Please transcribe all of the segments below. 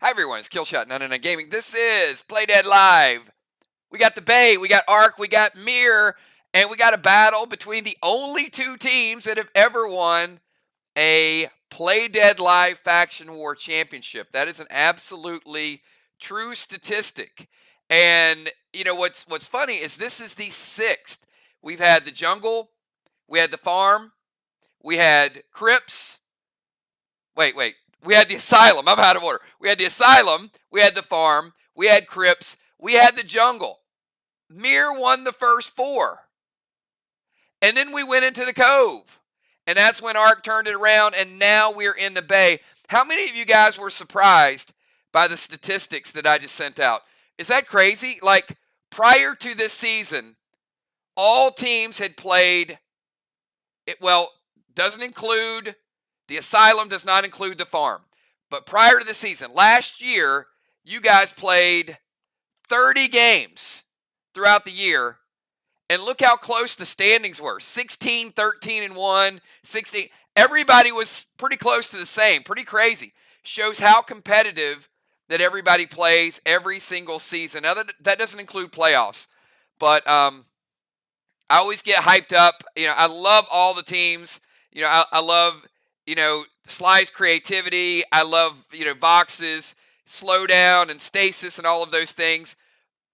Hi everyone, it's Killshot 99 Gaming. This is Play Dead Live. We got the Bay, we got Ark, we got MIR, and we got a battle between the only two teams that have ever won a Play Dead Live Faction War Championship. That is an absolutely true statistic. And you know what's funny is this is the sixth. We've had the jungle, we had the farm, we had Crypts. Wait. We had the asylum. I'm out of order. We had the asylum. We had the farm. We had Crypts. We had the jungle. MIR won the first four. And then we went into the cove. And that's when Ark turned it around. And now we're in the Bay. How many of you guys were surprised by the statistics that I just sent out? Is that crazy? Like, prior to this season, all teams had played, doesn't include the asylum, does not include the farm. But prior to the season, last year, you guys played 30 games throughout the year. And look how close the standings were. 16, 13, and 1, 16. Everybody was pretty close to the same. Pretty crazy. Shows how competitive that everybody plays every single season. Now, that doesn't include playoffs. But I always get hyped up. I love all the teams. I love Sly's creativity. I love, Vox's slowdown and stasis and all of those things.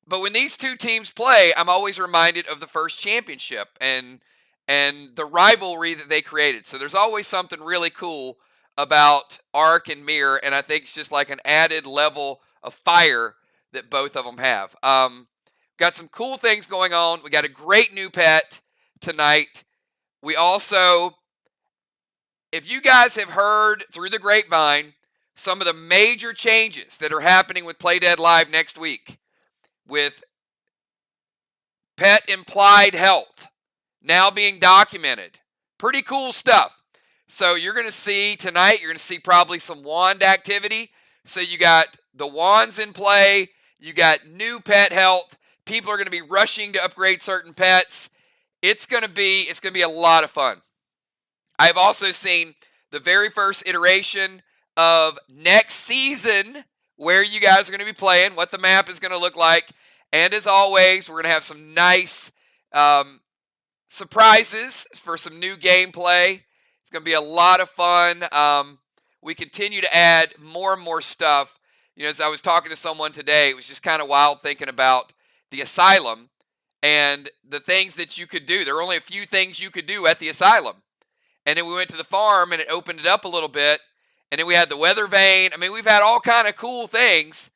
But when these two teams play, I'm always reminded of the first championship and the rivalry that they created. So there's always something really cool about Ark and MIR, and I think it's just like an added level of fire that both of them have. Got some cool things going on. We got a great new pet tonight. We also, if you guys have heard through the grapevine some of the major changes that are happening with Play Dead Live next week, with pet implied health now being documented, pretty cool stuff. So you're going to see tonight, you're going to see probably some wand activity. So you got the wands in play, you got new pet health, people are going to be rushing to upgrade certain pets. It's going to be a lot of fun. I've also seen the very first iteration of next season, where you guys are going to be playing, what the map is going to look like. And as always, we're going to have some nice surprises for some new gameplay. It's going to be a lot of fun. We continue to add more and more stuff. As I was talking to someone today, it was just kind of wild thinking about the asylum and the things that you could do. There were only a few things you could do at the asylum. And then we went to the farm and it opened it up a little bit. And then we had the weather vane. I mean, we've had all kind of cool things.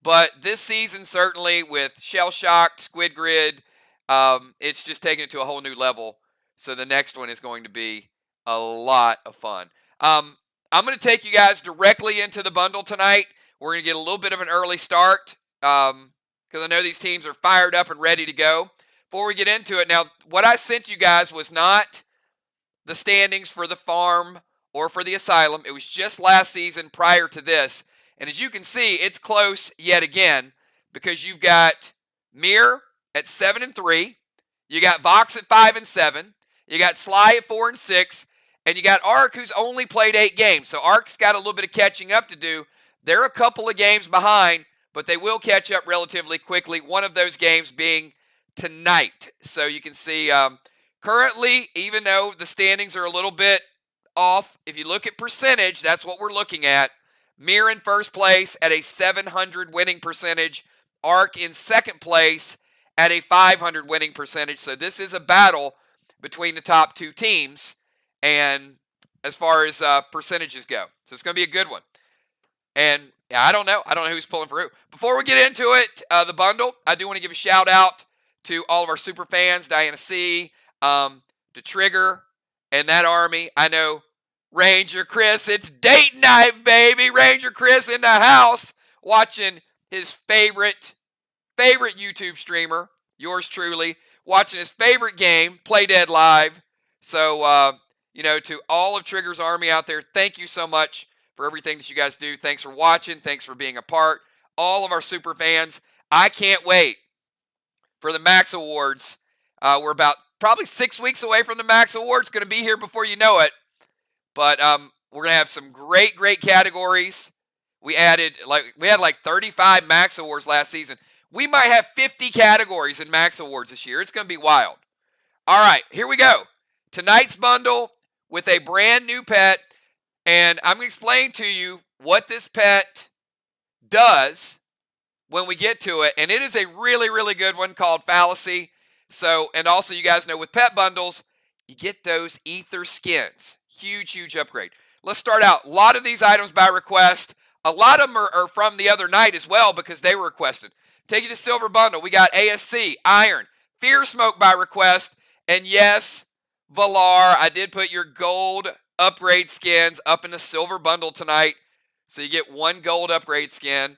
But this season, certainly with Shell Shocked, Squid Grid, it's just taken it to a whole new level. So the next one is going to be a lot of fun. I'm going to take you guys directly into the bundle tonight. We're going to get a little bit of an early start because I know these teams are fired up and ready to go. Before we get into it, now, what I sent you guys was not the standings for the farm or for the asylum. It was just last season prior to this. And as you can see, it's close yet again because you've got MIR at 7-3. You got Vox at 5-7. You got Sly at 4-6. And you got Ark, who's only played 8 games. So Ark's got a little bit of catching up to do. They're a couple of games behind, but they will catch up relatively quickly. One of those games being tonight. So you can see currently, even though the standings are a little bit off, if you look at percentage, that's what we're looking at. MIR in first place at a 700 winning percentage. Ark in second place at a 500 winning percentage. So this is a battle between the top two teams, and as far as percentages go. So it's going to be a good one. And I don't know who's pulling for who. Before we get into it, the bundle, I do want to give a shout out to all of our super fans, Diana C., to Trigger, and that army. I know Ranger Chris, it's date night, baby. Ranger Chris in the house watching his favorite YouTube streamer, yours truly, watching his favorite game, Play Dead Live. So, to all of Trigger's army out there, thank you so much for everything that you guys do. Thanks for watching. Thanks for being a part. All of our super fans, I can't wait for the Max Awards. We're about probably 6 weeks away from the Max Awards. Going to be here before you know it. But we're going to have some great categories. We had like 35 Max Awards last season. We might have 50 categories in Max Awards this year. It's going to be wild. All right, here we go. Tonight's bundle with a brand new pet, and I'm going to explain to you what this pet does when we get to it, and it is a really, really good one called Fallacy. So, and also you guys know with pet bundles, you get those ether skins. Huge, huge upgrade. Let's start out. A lot of these items by request. A lot of them are from the other night as well because they were requested. Take you to Silver Bundle. We got ASC, Iron, Fear Smoke by request, and yes, Valar. I did put your gold upgrade skins up in the Silver Bundle tonight. So you get 1 gold upgrade skin,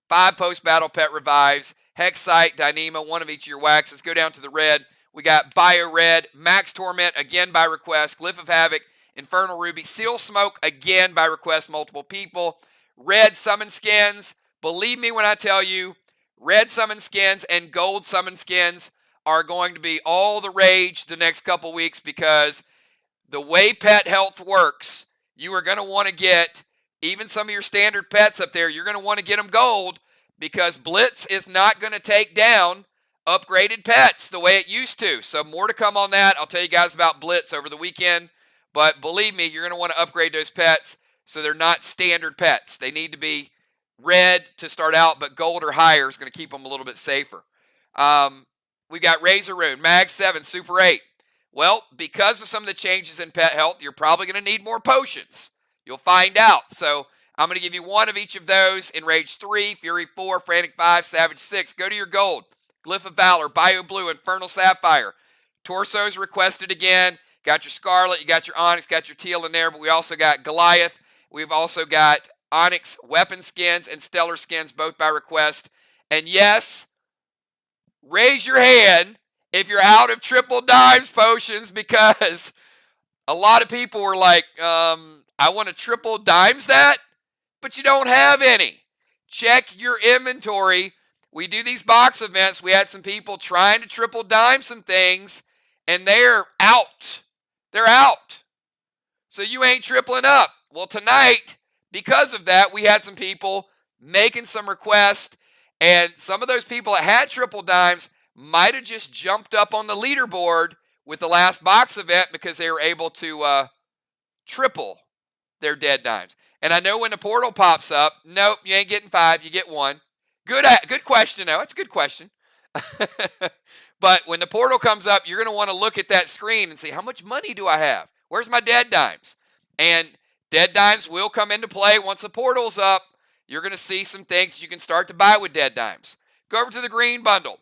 5 post-battle pet revives, Hexite, Dyneema, 1 of each of your waxes. Go down to the red. We got Bio Red, Max Torment, again by request, Glyph of Havoc, Infernal Ruby, Seal Smoke, again by request, multiple people. Red Summon Skins. Believe me when I tell you, red Summon Skins and gold Summon Skins are going to be all the rage the next couple weeks because the way pet health works, you are going to want to get even some of your standard pets up there. You're going to want to get them gold because Blitz is not going to take down upgraded pets the way it used to. So more to come on that. I'll tell you guys about Blitz over the weekend. But believe me, you're going to want to upgrade those pets so they're not standard pets. They need to be red to start out, but gold or higher is going to keep them a little bit safer. We got Razor Rune, Mag 7, Super 8. Well, because of some of the changes in pet health, you're probably going to need more potions. You'll find out. So I'm going to give you 1 of each of those in Rage 3, Fury 4, Frantic 5, Savage 6. Go to your gold. Glyph of Valor, Bio Blue, Infernal Sapphire. Torsos requested again. Got your Scarlet, you got your Onyx, got your Teal in there, but we also got Goliath. We've also got Onyx weapon skins and Stellar skins, both by request. And yes, raise your hand if you're out of triple dimes potions because a lot of people were like, I want to triple dimes that, but you don't have any. Check your inventory. We do these box events. We had some people trying to triple dime some things, and they're out. They're out. So you ain't tripling up. Well, tonight, because of that, we had some people making some requests, and some of those people that had triple dimes might have just jumped up on the leaderboard with the last box event because they were able to triple their dead dimes. And I know when the portal pops up, nope, you ain't getting 5, you get 1. Good question, though. That's a good question. But when the portal comes up, you're going to want to look at that screen and see, how much money do I have? Where's my dead dimes? And dead dimes will come into play once the portal's up. You're going to see some things you can start to buy with dead dimes. Go over to the green bundle.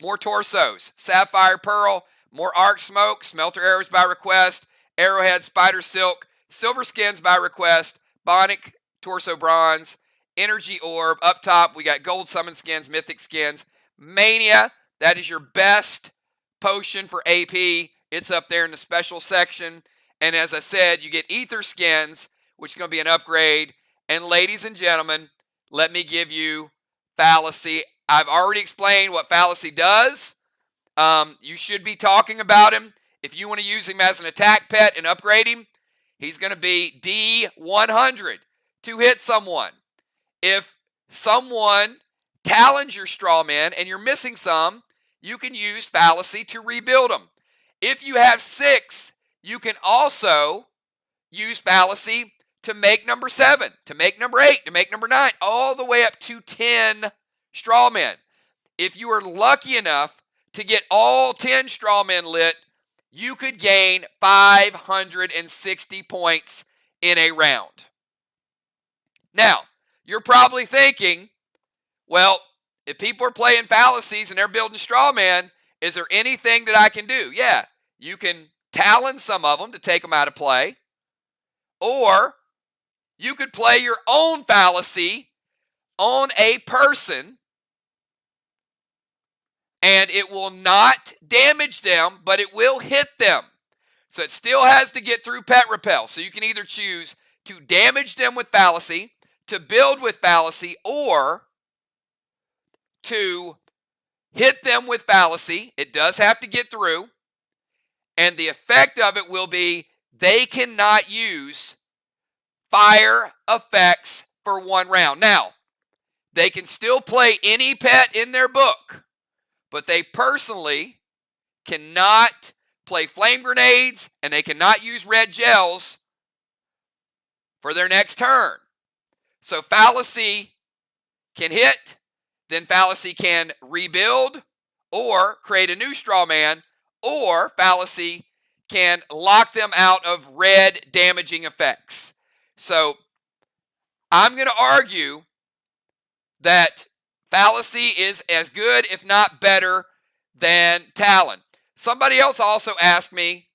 More torsos. Sapphire Pearl. More Arc Smoke. Smelter Arrows by request. Arrowhead Spider Silk. Silver Skins by request. Bionic Torso Bronze. Energy Orb. Up top, we got Gold Summon Skins, Mythic Skins. Mania. That is your best potion for AP. It's up there in the special section. And as I said, you get Ether Skins, which is going to be an upgrade. And ladies and gentlemen, let me give you Fallacy. I've already explained what Fallacy does. You should be talking about him. If you want to use him as an attack pet and upgrade him, he's going to be D100 to hit someone. If someone talons your straw man and you're missing some, you can use Fallacy to rebuild them. If you have 6, you can also use Fallacy to make number 7, to make number 8, to make number 9, all the way up to 10 straw men. If you are lucky enough to get all 10 straw men lit, you could gain 560 points in a round. Now, you're probably thinking, well, if people are playing Fallacies and they're building straw man, is there anything that I can do? Yeah, you can talon some of them to take them out of play, or you could play your own Fallacy on a person, and it will not damage them, but it will hit them. So it still has to get through pet repel. So you can either choose to damage them with Fallacy, to build with Fallacy, or to hit them with Fallacy. It does have to get through. And the effect of it will be they cannot use fire effects for 1 round. Now, they can still play any pet in their book, but they personally cannot play flame grenades, and they cannot use red gels for their next turn. So Fallacy can hit, then Fallacy can rebuild or create a new straw man, or Fallacy can lock them out of red damaging effects. So I'm going to argue that Fallacy is as good, if not better, than Talon. Somebody else also asked me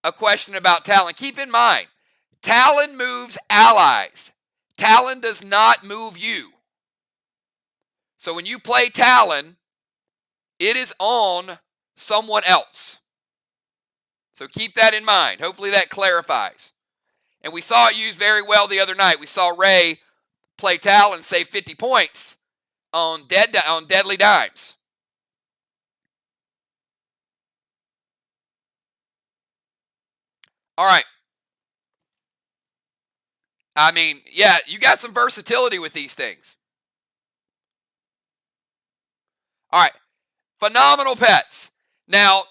a question about Talon. Keep in mind, Talon moves allies. Talon does not move you. So when you play Talon, it is on someone else. So keep that in mind. Hopefully that clarifies. And we saw it used very well the other night. We saw Ray play Talon, save 50 points on deadly dimes. All right. I mean, yeah, you got some versatility with these things. All right. Phenomenal pets. Now,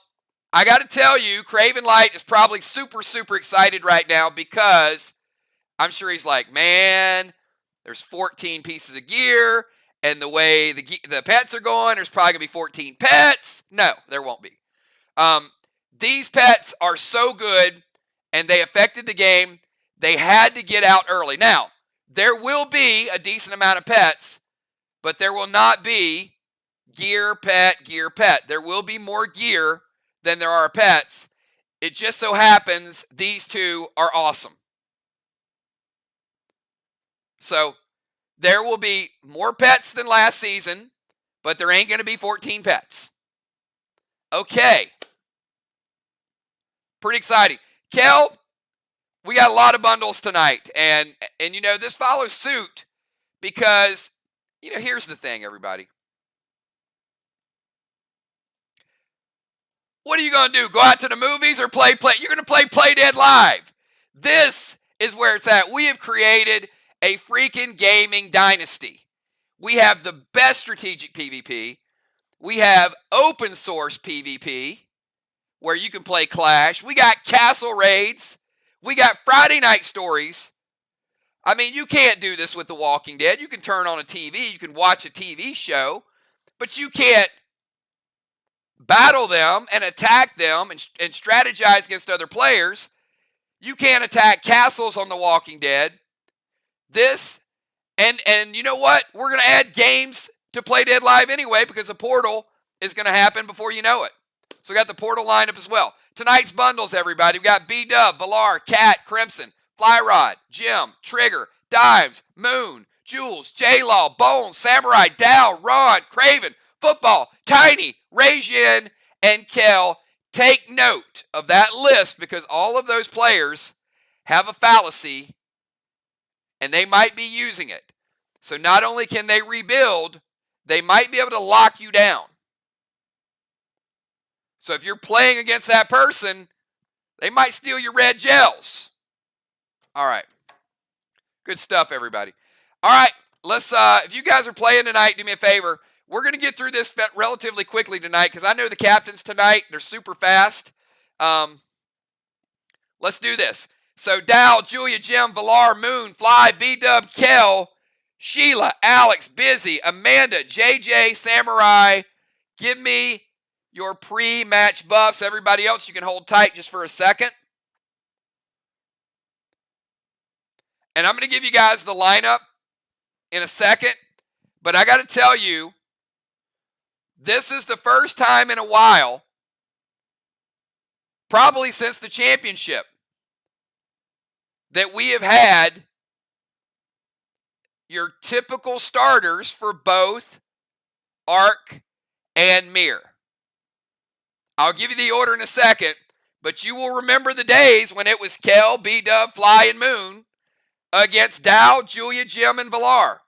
I got to tell you, Craven Light is probably super, super excited right now because I'm sure he's like, man, there's 14 pieces of gear, and the way the pets are going, there's probably going to be 14 pets. No, there won't be. These pets are so good, and they affected the game. They had to get out early. Now, there will be a decent amount of pets, but there will not be gear, pet. There will be more gear than there are pets. It just so happens these two are awesome. So there will be more pets than last season, but there ain't going to be 14 pets. Okay. Pretty exciting. Kel, we got a lot of bundles tonight. And you know, this follows suit because, you know, here's the thing, everybody. What are you going to do? Go out to the movies or play? You're going to play Dead Live. This is where it's at. We have created a freaking gaming dynasty. We have the best strategic PvP. We have open source PvP where you can play Clash. We got castle raids. We got Friday night stories. I mean, you can't do this with The Walking Dead. You can turn on a TV. You can watch a TV show. But you can't battle them and attack them and strategize against other players. You can't attack castles on The Walking Dead. This, and you know what? We're going to add games to Play Dead Live anyway because a portal is going to happen before you know it. So we got the portal lineup as well. Tonight's bundles, everybody. We got B-Dub, Valar, Cat, Crimson, Flyrod, Jim, Trigger, Dimes, Moon, Jules, J-Law, Bones, Samurai, Dow, Ron, Craven, Football, Tiny, Rajin, and Kel. Take note of that list because all of those players have a fallacy and they might be using it. So not only can they rebuild, they might be able to lock you down. So if you're playing against that person, they might steal your red gels. All right. Good stuff, everybody. All right. Let's, if you guys are playing tonight, do me a favor. We're going to get through this relatively quickly tonight because I know the captains tonight, they're super fast. Let's do this. So Dow, Julia, Jim, Valar, Moon, Fly, B-Dub, Kel, Sheila, Alex, Busy, Amanda, JJ, Samurai. Give me your pre-match buffs. Everybody else, you can hold tight just for a second. And I'm going to give you guys the lineup in a second. But I got to tell you, this is the first time in a while, probably since the championship, that we have had your typical starters for both Arc and MIR. I'll give you the order in a second, but you will remember the days when it was Kel, B-Dub, Fly, and Moon against Dow, Julia, Jim, and Valar.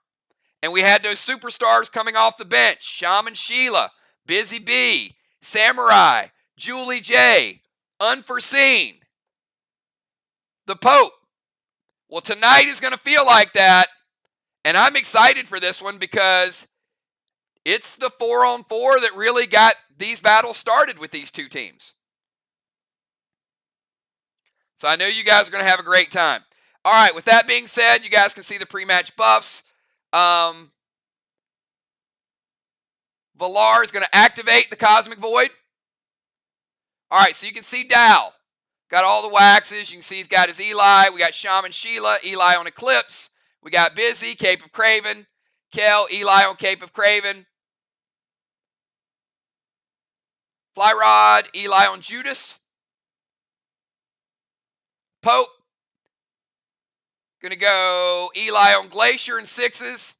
And we had those superstars coming off the bench. Shaman Sheila, Busy B, Samurai, Julie J, Unforeseen, the Pope. Well, tonight is going to feel like that, and I'm excited for this one because it's the 4-on-4 that really got these battles started with these two teams. So I know you guys are going to have a great time. All right, with that being said, you guys can see the pre-match buffs. Valar is going to activate the Cosmic Void. All right, so you can see Dow. Got all the waxes. You can see he's got his Eli. We got Shaman Sheila, Eli on Eclipse. We got Busy, Cape of Craven. Kel, Eli on Cape of Craven. Flyrod, Eli on Judas. Pope. Going to go Eli on Glacier in 6s.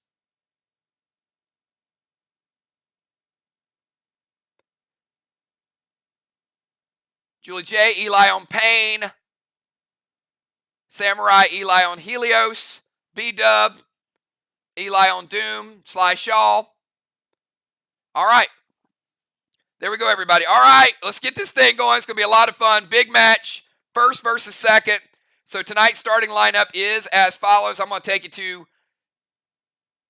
Julie J, Eli on Pain. Samurai, Eli on Helios. B-Dub, Eli on Doom. Sly Shaw. All right. There we go, everybody. All right, let's get this thing going. It's going to be a lot of fun. Big match, first versus second. So tonight's starting lineup is as follows. I'm going to take you to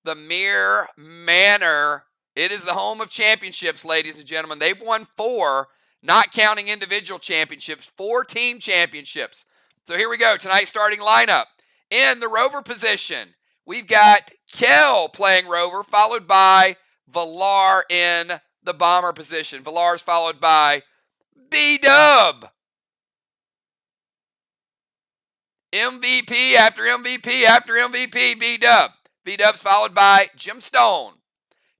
the MIR Manor. It is the home of championships, ladies and gentlemen. They've won 4, not counting individual championships, 4 team championships. So here we go, tonight's starting lineup. In the rover position, we've got Kel playing rover, followed by Valar in the bomber position. Valar's followed by B-Dub. MVP after MVP after MVP, B-Dub. B-Dub's followed by Jim Stone.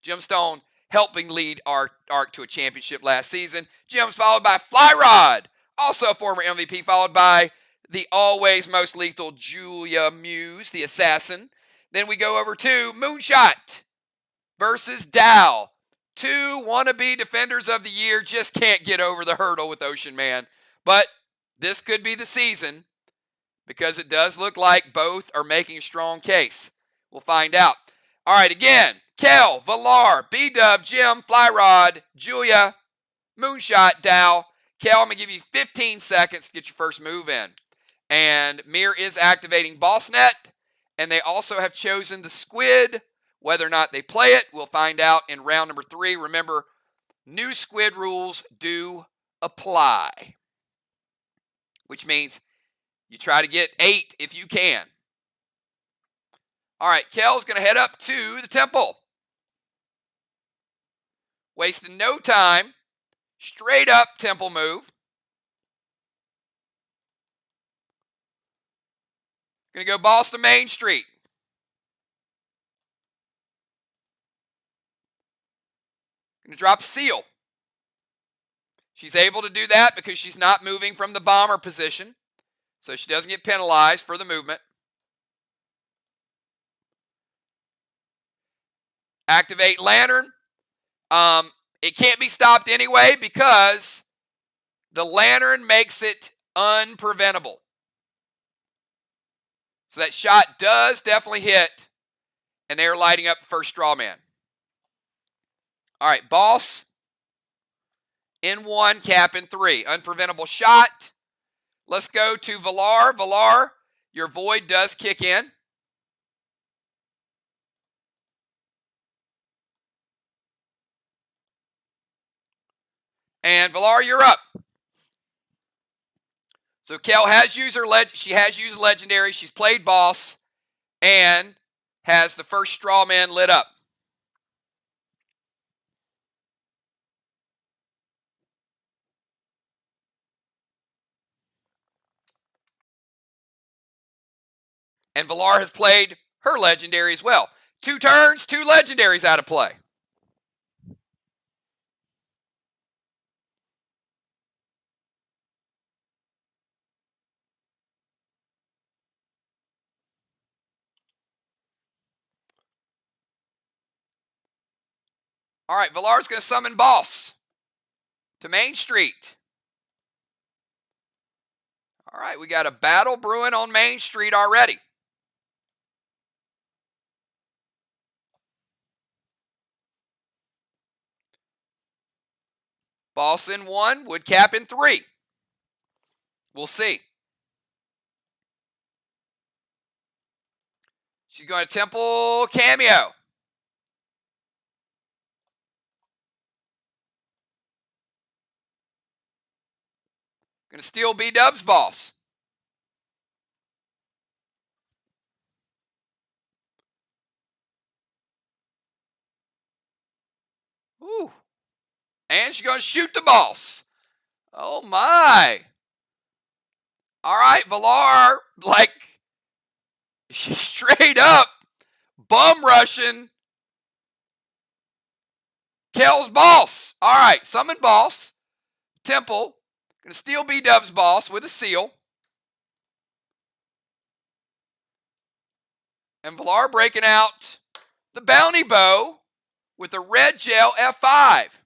Jim Stone helping lead our Arc to a championship last season. Jim's followed by Flyrod, also a former MVP, followed by the always most lethal Julia Muse, the assassin. Then we go over to Moonshot versus Dow. 2 wannabe defenders of the year just can't get over the hurdle with Ocean Man. But this could be the season because it does look like both are making a strong case. We'll find out. All right, again, Kel, Valar, B-Dub, Jim, Flyrod, Julia, Moonshot, Dow. Kel, I'm going to give you 15 seconds to get your first move in. And MIR is activating BossNet, and they also have chosen the Squid. Whether or not they play it, we'll find out in round number 3. Remember, new Squid rules do apply, which means you try to get 8 if you can. All right, Kel's going to head up to the temple. Wasting no time. Straight up temple move. Going to go boss to Main Street. Going to drop Seal. She's able to do that because she's not moving from the bomber position. So she doesn't get penalized for the movement. Activate Lantern. It can't be stopped anyway because the Lantern makes it unpreventable. So that shot does definitely hit, and they're lighting up the first straw man. All right, boss in 1, cap in 3. Unpreventable shot. Let's go to Valar. Valar, your void does kick in. And Valar, you're up. So Kel has used her she has used legendary. She's played boss and has the first straw man lit up. And Valar has played her legendary as well. 2 turns, 2 legendaries out of play. All right, Valar's going to summon boss to Main Street. All right, we got a battle brewing on Main Street already. Boss in 1, wood cap in 3. We'll see. She's going to Temple Cameo. Going to steal B-Dub's boss. Ooh. And she's going to shoot the boss. Oh, my. All right, Villar, like, she's straight up bum rushing Kel's boss. All right, summon boss. Temple. Going to steal B-Dub's boss with a seal. And Villar breaking out the bounty bow with a red gel F5.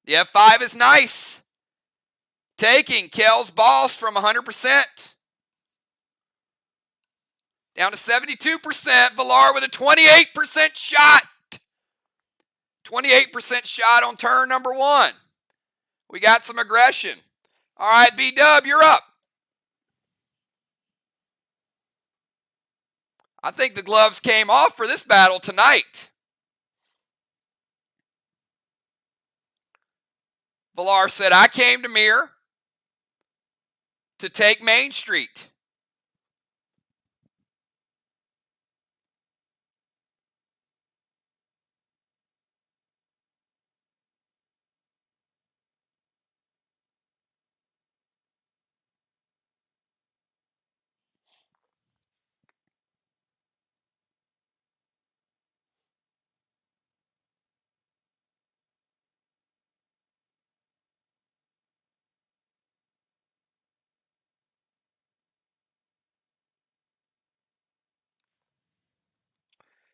The F5 is nice. Taking Kel's boss from 100% down to 72%. Villar with a 28% shot. 28% shot on turn number 1. We got some aggression. All right, B-Dub, you're up. I think the gloves came off for this battle tonight. Villar said, I came to MIR to take Main Street.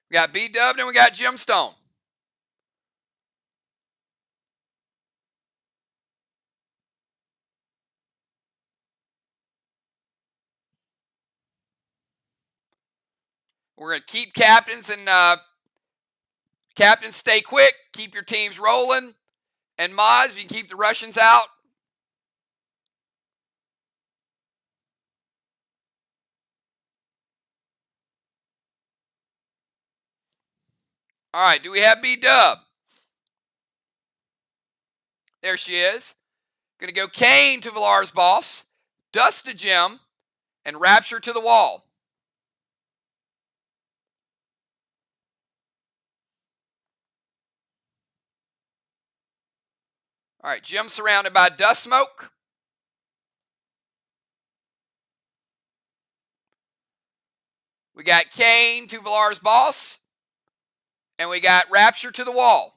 We got B-Dub and we got Gemstone. We're going to keep captains and captains stay quick. Keep your teams rolling. And mods, you can keep the Russians out. All right, do we have B-Dub? There she is. Going to go Kane to Villar's boss, Dust to Gem, and Rapture to the wall. All right, Gem surrounded by Dust Smoke. We got Kane to Villar's boss, and we got Rapture to the wall.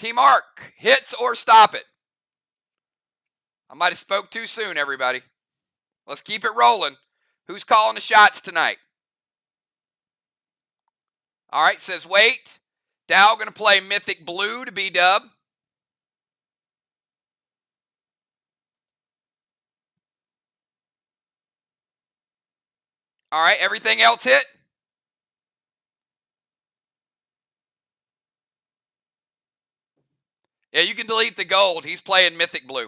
Team Arc, hits or stop it. I might have spoke too soon, everybody. Let's keep it rolling. Who's calling the shots tonight? All right, says wait. Dow going to play Mythic Blue to B-Dub. All right, everything else hit? Yeah, you can delete the gold. He's playing Mythic Blue.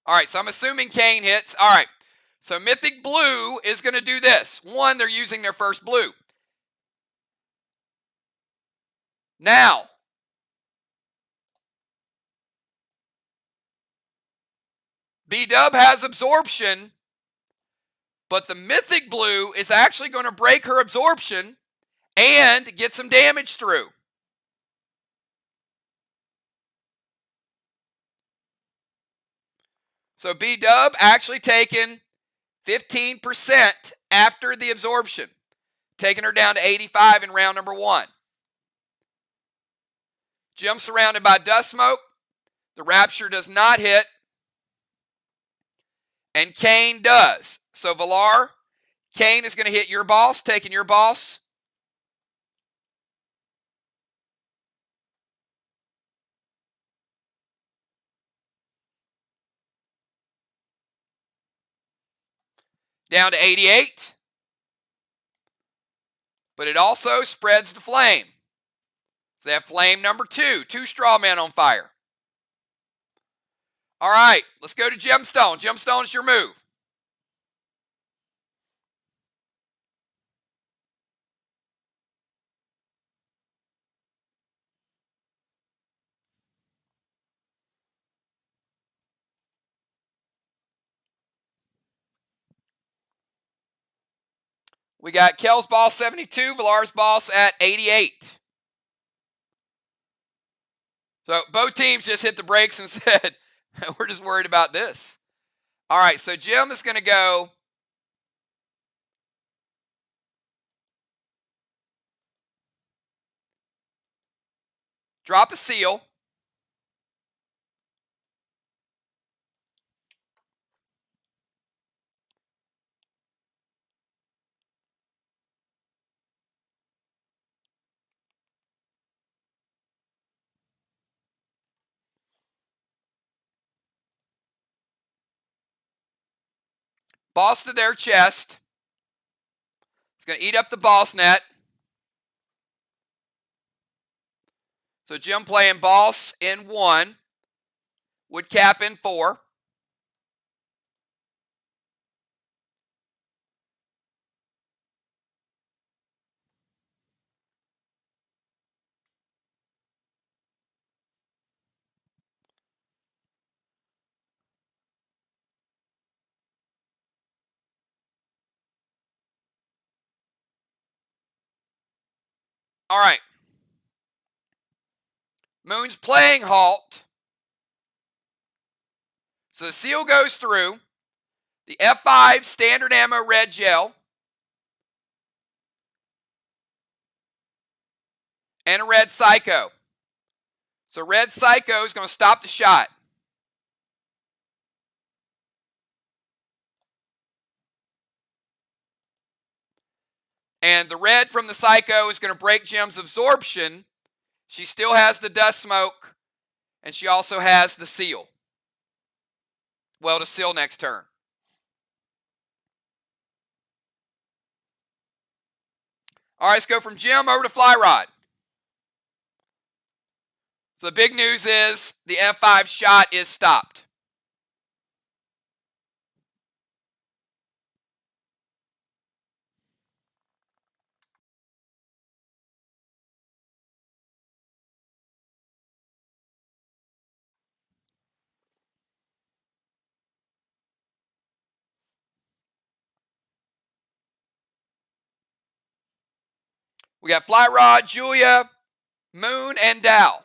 All right, so I'm assuming Kane hits. All right, so Mythic Blue is going to do this. One, they're using their first blue. Now, B-Dub has absorption, but the Mythic Blue is actually going to break her absorption and get some damage through. So So B-Dub actually taking 15% after the absorption, taking her down to 85 in round number 1. Jim surrounded by dust smoke. The Rapture does not hit. And Kane does. So Villar, Kane is going to hit your boss, taking your boss. Down to 88. But it also spreads the flame. So they have flame number 2. 2 straw men on fire. All right, let's go to Gemstone. Gemstone is your move. We got Kel's boss 72, Villar's boss at 88. So both teams just hit the brakes and said, we're just worried about this. All right, so Jim is going to go drop a seal. Boss to their chest. It's going to eat up the boss net. So Jim playing boss in 1. Would cap in 4. All right. Moon's playing halt. So the seal goes through. The F5 standard ammo red gel. And a red Psycho. So red Psycho is going to stop the shot. And the red from the Psycho is going to break Jim's absorption. She still has the dust smoke. And she also has the seal. Well, to seal next turn. All right, let's go from Jim over to Fly Rod. So the big news is the F5 shot is stopped. We got Fly Rod, Julia, Moon, and Dow.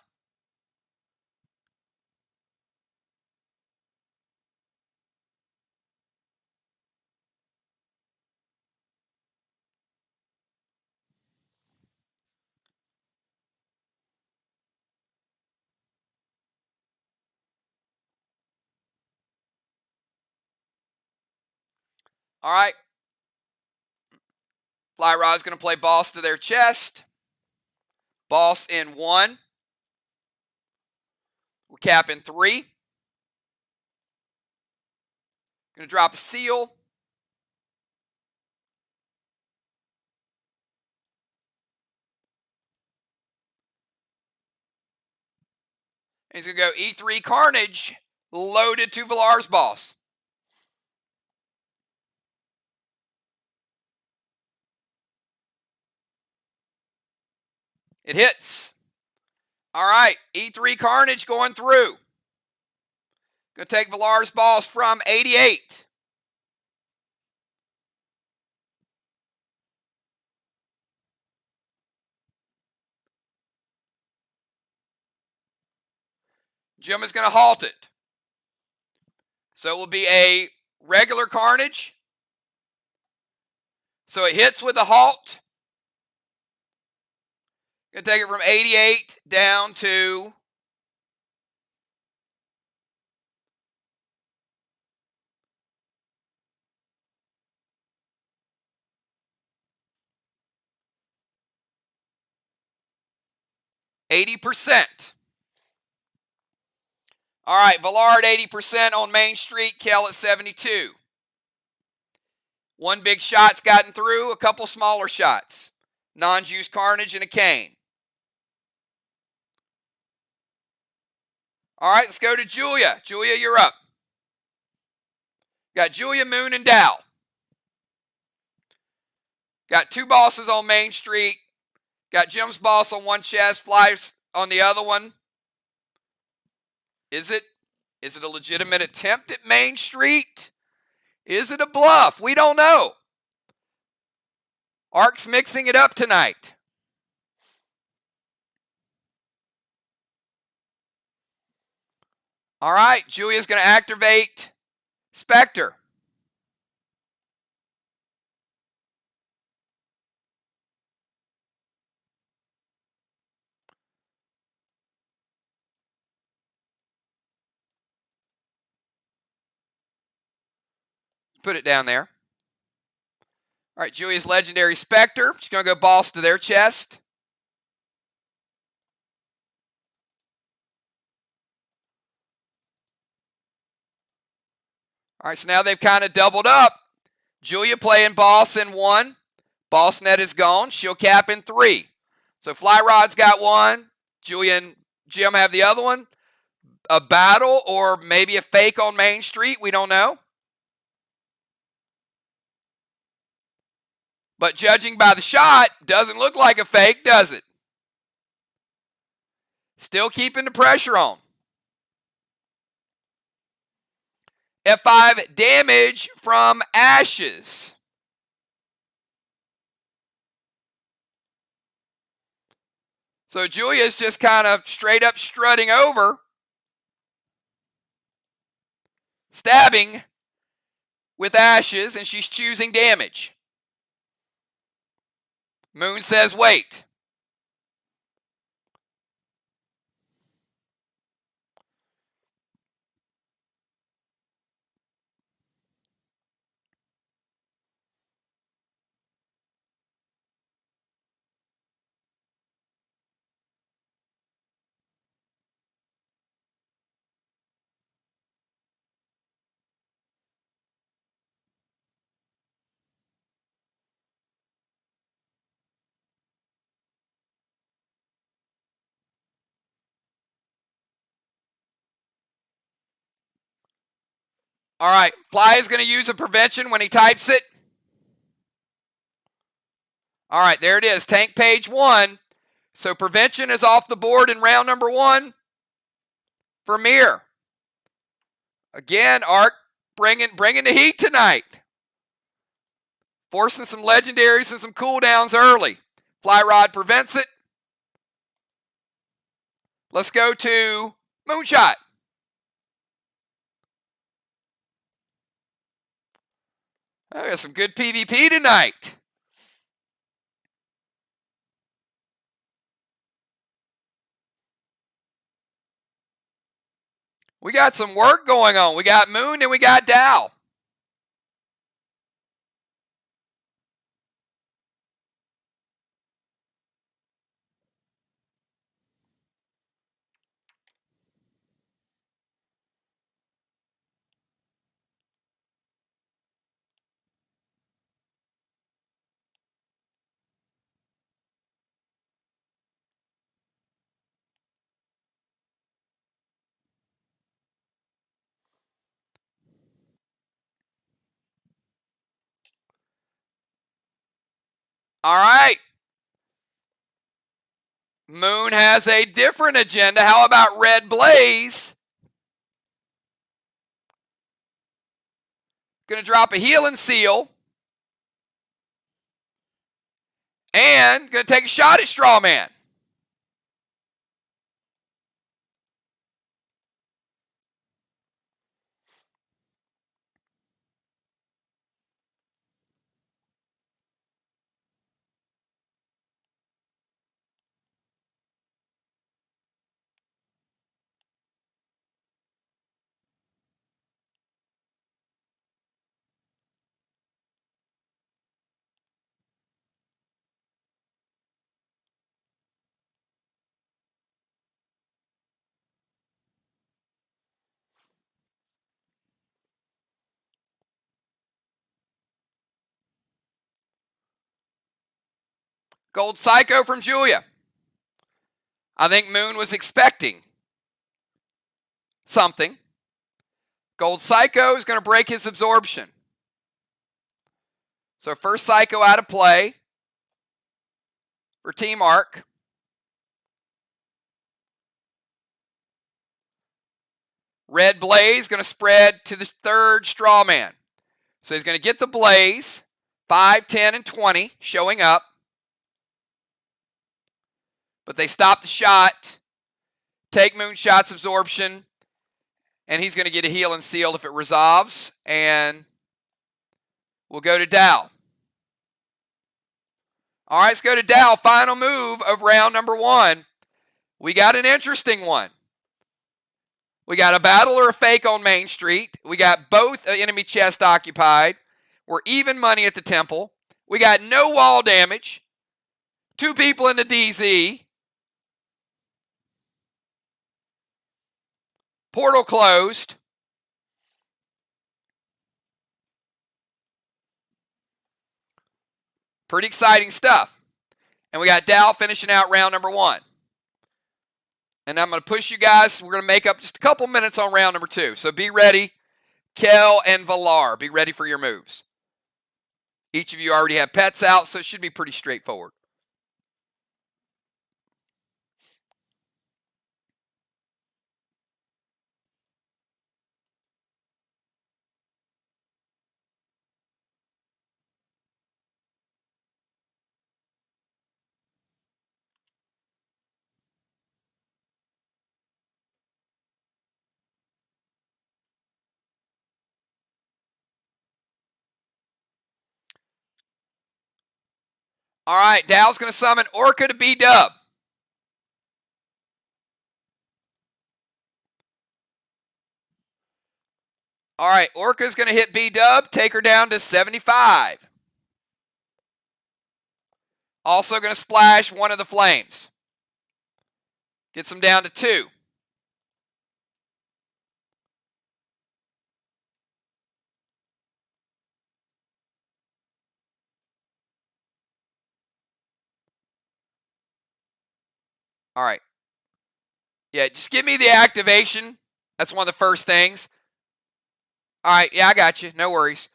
All right. Fly Rod's going to play boss to their chest. Boss in 1. We'll cap in 3. Going to drop a seal. And he's going to go E3 Carnage loaded to Villar's boss. It hits. All right, E3 Carnage going through. Going to take Villar's boss from 88. Jim is going to halt it. So it will be a regular Carnage. So it hits with a halt. Going to take it from 88 down to 80%. All right, Villard 80% on Main Street, Kell at 72. One big shot's gotten through, a couple smaller shots. Non-juice Carnage and a Cane. All right, let's go to Julia. Julia, you're up. Got Julia, Moon, and Dow. Got two bosses on Main Street. Got Jim's boss on one chest, Flies on the other one. Is it a legitimate attempt at Main Street? Is it a bluff? We don't know. Ark's mixing it up tonight. All right, Julia's going to activate Spectre. Put it down there. All right, Julia's legendary Spectre. She's going to go boss to their chest. All right, so now they've kind of doubled up. Julia playing boss in one. Boss net is gone. She'll cap in 3. So Fly Rod's got one. Julia and Jim have the other one. A battle or maybe a fake on Main Street. We don't know. But judging by the shot, doesn't look like a fake, does it? Still keeping the pressure on. F5 damage from Ashes. So Julia's just kind of straight up strutting over. Stabbing with Ashes, and she's choosing damage. Moon says wait. All right, Fly is going to use a prevention when he types it. All right, there it is, tank page 1. So prevention is off the board in round number 1 for MIR. Again, Ark bringing the heat tonight. Forcing some legendaries and some cooldowns early. Fly Rod prevents it. Let's go to Moonshot. Oh, we got some good PvP tonight. We got some work going on. We got Moon and we got Dow. All right. Moon has a different agenda. How about Red Blaze? Going to drop a healing seal. And going to take a shot at Strawman. Gold Psycho from Julia. I think Moon was expecting something. Gold Psycho is going to break his absorption. So first Psycho out of play for Team Arc. Red Blaze going to spread to the third straw man. So he's going to get the Blaze. 5, 10, and 20 showing up. But they stop the shot. Take Moonshot's absorption. And he's going to get a heal and seal if it resolves. And we'll go to Dow. All right, let's go to Dow. Final move of round number 1. We got an interesting one. We got a battle or a fake on Main Street. We got both enemy chest occupied. We're even money at the temple. We got no wall damage. 2 people in the DZ. Portal closed. Pretty exciting stuff. And we got Dow finishing out round number 1. And I'm going to push you guys. We're going to make up just a couple minutes on round number 2. So be ready. Kel and Valar, be ready for your moves. Each of you already have pets out, so it should be pretty straightforward. All right, Dow's going to summon Orca to B-Dub. All right, Orca's going to hit B-Dub, take her down to 75. Also going to splash one of the flames. Gets them down to 2. All right. Yeah, just give me the activation. That's one of the first things. All right, yeah, I got you. No worries.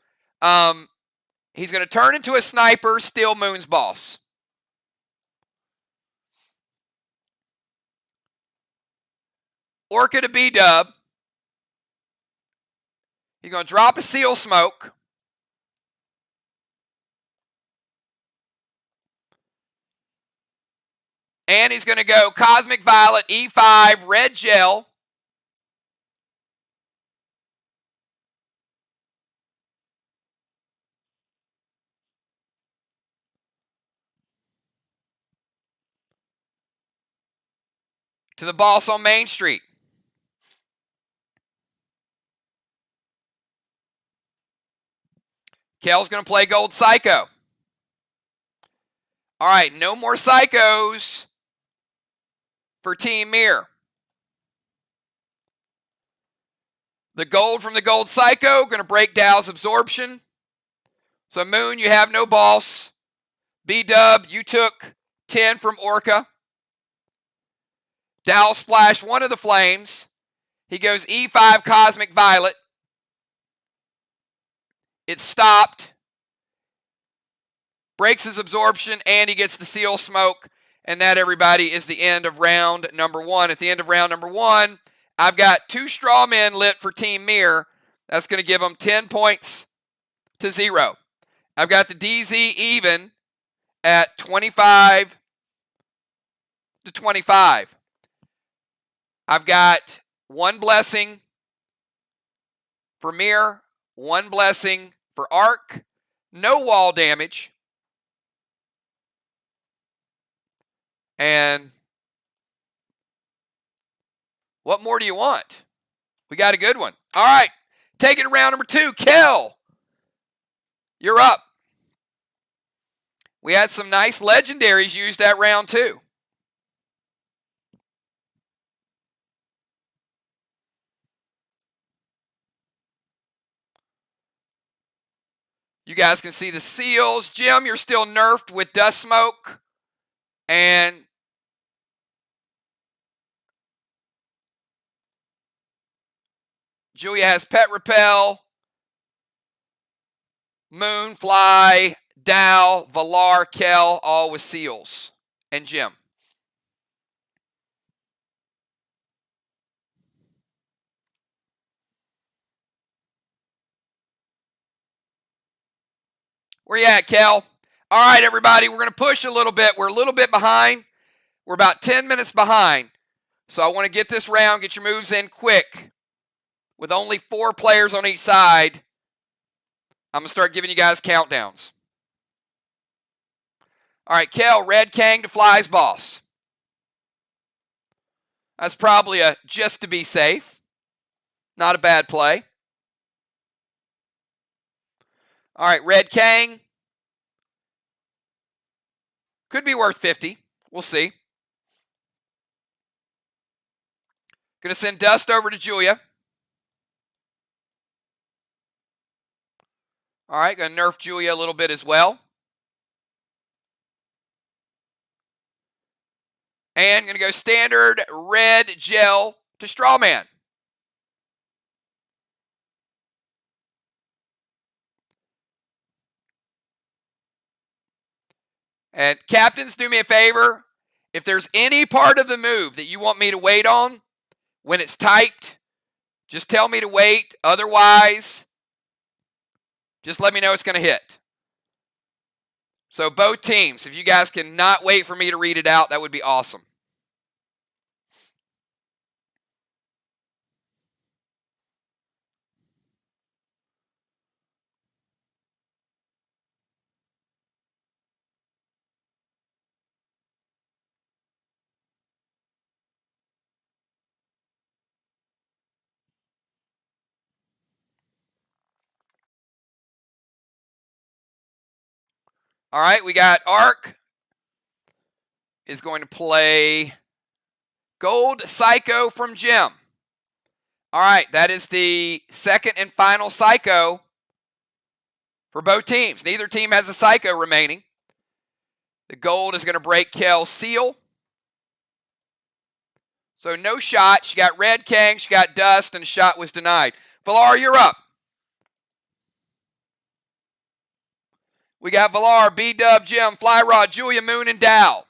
He's going to turn into a sniper, steal Moon's boss. Orca to B-Dub. He's going to drop a seal smoke. And he's going to go Cosmic Violet, E5, Red Gel. To the boss on Main Street. Kel's going to play Gold Psycho. All right, no more Psychos for Team MIR. The gold from the Gold Psycho going to break Dow's absorption. So Moon, you have no boss. B-Dub, you took 10 from Orca. Dow splashed one of the flames. He goes E5 Cosmic Violet. It stopped. Breaks his absorption, and he gets the seal smoke. And that, everybody, is the end of round number 1. At the end of round number 1, I've got 2 straw men lit for Team MIR. That's going to give them 10 points to 0. I've got the DZ even at 25 to 25. I've got 1 blessing for MIR, 1 blessing for Arc, no wall damage. And what more do you want? We got a good one. All right, taking to round number 2. Kel, you're up. We had some nice legendaries used at round 2. You guys can see the seals. Jim, you're still nerfed with Dust Smoke. And Julia has Pet Repel, Moonfly, Dow, Valar, Kel, all with seals. And Jim. Where you at, Kel? All right, everybody, we're going to push a little bit. We're a little bit behind. We're about 10 minutes behind. So I want to get this round, get your moves in quick. With only 4 players on each side, I'm going to start giving you guys countdowns. All right, Kel, Red Kang to Fly's Boss. That's probably a just to be safe. Not a bad play. All right, Red Kang. Could be worth 50. We'll see. Going to send Dust over to Julia. All right, going to nerf Julia a little bit as well. And going to go standard red gel to Strawman. And captains, do me a favor. If there's any part of the move that you want me to wait on, when it's typed, just tell me to wait. Otherwise, just let me know it's going to hit. So both teams, if you guys cannot wait for me to read it out, that would be awesome. All right, we got Ark is going to play Gold Psycho from Jim. All right, that is the second and final Psycho for both teams. Neither team has a Psycho remaining. The gold is going to break Kel's seal. So no shot. She got Red Kang, she got Dust, and a shot was denied. Valar, you're up. We got Valar, B-Dub, Jim, Fly Rod, Julia, Moon, and Dow.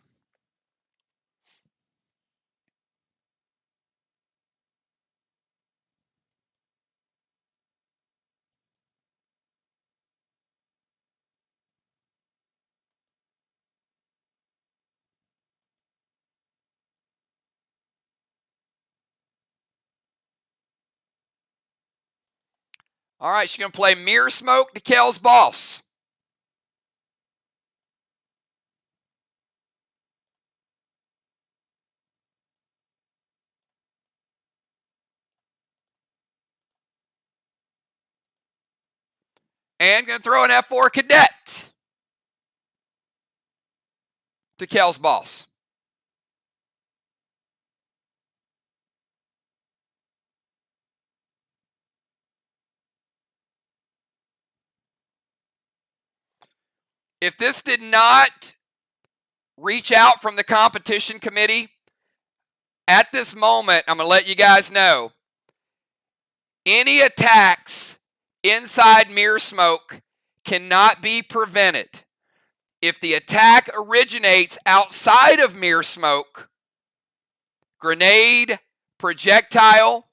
All right, she's going to play Mirror Smoke to Kel's Boss. And going to throw an F4 Cadet to Kel's Boss. If this did not reach out from the competition committee, at this moment, I'm going to let you guys know, any attacks inside Mirror Smoke cannot be prevented. If the attack originates outside of Mirror Smoke, grenade, projectile,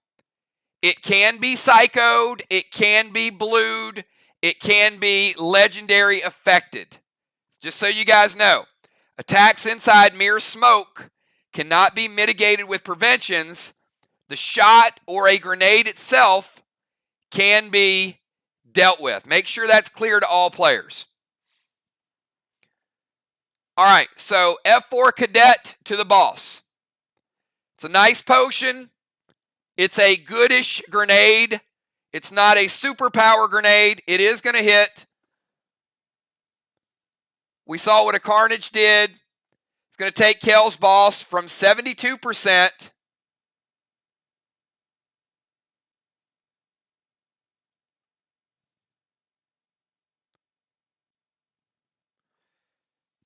it can be psychoed, it can be blued, it can be legendary affected. Just so you guys know, attacks inside Mirror Smoke cannot be mitigated with preventions. The shot or a grenade itself can be dealt with. Make sure that's clear to all players. All right, so F4 Cadet to the Boss. It's a nice potion. It's a goodish grenade. It's not a superpower grenade. It is going to hit. We saw what a Carnage did. It's going to take Kel's Boss from 72%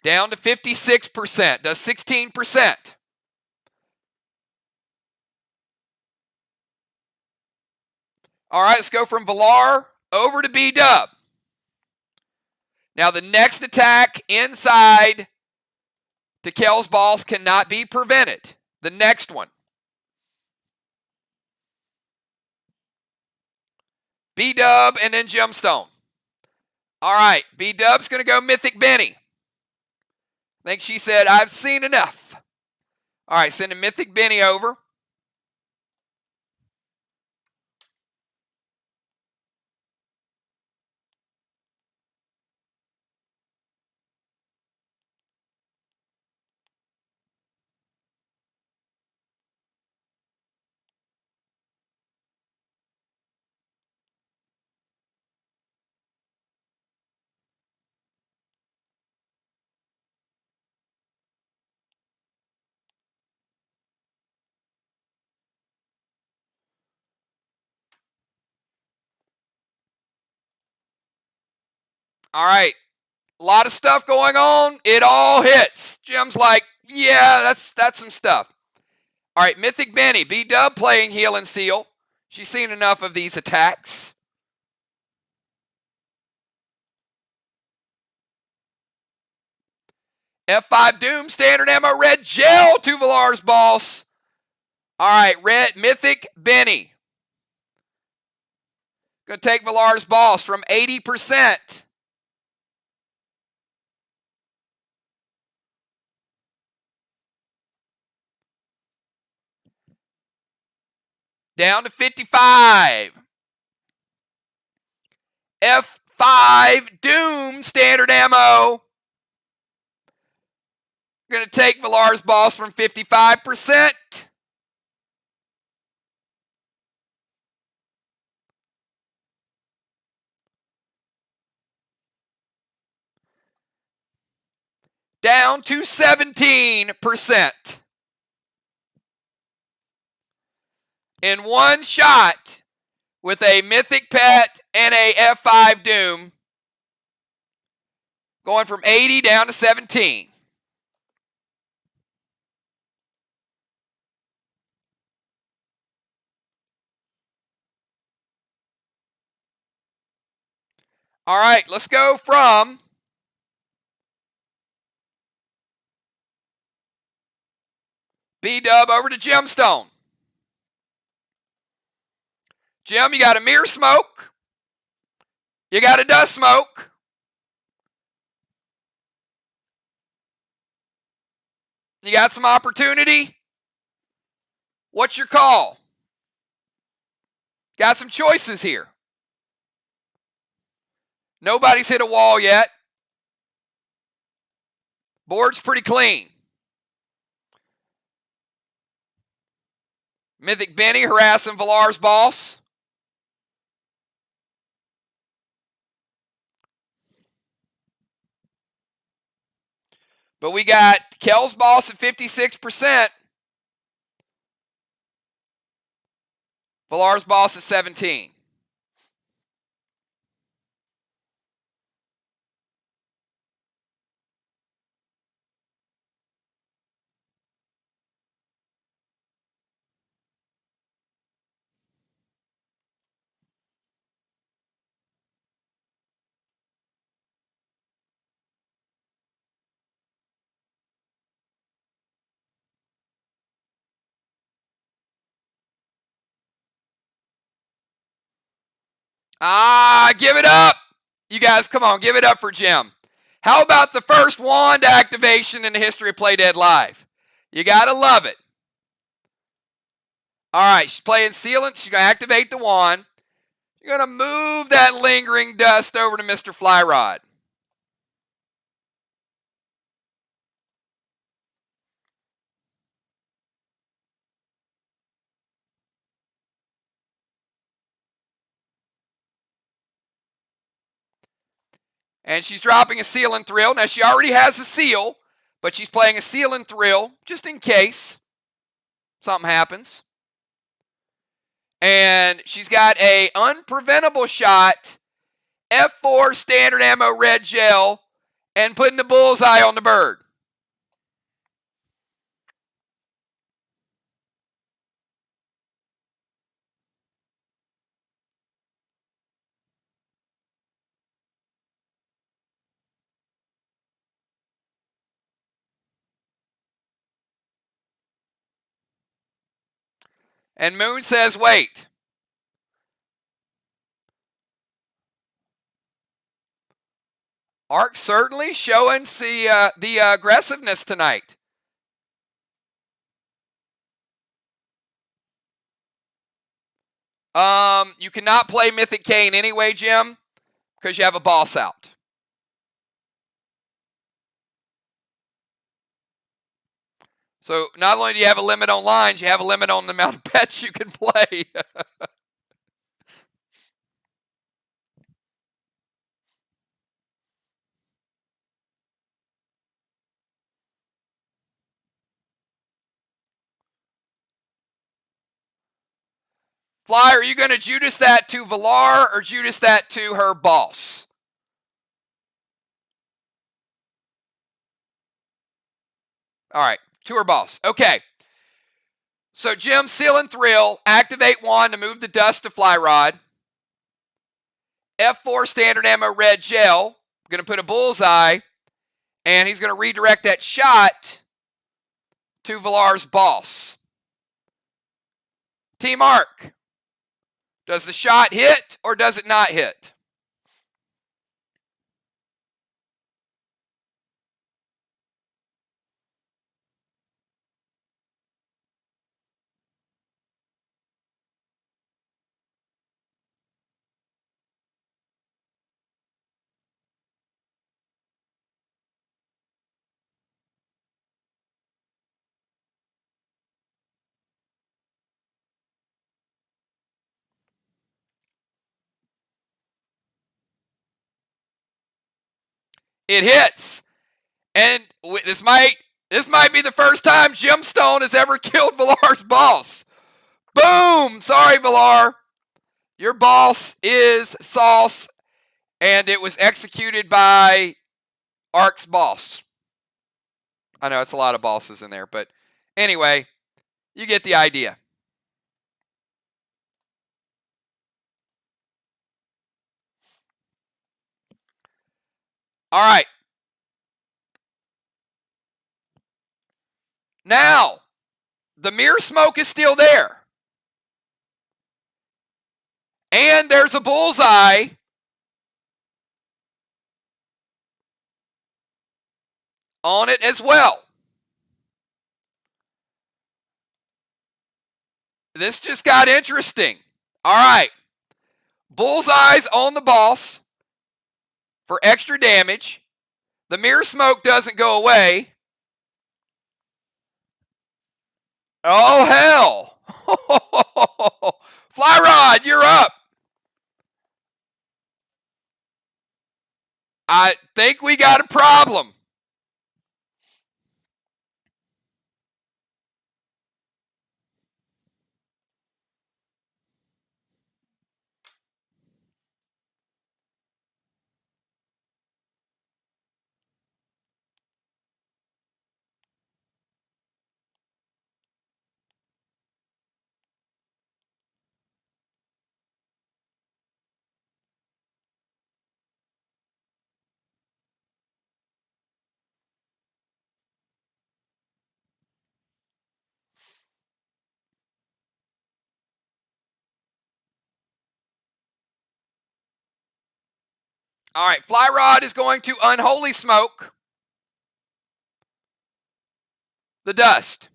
Down to 56%. Does 16%. All right, let's go from Villar over to B-Dub. Now the next attack inside to Kel's balls cannot be prevented. The next one. B-Dub and then Gemstone. All right, B-Dub's going to go Mythic Benny. I think she said, I've seen enough. All right, sending Mythic Benny over. All right, a lot of stuff going on. It all hits. Jim's like, yeah, that's some stuff. All right, Mythic Benny, B-Dub playing Heal and Seal. She's seen enough of these attacks. F5 Doom, standard ammo, red gel to Villar's boss. All right, red Mythic Benny. Going to take Villar's boss from 80%. Down to 55. F5 Doom, standard ammo. Going to take Villar's boss from 55%. Down to 17%. In one shot with a Mythic Pet and a F5 Doom. Going from 80 down to 17. All right, let's go from B-Dub over to Gemstone. Jim, you got a MIR smoke. You got a dust smoke. You got some opportunity. What's your call? Got some choices here. Nobody's hit a wall yet. Board's pretty clean. Mythic Benny harassing Villar's boss. But we got Kel's boss at 56%. Villar's boss at 17. Give it up. You guys, come on, give it up for Jim. How about the first wand activation in the history of Play Dead Live? You got to love it. All right, she's playing Sealant. She's going to activate the wand. You're going to move that lingering dust over to Mr. Flyrod. And she's dropping a Seal and Thrill. Now, she already has a Seal, but she's playing a Seal and Thrill just in case something happens. And she's got a unpreventable shot, F4 standard ammo red gel, and putting the bullseye on the bird. And Moon says, wait. Ark certainly showing the aggressiveness tonight. You cannot play Mythic Cane anyway, Jim, because you have a boss out. So not only do you have a limit on lines, you have a limit on the amount of pets you can play. Flyer, are you going to Judas that to Valar or Judas that to her boss? All right, to her boss. Okay. So Jim, Seal and Thrill, activate 1 to move the dust to Fly Rod. F4 standard ammo red gel. Going to put a bullseye, and he's going to redirect that shot to Valar's boss. Team Ark. Does the shot hit or does it not hit? It hits. And this might be the first time Gemstone has ever killed Valar's boss. Boom! Sorry, Valar. Your boss is sauce, and it was executed by Ark's boss. I know it's a lot of bosses in there, but anyway, you get the idea. All right. Now, the MIR smoke is still there. And there's a bullseye on it as well. This just got interesting. All right. Bullseyes on the boss for extra damage. The MIR smoke doesn't go away. Oh, hell. Fly Rod, you're up. I think we got a problem. All right, Fly Rod is going to Unholy Smoke the dust.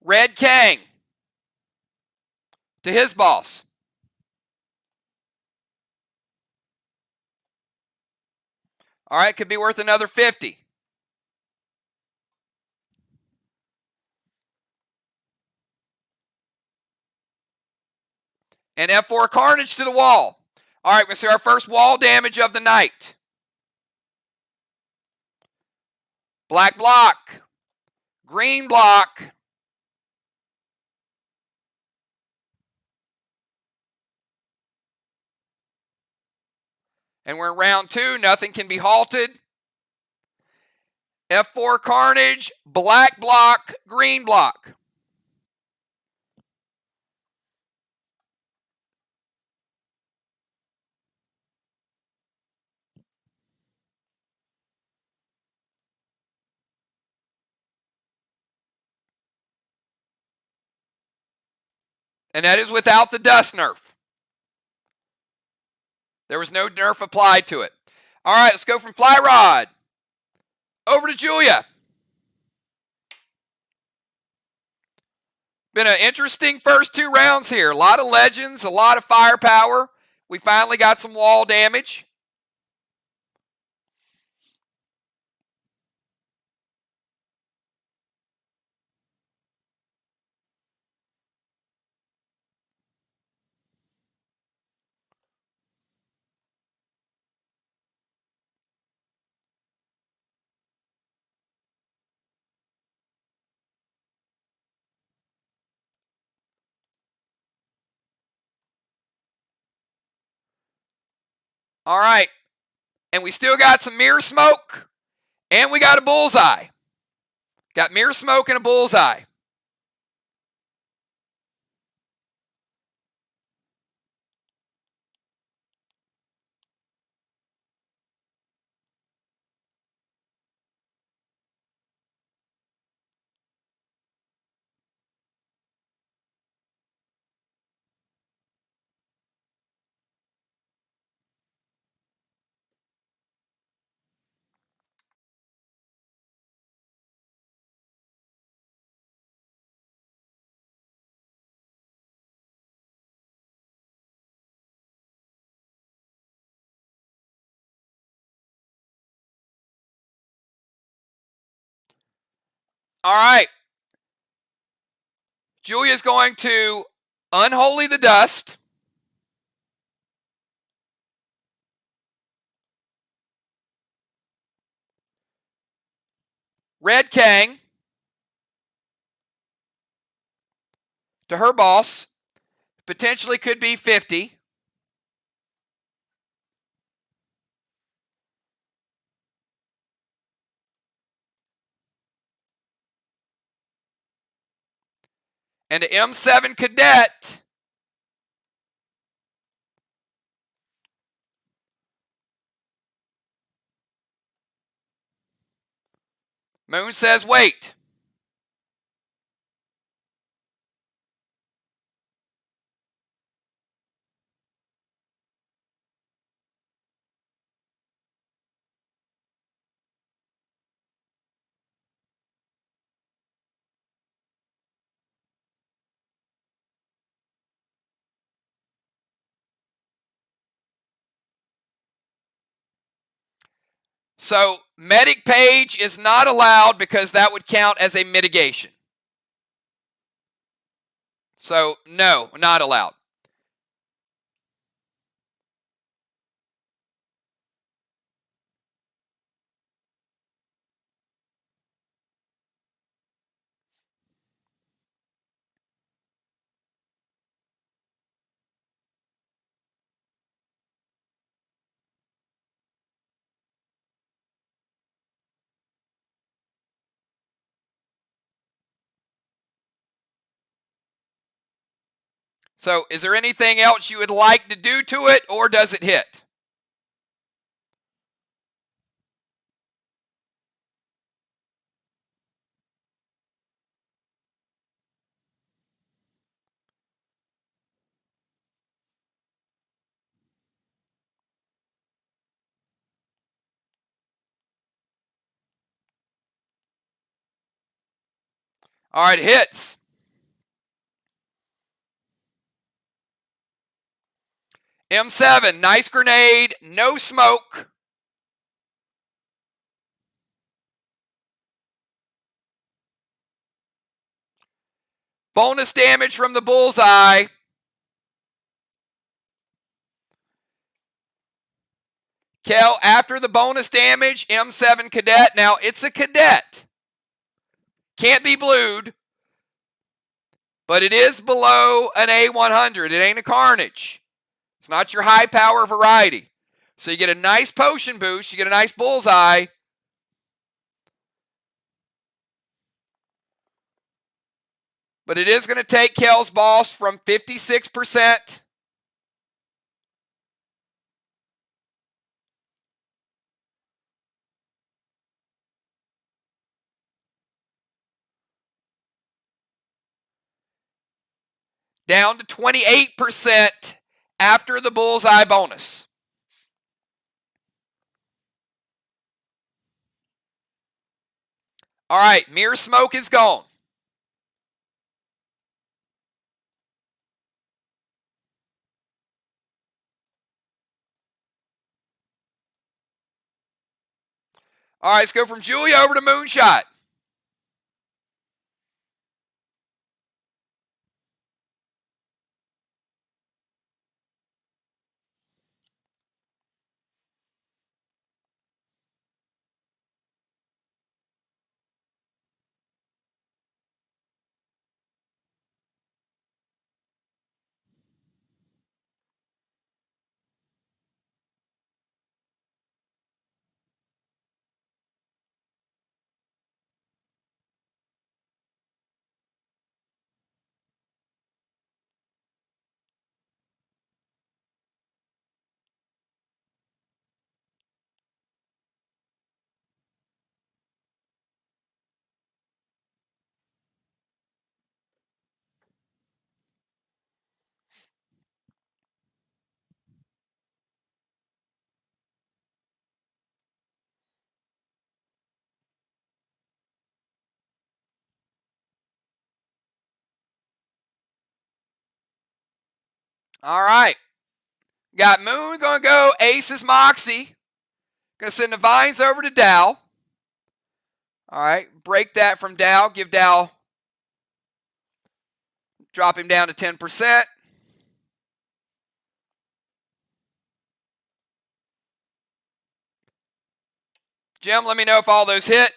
Red King to his boss. All right, could be worth another 50. And F4 Carnage to the wall. All right, we're going to see our first wall damage of the night. Black block. Green block. And we're in round 2. Nothing can be halted. F4 Carnage. Black block. Green block. And that is without the dust nerf. There was no nerf applied to it. All right, let's go from Fly Rod over to Julia. Been an interesting first 2 rounds here. A lot of legends, a lot of firepower. We finally got some wall damage. All right. And we still got some mirror smoke. And we got a bullseye. Got mirror smoke and a bullseye. All right. Julia's going to unholy the dust. Red Kang to her boss. Potentially could be 50. And the M7 Cadet Moon says wait. So medic page is not allowed because that would count as a mitigation. So no, not allowed. So is there anything else you would like to do to it, or does it hit? All right, it hits. M7, nice grenade, no smoke. Bonus damage from the bullseye. Kel, after the bonus damage, M7 cadet. Now, it's a cadet. Can't be blued. But it is below an A100. It ain't a carnage. It's not your high power variety. So you get a nice potion boost. You get a nice bullseye. But it is going to take Kel's boss from 56% down to 28% after the bullseye bonus. All right, MIR smoke is gone. All right, let's go from Julia over to Moonshot. All right. Got Moon going to go. Aces Moxie. Going to send the Vines over to Dow. All right. Break that from Dow. Give Dow. Drop him down to 10%. Jim, let me know if all those hit.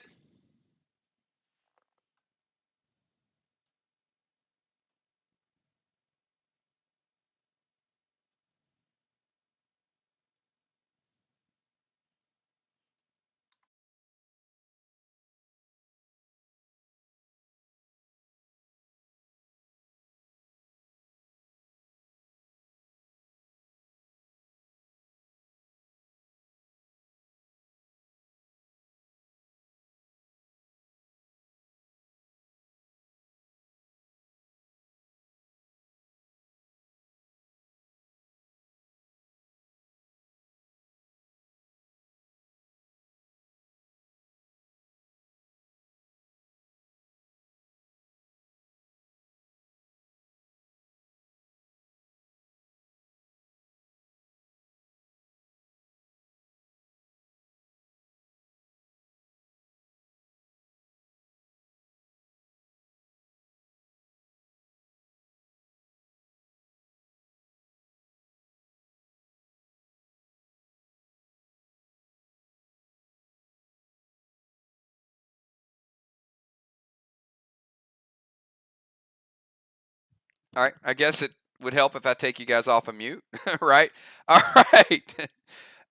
All right. I guess it would help if I take you guys off of mute, right? All right.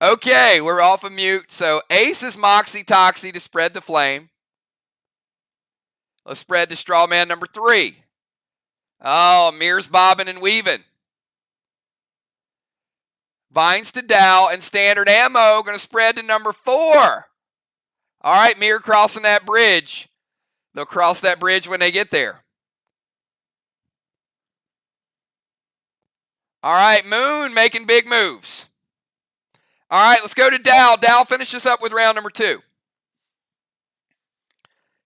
Okay, we're off of mute. So Aces Moxie Toxie to spread the flame. Let's spread to straw man number 3. Oh, MIR's bobbing and weaving. Vines to Dow and standard ammo going to spread to number 4. All right, MIR crossing that bridge. They'll cross that bridge when they get there. All right, Moon making big moves. All right, let's go to Dow. Dow finishes up with round number 2.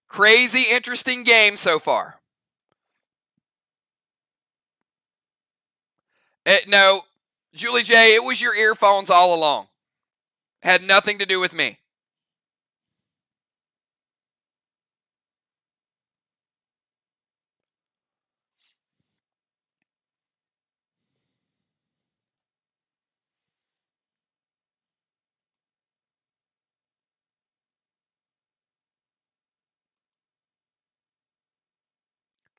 Crazy, interesting game so far. No, Julie J., it was your earphones all along. Had nothing to do with me.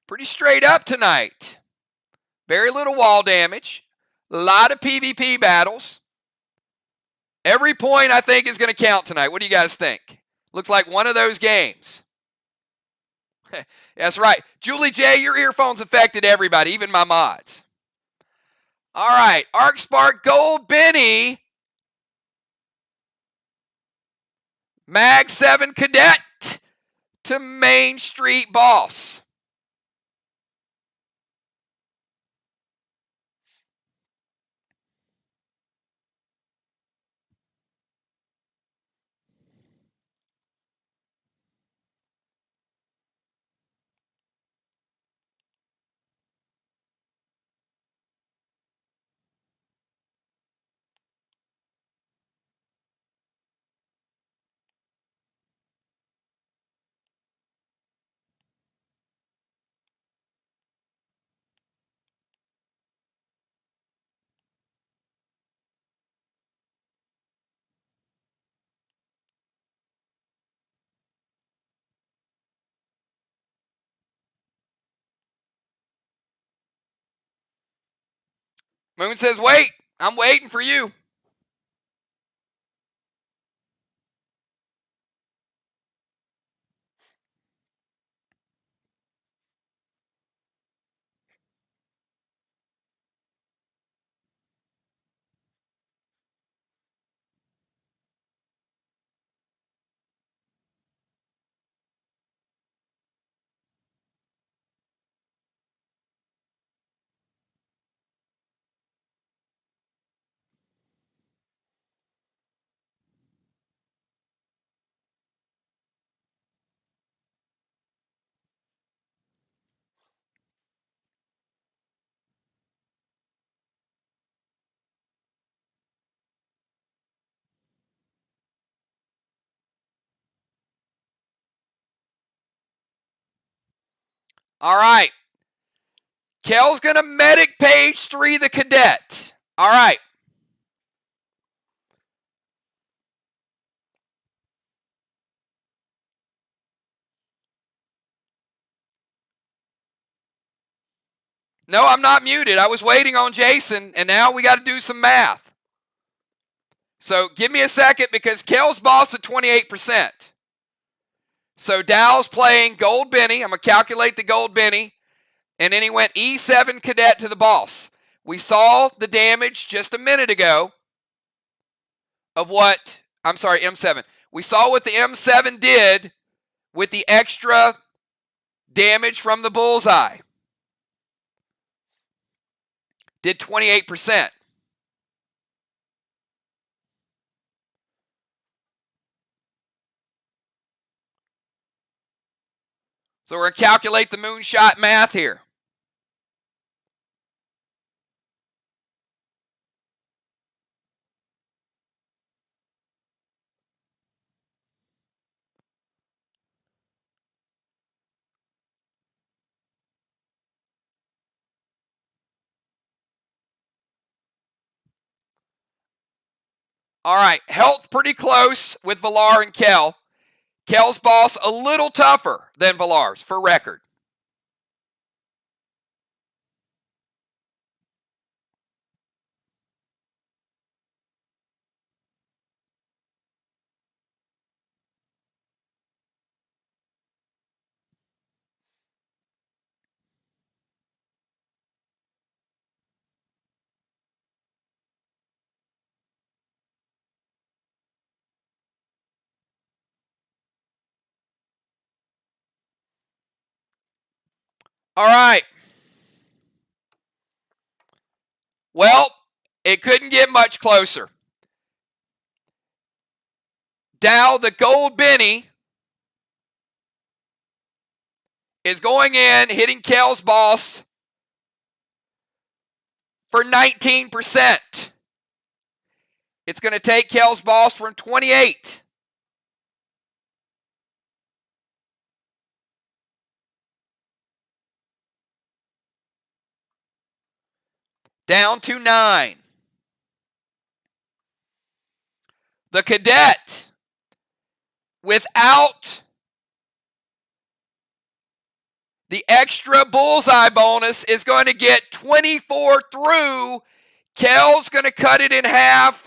Pretty straight up tonight. Very little wall damage. A lot of PvP battles. Every point, I think, is going to count tonight. What do you guys think? Looks like one of those games. That's right. Julie J., your earphones affected everybody, even my mods. All right. Arc Spark Gold Benny. Mag 7 Cadet to Main Street Boss. Moon says, wait, I'm waiting for you. All right. Kel's going to medic page 3 the cadet. All right. No, I'm not muted. I was waiting on Jason, and now we got to do some math. So give me a second because Kel's boss at 28%. So Dow's playing Gold Benny. I'm going to calculate the Gold Benny. And then he went E7 Cadet to the boss. We saw the damage just a minute ago of what, I'm sorry, M7. We saw what the M7 did with the extra damage from the bullseye. Did 28%. So we're going to calculate the moonshot math here. All right, health pretty close with Villar and Kel. Kel's boss a little tougher than Villar's, for record. All right. Well, it couldn't get much closer. Dow, the Gold Benny, is going in, hitting Kel's boss for 19%. It's going to take Kel's boss from 28. Down to 9. The cadet, without the extra bullseye bonus, is going to get 24 through. Kel's going to cut it in half.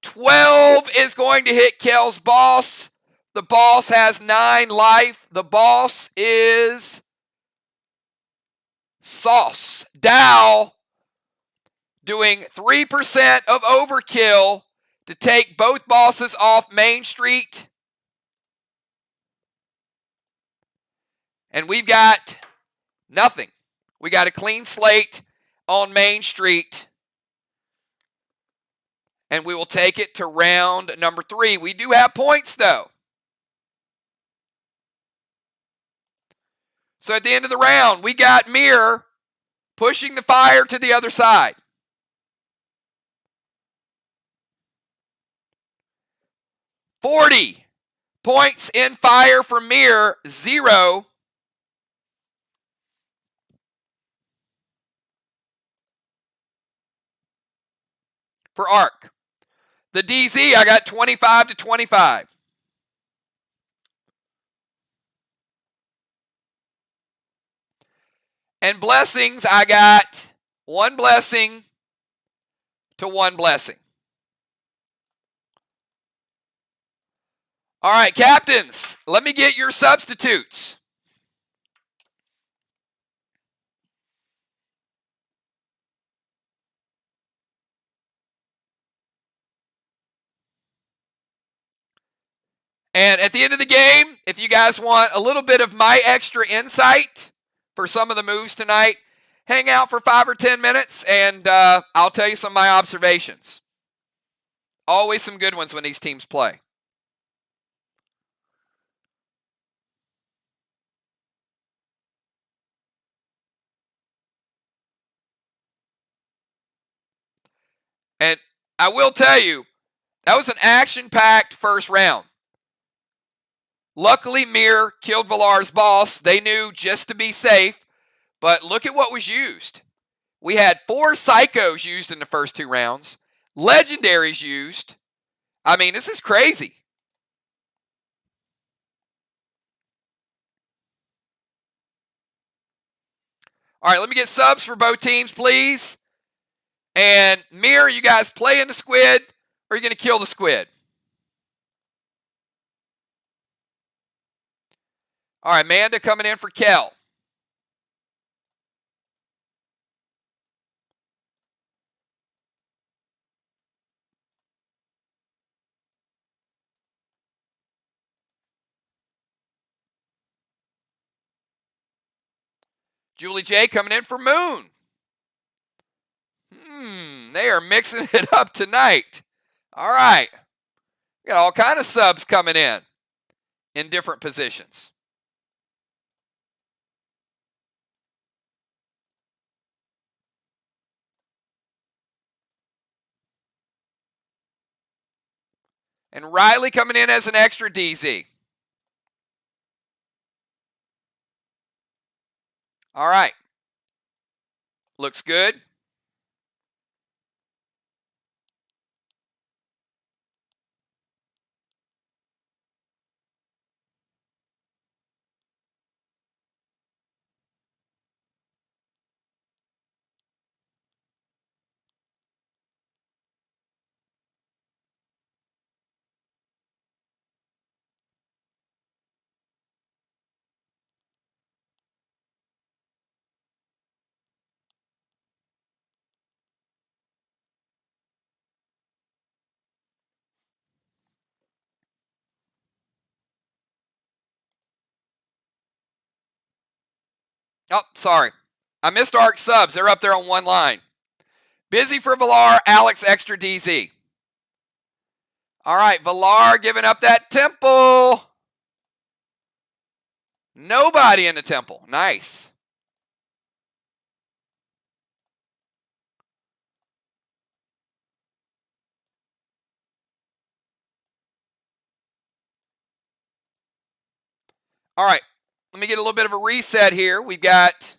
12 is going to hit Kel's boss. The boss has 9 life. The boss is Sauce. Dow doing 3% of overkill to take both bosses off Main Street. And we've got nothing. We got a clean slate on Main Street. And we will take it to round number 3. We do have points, though. So at the end of the round, we got MIR pushing the fire to the other side. $40 points in fire for MIR, 0 for Arc. The DZ, I got 25 to 25. And blessings, I got 1 blessing to 1 blessing. All right, captains, let me get your substitutes. And at the end of the game, if you guys want a little bit of my extra insight for some of the moves tonight, hang out for 5 or 10 minutes and I'll tell you some of my observations. Always some good ones when these teams play. And I will tell you, that was an action-packed first round. Luckily, MIR killed Villar's boss. They knew just to be safe. But look at what was used. We had 4 Psychos used in the first 2 rounds. Legendaries used. I mean, this is crazy. All right, let me get subs for both teams, please. And MIR, you guys playing the squid, or are you going to kill the squid? All right, Amanda coming in for Kel. Julie J coming in for Moon. They are mixing it up tonight. All right. We got all kind of subs coming in different positions. And Riley coming in as an extra DZ. All right. Looks good. Oh, sorry. I missed Arc subs. They're up there on one line. Busy for Villar, Alex extra DZ. All right, Villar giving up that temple. Nobody in the temple. Nice. All right, let me get a little bit of a reset here. We've got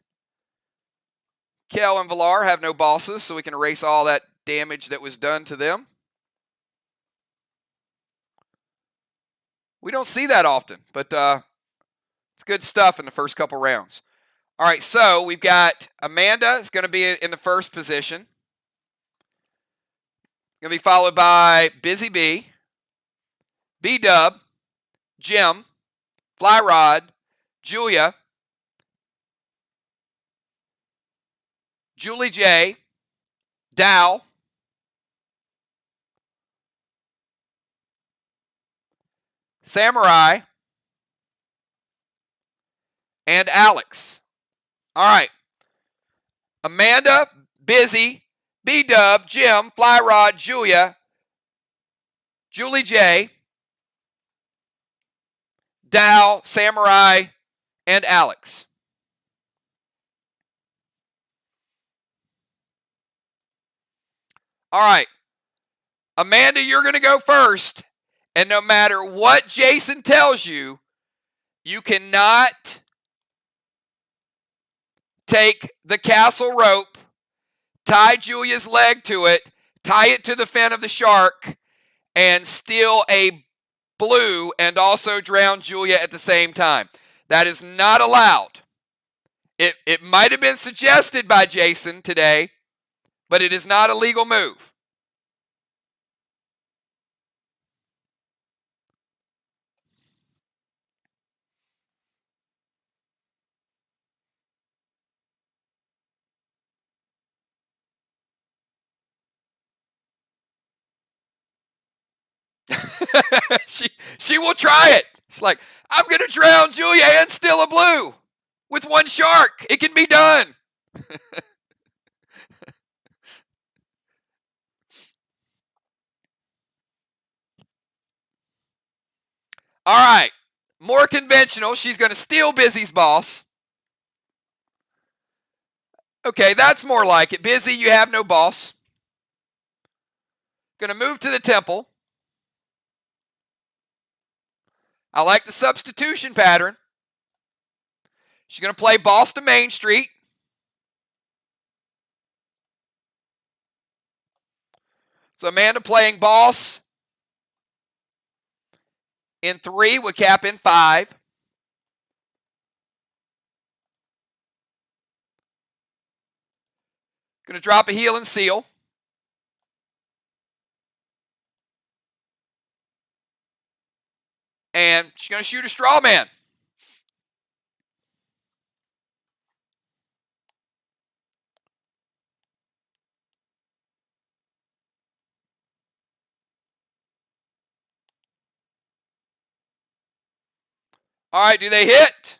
Kel and Villar have no bosses, so we can erase all that damage that was done to them. We don't see that often, but it's good stuff in the first couple rounds. All right, so we've got Amanda is going to be in the first position. Going to be followed by Busy Bee, B-Dub, Jim, Fly Rod, Julia, Julie J, Dow, Samurai, and Alex. All right. Amanda, Busy, B-Dub, Jim, Fly Rod, Julia, Julie J, Dow, Samurai, and Alex. All right. Amanda, you're going to go first. And no matter what Jason tells you, you cannot take the castle rope, tie Julia's leg to it, tie it to the fin of the shark, and steal a blue and also drown Julia at the same time. That is not allowed. It might have been suggested by Jason today, but it is not a legal move. she will try it. It's like, I'm going to drown Julia and steal a blue with one shark. It can be done. All right. More conventional. She's going to steal Busy's boss. Okay, that's more like it. Busy, you have no boss. Going to move to the temple. I like the substitution pattern. She's going to play boss to Main Street. So Amanda playing boss in 3 with cap in 5. Going to drop a heal and seal. And she's going to shoot a straw man. All right, do they hit?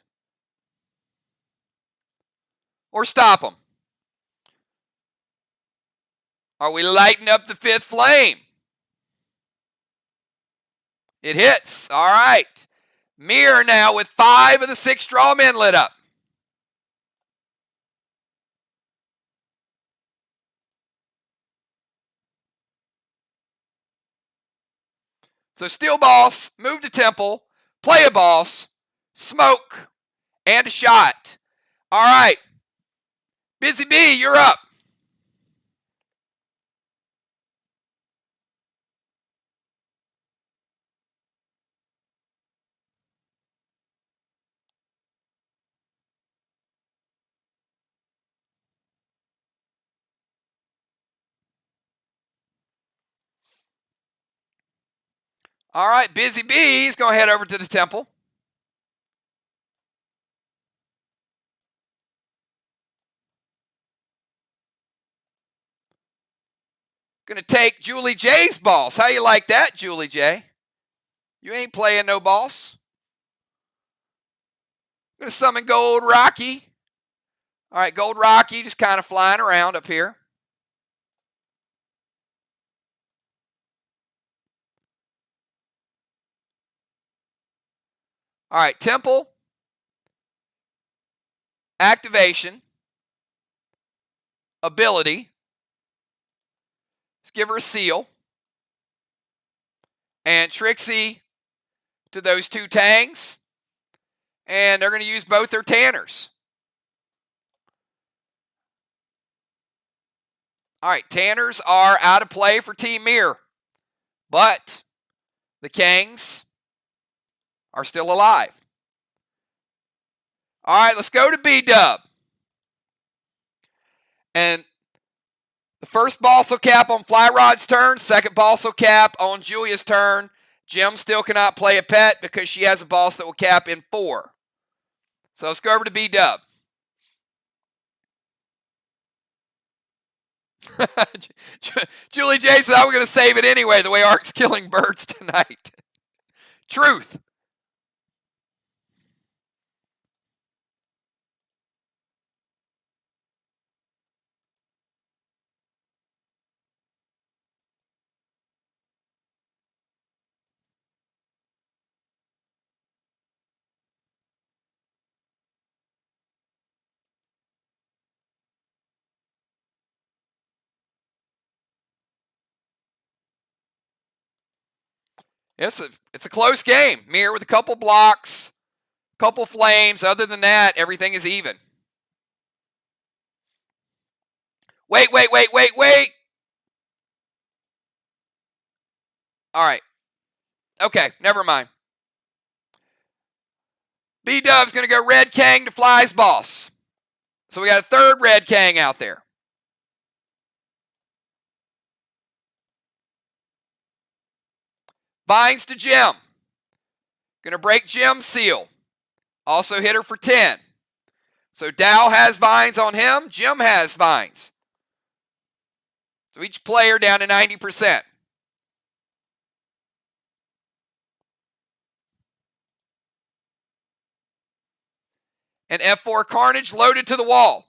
Or stop them? Are we lighting up the 5th flame? It hits. All right. MIR now with 5 of the 6 straw men lit up. So steal boss, move to temple, play a boss, smoke, and a shot. All right. Busy Bee, you're up. All right, Busy Bee's going to head over to the temple. Going to take Julie J's boss. How you like that, Julie J? You ain't playing no boss. Going to summon Gold Rocky. All right, Gold Rocky just kind of flying around up here. All right, temple. Activation. Ability. Let's give her a seal. And Trixie to those 2 tangs. And they're going to use both their tanners. All right, tanners are out of play for Team MIR. But the Kangs are still alive. All right, let's go to B-Dub. And the first balsal cap on Fly Rod's turn, second balsal cap on Julia's turn. Jim still cannot play a pet because she has a balsa that will cap in 4. So let's go over to B-Dub. Julie J said, I'm going to save it anyway, the way Ark's killing birds tonight. Truth. It's a close game. MIR with a couple blocks, couple flames. Other than that, everything is even. Wait. All right. Okay, never mind. B-Dub's going to go Red Kang to Fly's boss. So we got a third Red Kang out there. Vines to Jim. Going to break Jim's seal. Also hit her for 10. So Dow has vines on him. Jim has vines. So each player down to 90%. And F4 Carnage loaded to the wall.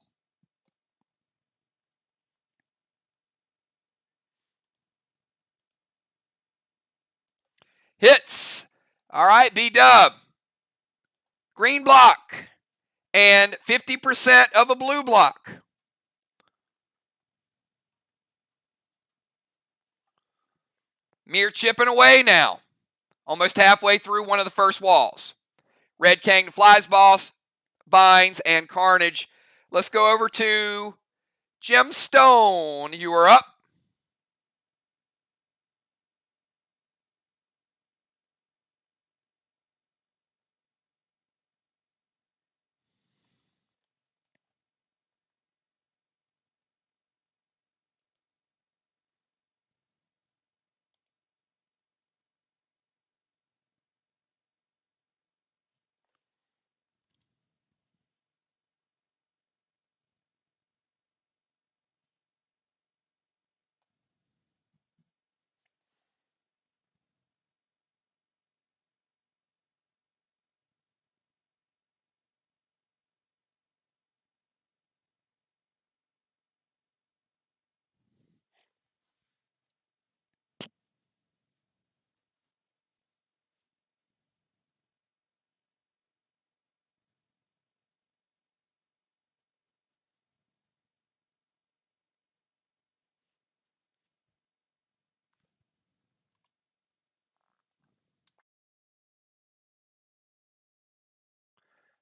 Hits. All right, B-Dub. Green block. And 50% of a blue block. MIR chipping away now. Almost halfway through one of the first walls. Red Kang to Fly's boss. Vines and Carnage. Let's go over to Gemstone. You are up.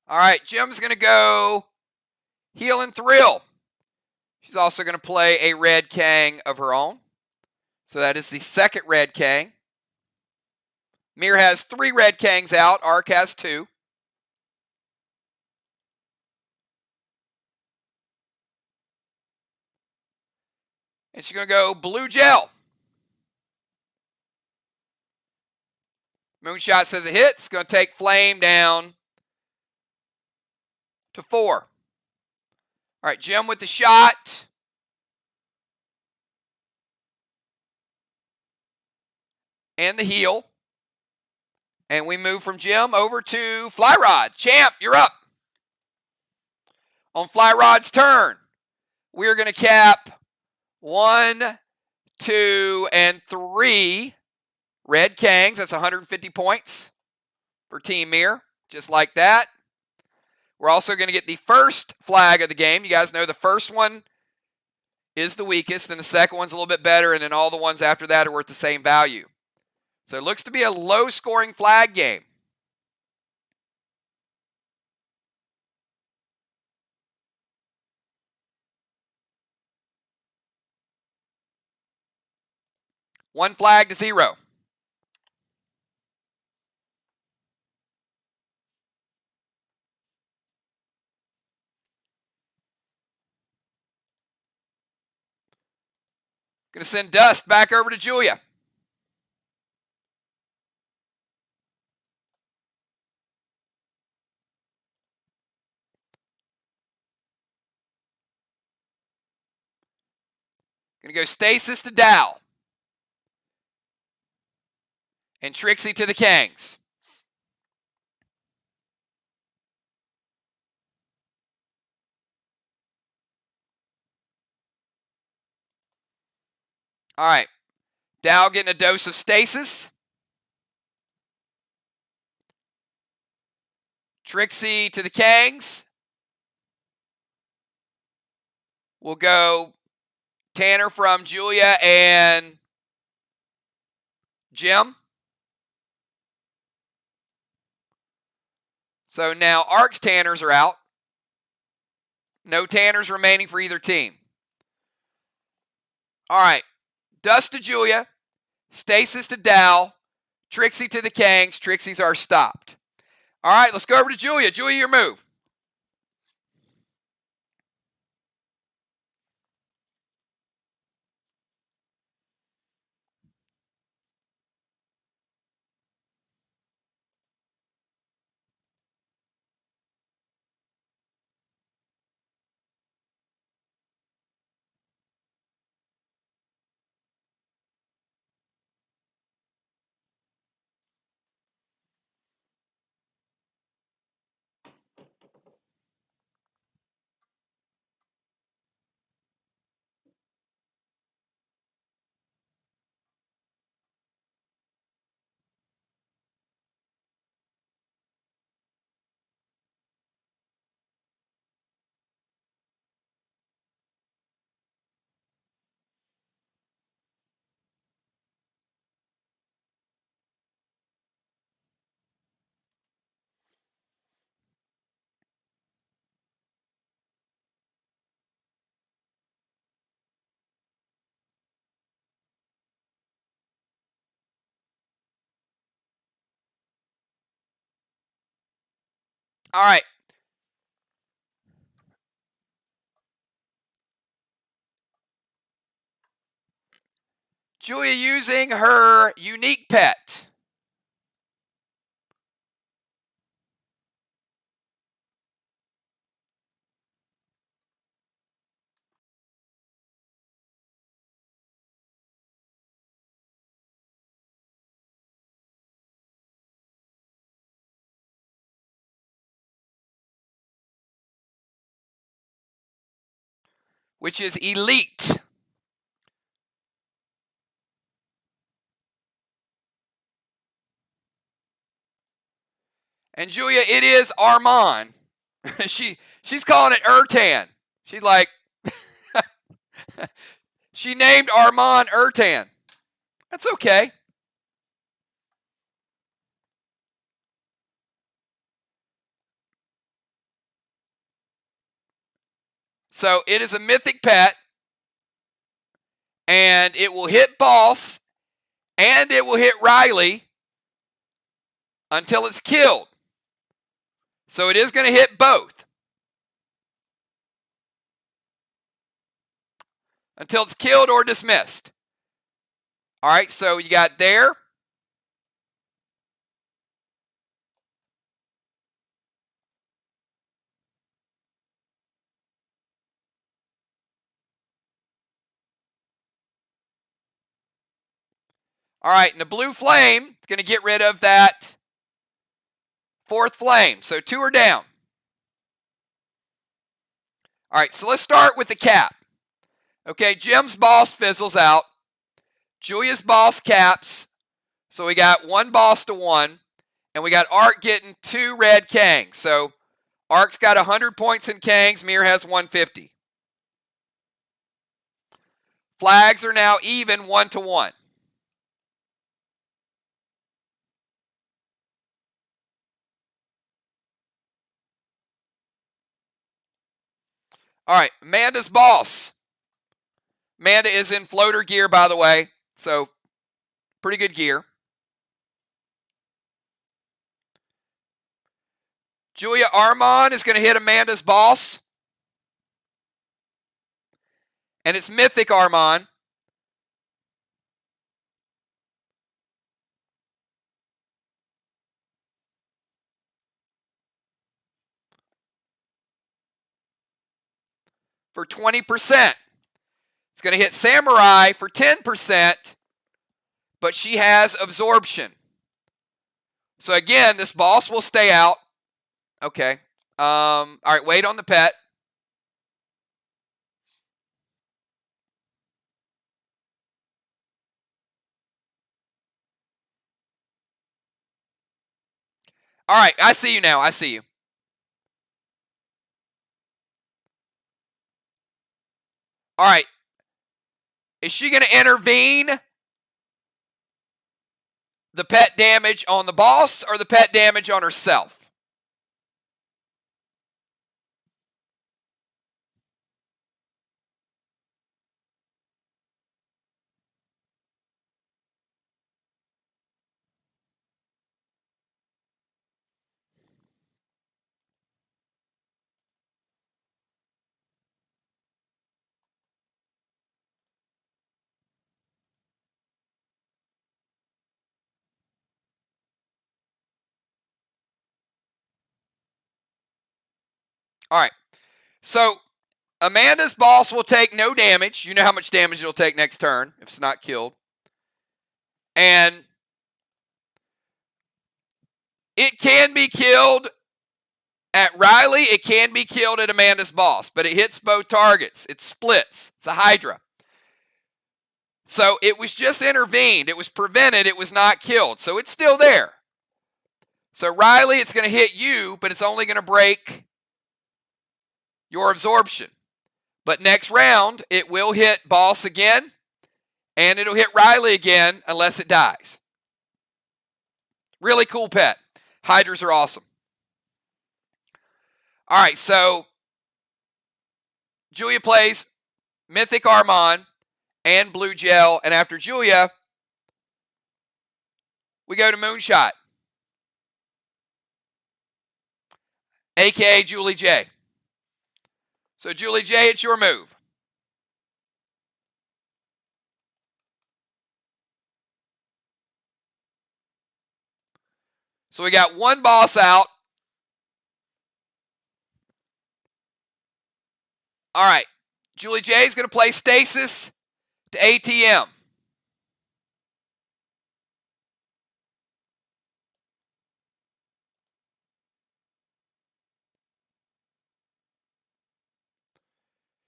All right, Jim's going to go Heal and Thrill. She's also going to play a Red Kang of her own. So that is the second Red Kang. MIR has 3 Red Kangs out. Ark has 2. And she's going to go Blue Gel. Moonshot says it hits. Going to take Flame down to 4. All right, Jim with the shot. And the heal. And we move from Jim over to Fly Rod. Champ, you're up. On Fly Rod's turn, we're going to cap 1, 2, and 3 Red Kangs. That's 150 points for Team MIR, just like that. We're also going to get the first flag of the game. You guys know the first one is the weakest, and the second one's a little bit better, and then all the ones after that are worth the same value. So it looks to be a low-scoring flag game. 1 flag to 0. Going to send Dust back over to Julia. Going to go Stasis to Dow. And Trixie to the Kangs. All right. Dow getting a dose of Stasis. Trixie to the Kangs. We'll go Tanner from Julia and Jim. So now Ark's Tanners are out. No Tanners remaining for either team. All right. Dust to Julia. Stasis to Dow. Trixie to the Kangs. Trixie's are stopped. All right, let's go over to Julia. Julia, your move. All right. Julia using her unique pet. Which is Elite. And Julia, it is Armand. She's calling it Ertan. She's like, she named Armand Ertan. That's okay. So it is a mythic pet. And it will hit Boss. And it will hit Riley. Until it's killed. So it is going to hit both. Until it's killed or dismissed. All right, so you got there. All right, and the blue flame is going to get rid of that 4th flame. So 2 are down. All right, so let's start with the cap. Okay, Jim's boss fizzles out. Julia's boss caps. So we got 1 boss to 1. And we got Ark getting 2 red Kangs. So Ark's got 100 points in Kangs. MIR has 150. Flags are now even 1 to 1. All right, Amanda's boss. Amanda is in floater gear, by the way. So Pretty good gear. Julia Armand is going to hit Amanda's boss. And it's Mythic Armand. For 20%. It's going to hit Samurai for 10%, but she has absorption. So again, this boss will stay out. Okay. All right, wait on the pet. All right, I see you now. I see you. All right. Is she going to intervene the pet damage on the boss or the pet damage on herself? All right. So Amanda's boss will take no damage. You know how much damage it'll take next turn if it's not killed. And it can be killed at Riley. It can be killed at Amanda's boss, but it hits both targets. It splits. It's a Hydra. So it was just intervened. It was prevented. It was not killed. So it's still there. So Riley, it's going to hit you, but it's only going to break your absorption. But next round, it will hit boss again, and it'll hit Riley again unless it dies. Really cool pet. Hydras are awesome. All right, so Julia plays Mythic Armand and Blue Gel, and after Julia, we go to Moonshot, a.k.a. Julie J. So Julie J, it's your move. So we got one boss out. All right. Julie J is going to play Stasis to ATM.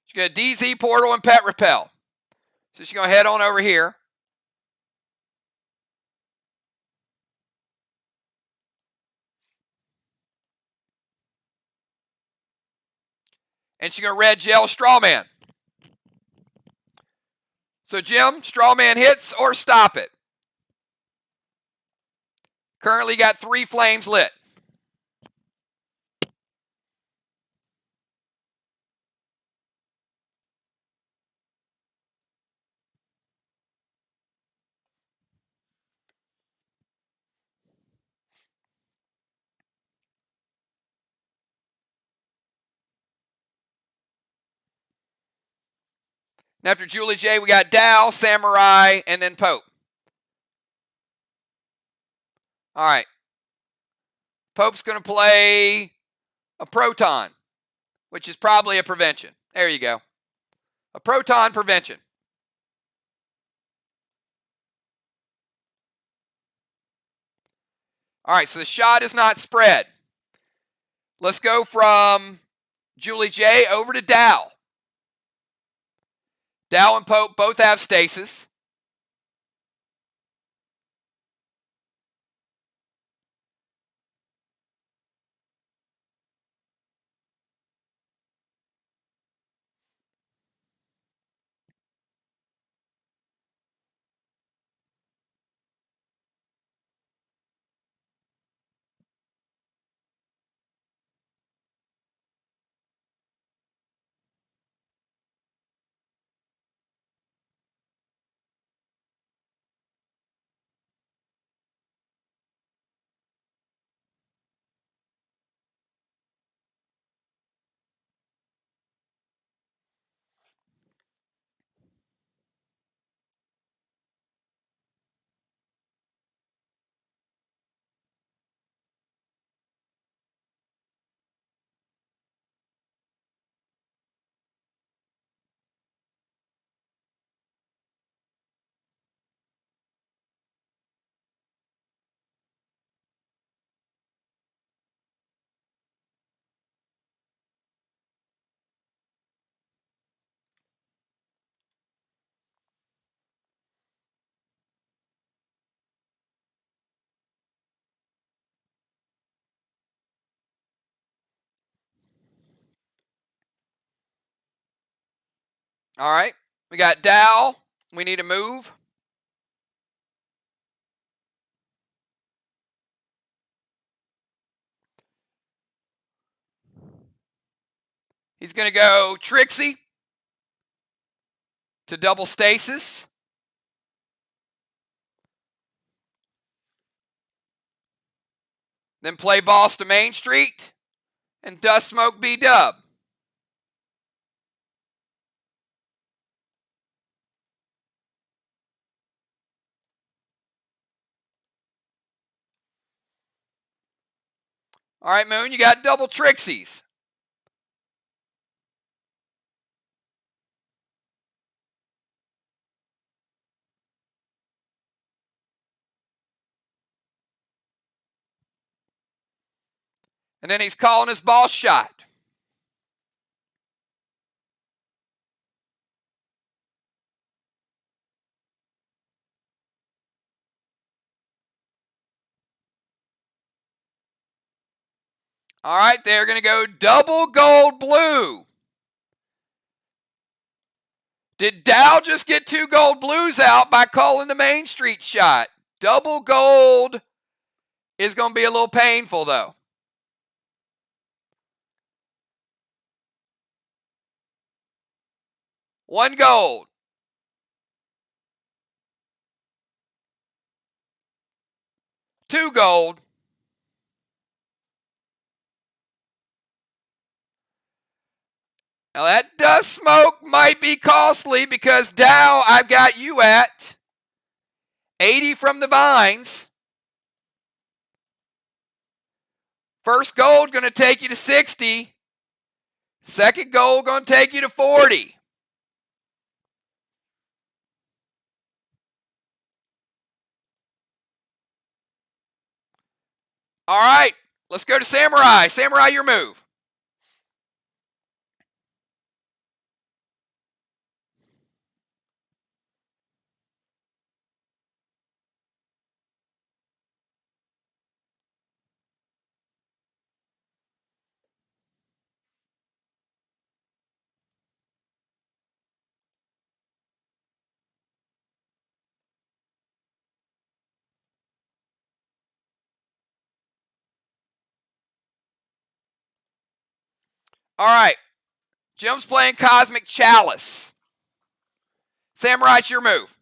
She's going to DZ Portal and Pet Repel. So she's going to head on over here. And she's going to red gel Strawman. So Jim, Strawman hits or stop it. Currently got 3 flames lit. And after Julie J, we got Dow, Samurai, and then Pope. All right. Pope's going to play a Proton, which is probably a prevention. There you go. A Proton prevention. All right, so the shot is not spread. Let's go from Julie J over to Dow. Dow and Pope both have stasis. All right. We got Dow. We need to move. He's going to go Trixie to double stasis. Then play Boss to Main Street and Dust Smoke B-Dub. All right, Moon, you got double Trixies. And then he's calling his boss shot. All right, they're going to go double gold blue. Did Dow just get 2 gold blues out by calling the Main Street shot? Double gold is going to be a little painful, though. One gold. Two gold. Now that Dust Smoke might be costly because Dow, I've got you at 80 from the vines. First gold going to take you to 60. Second gold going to take you to 40. All right, let's go to Samurai. Samurai, your move. All right, Jim's playing Cosmic Chalice. Samurai, it's your move.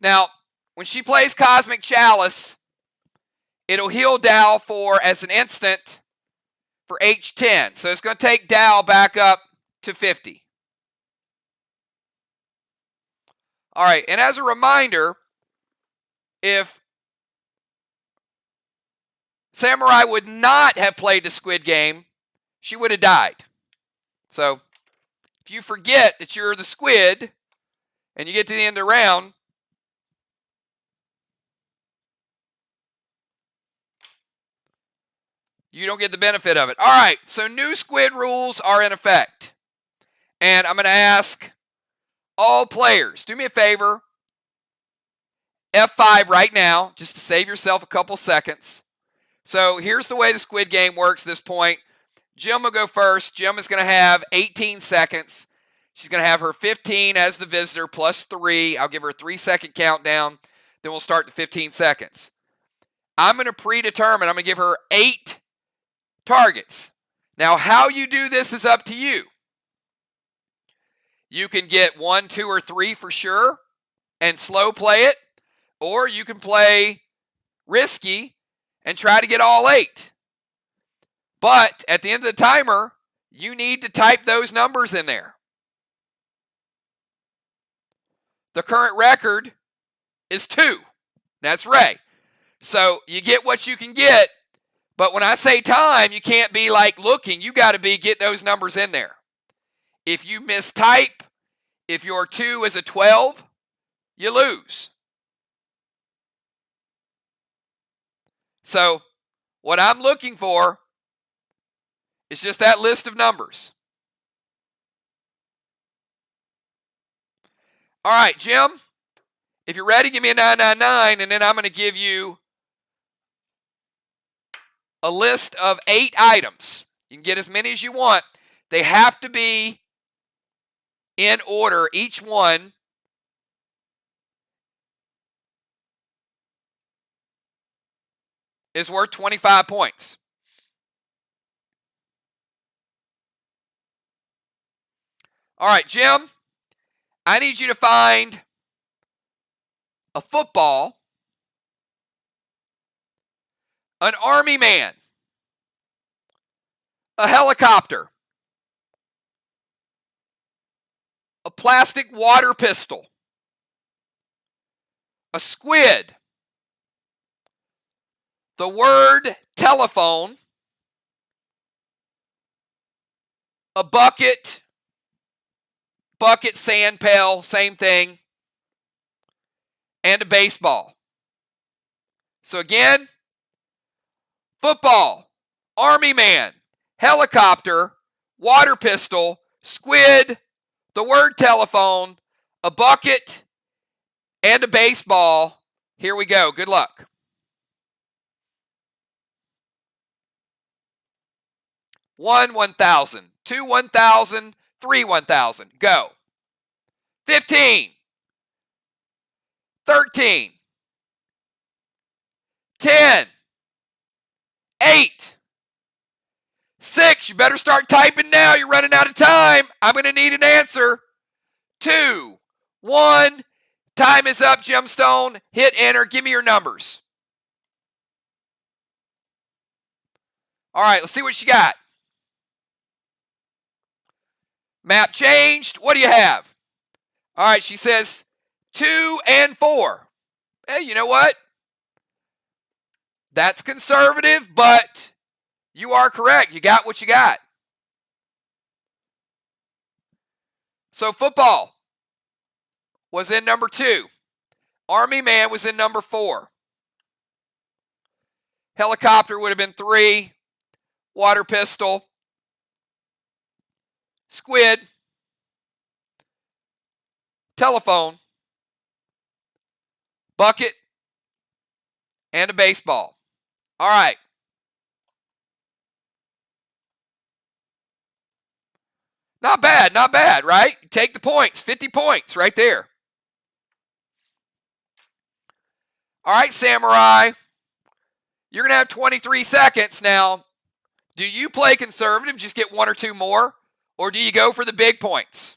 Now, when she plays Cosmic Chalice, it'll heal Dow for, as an instant, for H10. So it's going to take Dow back up to 50. All right, and as a reminder, if Samurai would not have played the Squid Game, she would have died. So if you forget that you're the squid and you get to the end of the round, you don't get the benefit of it. All right, so new squid rules are in effect. And I'm going to ask all players, do me a favor, F5 right now, just to save yourself a couple seconds. So here's the way the Squid Game works at this point. Jim will go first. Jim is going to have 18 seconds. She's going to have her 15 as the visitor plus 3. I'll give her a 3-second countdown. Then we'll start the 15 seconds. I'm going to predetermine. I'm going to give her 8 targets. Now, how you do this is up to you. You can get 1, 2, or 3 for sure and slow play it, or you can play risky and try to get all 8. But at the end of the timer, you need to type those numbers in there. The current record is 2. That's Ray. So you get what you can get, but when I say time, you can't be like looking. You got to get those numbers in there. If you mistype, if your 2 is a 12, you lose. So what I'm looking for is just that list of numbers. All right, Jim, if you're ready, give me a 999, and then I'm going to give you a list of 8 items. You can get as many as you want. They have to be in order. Each one is worth 25 points. All right, Jim, I need you to find a football, an army man, a helicopter, a plastic water pistol, a squid, the word telephone, a bucket, sand pail, same thing, and a baseball. So again, football, army man, helicopter, water pistol, squid, the word telephone, a bucket, and a baseball. Here we go. Good luck. One, 1,000. 2, 1,000. 3, 1,000. Go. 15. 13. 10. 8. 6. You better start typing now. You're running out of time. I'm going to need an answer. 2. 1. Time is up, Gemstone. Hit enter. Give me your numbers. All right, let's see what you got. Map changed. What do you have? All right, she says 2 and 4. Hey, you know what? That's conservative, but you are correct. You got what you got. So football was in number 2. Army man was in number 4. Helicopter would have been 3. Water pistol. Squid. Telephone. Bucket. And a baseball. All right. Not bad, right? Take the points. 50 points right there. All right, Samurai. You're going to have 23 seconds now. Do you play conservative, just get 1 or 2 more? Or do you go for the big points?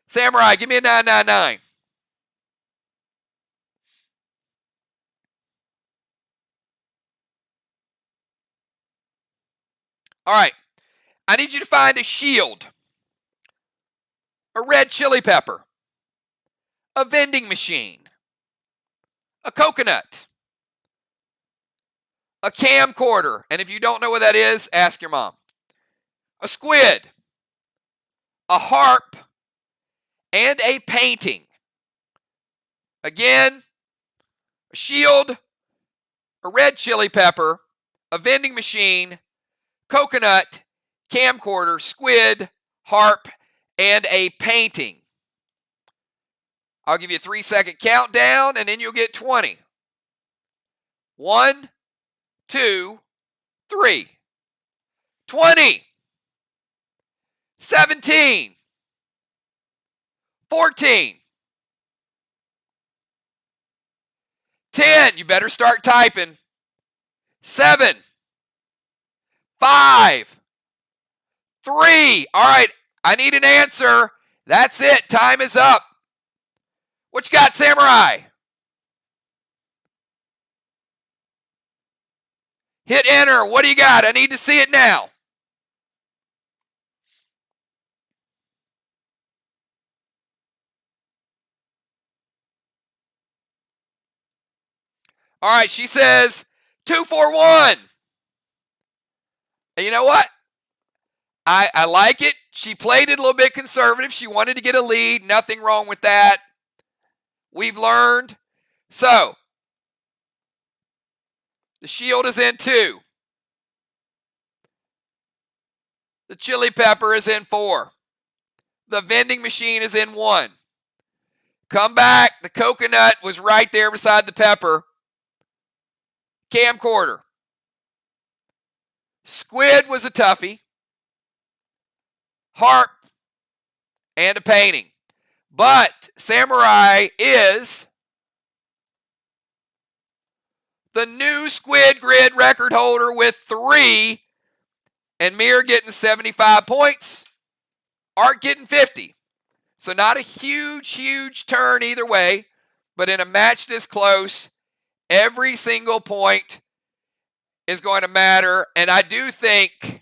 Samurai, give me a 999. All right. I need you to find a shield, a red chili pepper, a vending machine, a coconut, a camcorder, and if you don't know what that is, ask your mom, a squid, a harp, and a painting. Again, a shield, a red chili pepper, a vending machine, coconut, camcorder, squid, harp, and a painting. I'll give you a 3-second countdown, and then you'll get 20. 1, 2, 3. 20. 17. 14. 10. You better start typing. 7. 5. 3. All right, I need an answer. That's it. Time is up. What you got, Samurai? Hit enter. What do you got? I need to see it now. All right, she says 241. And you know what? I like it. She played it a little bit conservative. She wanted to get a lead. Nothing wrong with that. we've learned. So, the shield is in 2. The chili pepper is in 4. The vending machine is in 1. Come back. The coconut was right there beside the pepper. Camcorder. Squid was a toughie. Harp and a painting. But Samurai is the new Squid Grid record holder with 3. And MIR getting 75 points. Art getting 50. So not a huge turn either way. But in a match this close, every single point is going to matter. And I think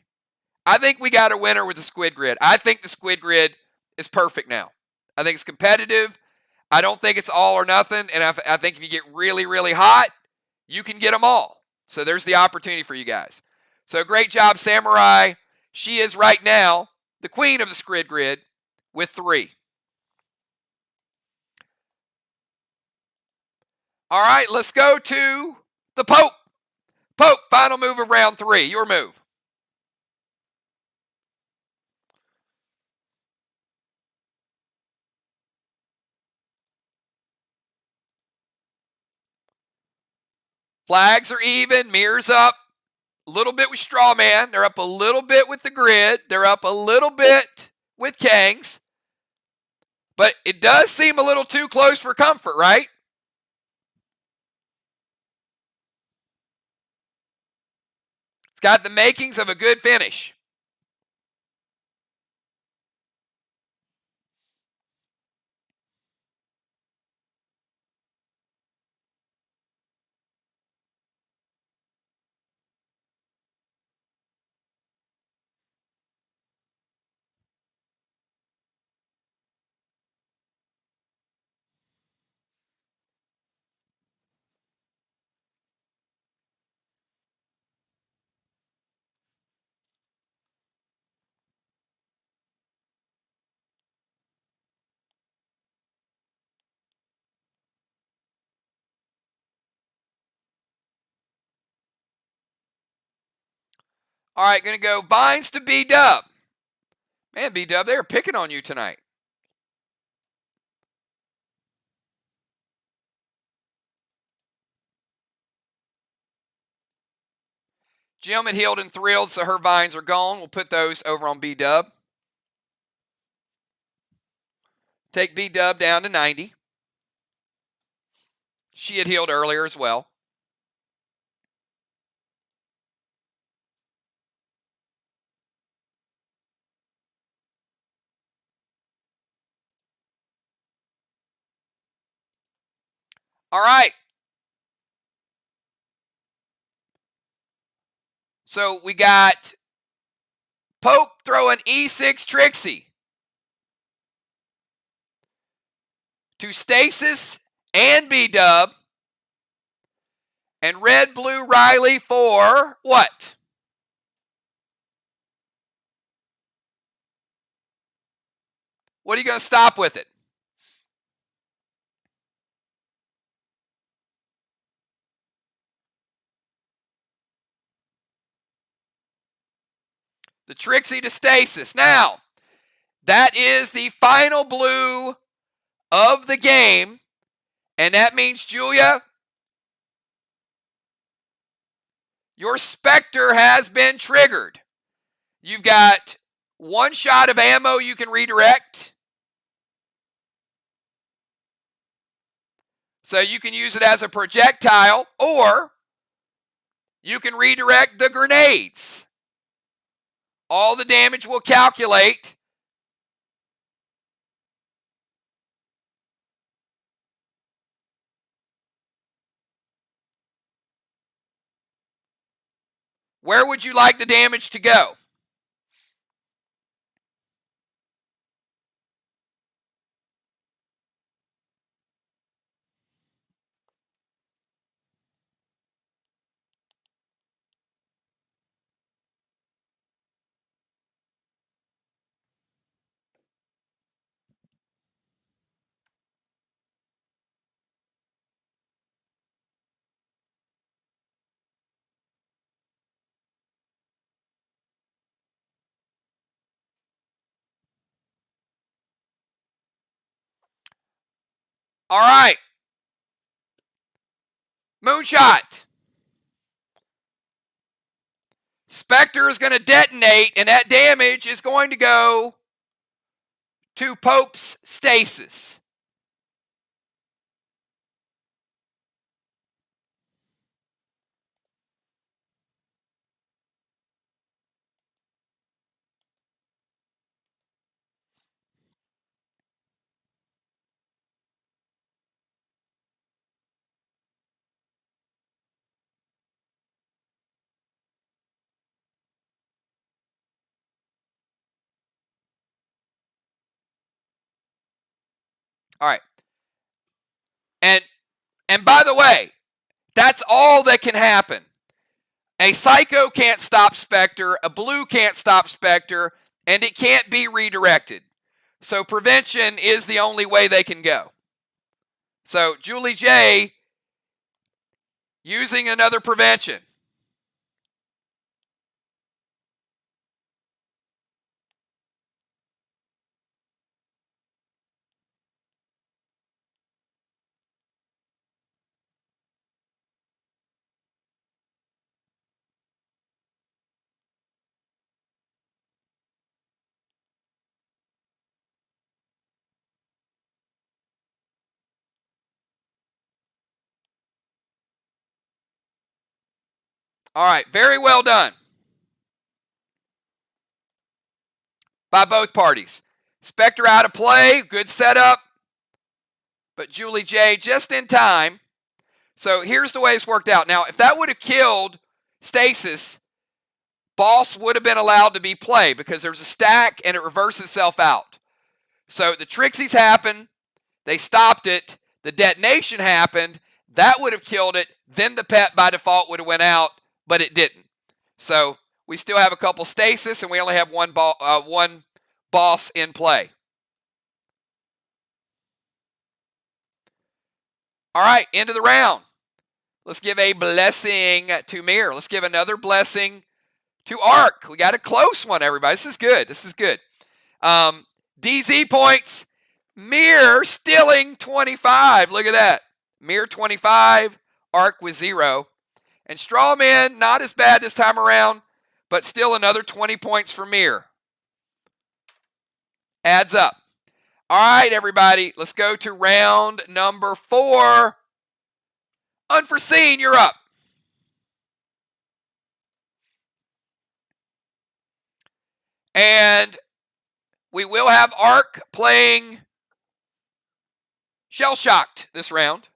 we got a winner with the Squid Grid. I think the Squid Grid is perfect now. I think it's competitive. I don't think it's all or nothing. And I think if you get really hot, you can get them all. So there's the opportunity for you guys. So great job, Samurai. She is right now the queen of the Squid Grid with 3. All right, let's go to the Pope. Pope, final move of round 3. Your move. Flags are even. MIR's up a little bit with Strawman. They're up a little bit with the Grid. They're up a little bit with Kangs. But it does seem a little too close for comfort, right? It's got the makings of a good finish. All right, going to go Vines to B-Dub. Man, B-Dub, they are picking on you tonight. Jim had healed and thrilled, so her vines are gone. We'll put those over on B-Dub. Take B-Dub down to 90. She had healed earlier as well. All right. So we got Pope throwing E6 Trixie to Stasis and B-Dub. And Red Blue Riley for what? What are you going to stop with it? The Trixie to Stasis. Now, that is the final blue of the game. And that means, Julia, your Spectre has been triggered. You've got 1 shot of ammo you can redirect. So you can use it as a projectile, or you can redirect the grenades. All the damage will calculate. Where would you like the damage to go? All right. Moonshot. Spectre is going to detonate, and that damage is going to go to Pope's stasis. All right. And by the way, that's all that can happen. A Psycho can't stop Spectre, a Blue can't stop Spectre, and it can't be redirected. So prevention is the only way they can go. So Julie J using another prevention. All right, very well done by both parties. Spectre out of play, good setup, but Julie J just in time. So here's the way it's worked out. Now, if that would have killed Stasis, Boss would have been allowed to be played because there's a stack and it reverses itself out. So the Trixies happened, they stopped it, the detonation happened, that would have killed it, then the pet by default would have went out, but it didn't. So we still have a couple Stasis and we only have one Boss in play. All right, end of the round. Let's give a blessing to MIR. Let's give another blessing to Arc. We got a close one, everybody. This is good. This is good. DZ points. MIR stealing 25. Look at that. MIR 25. Arc with 0. And Strawman, not as bad this time around, but still another 20 points for MIR. Adds up. All right, everybody. Let's go to round number 4. Unforeseen, you're up. And we will have Arc playing Shell Shocked this round.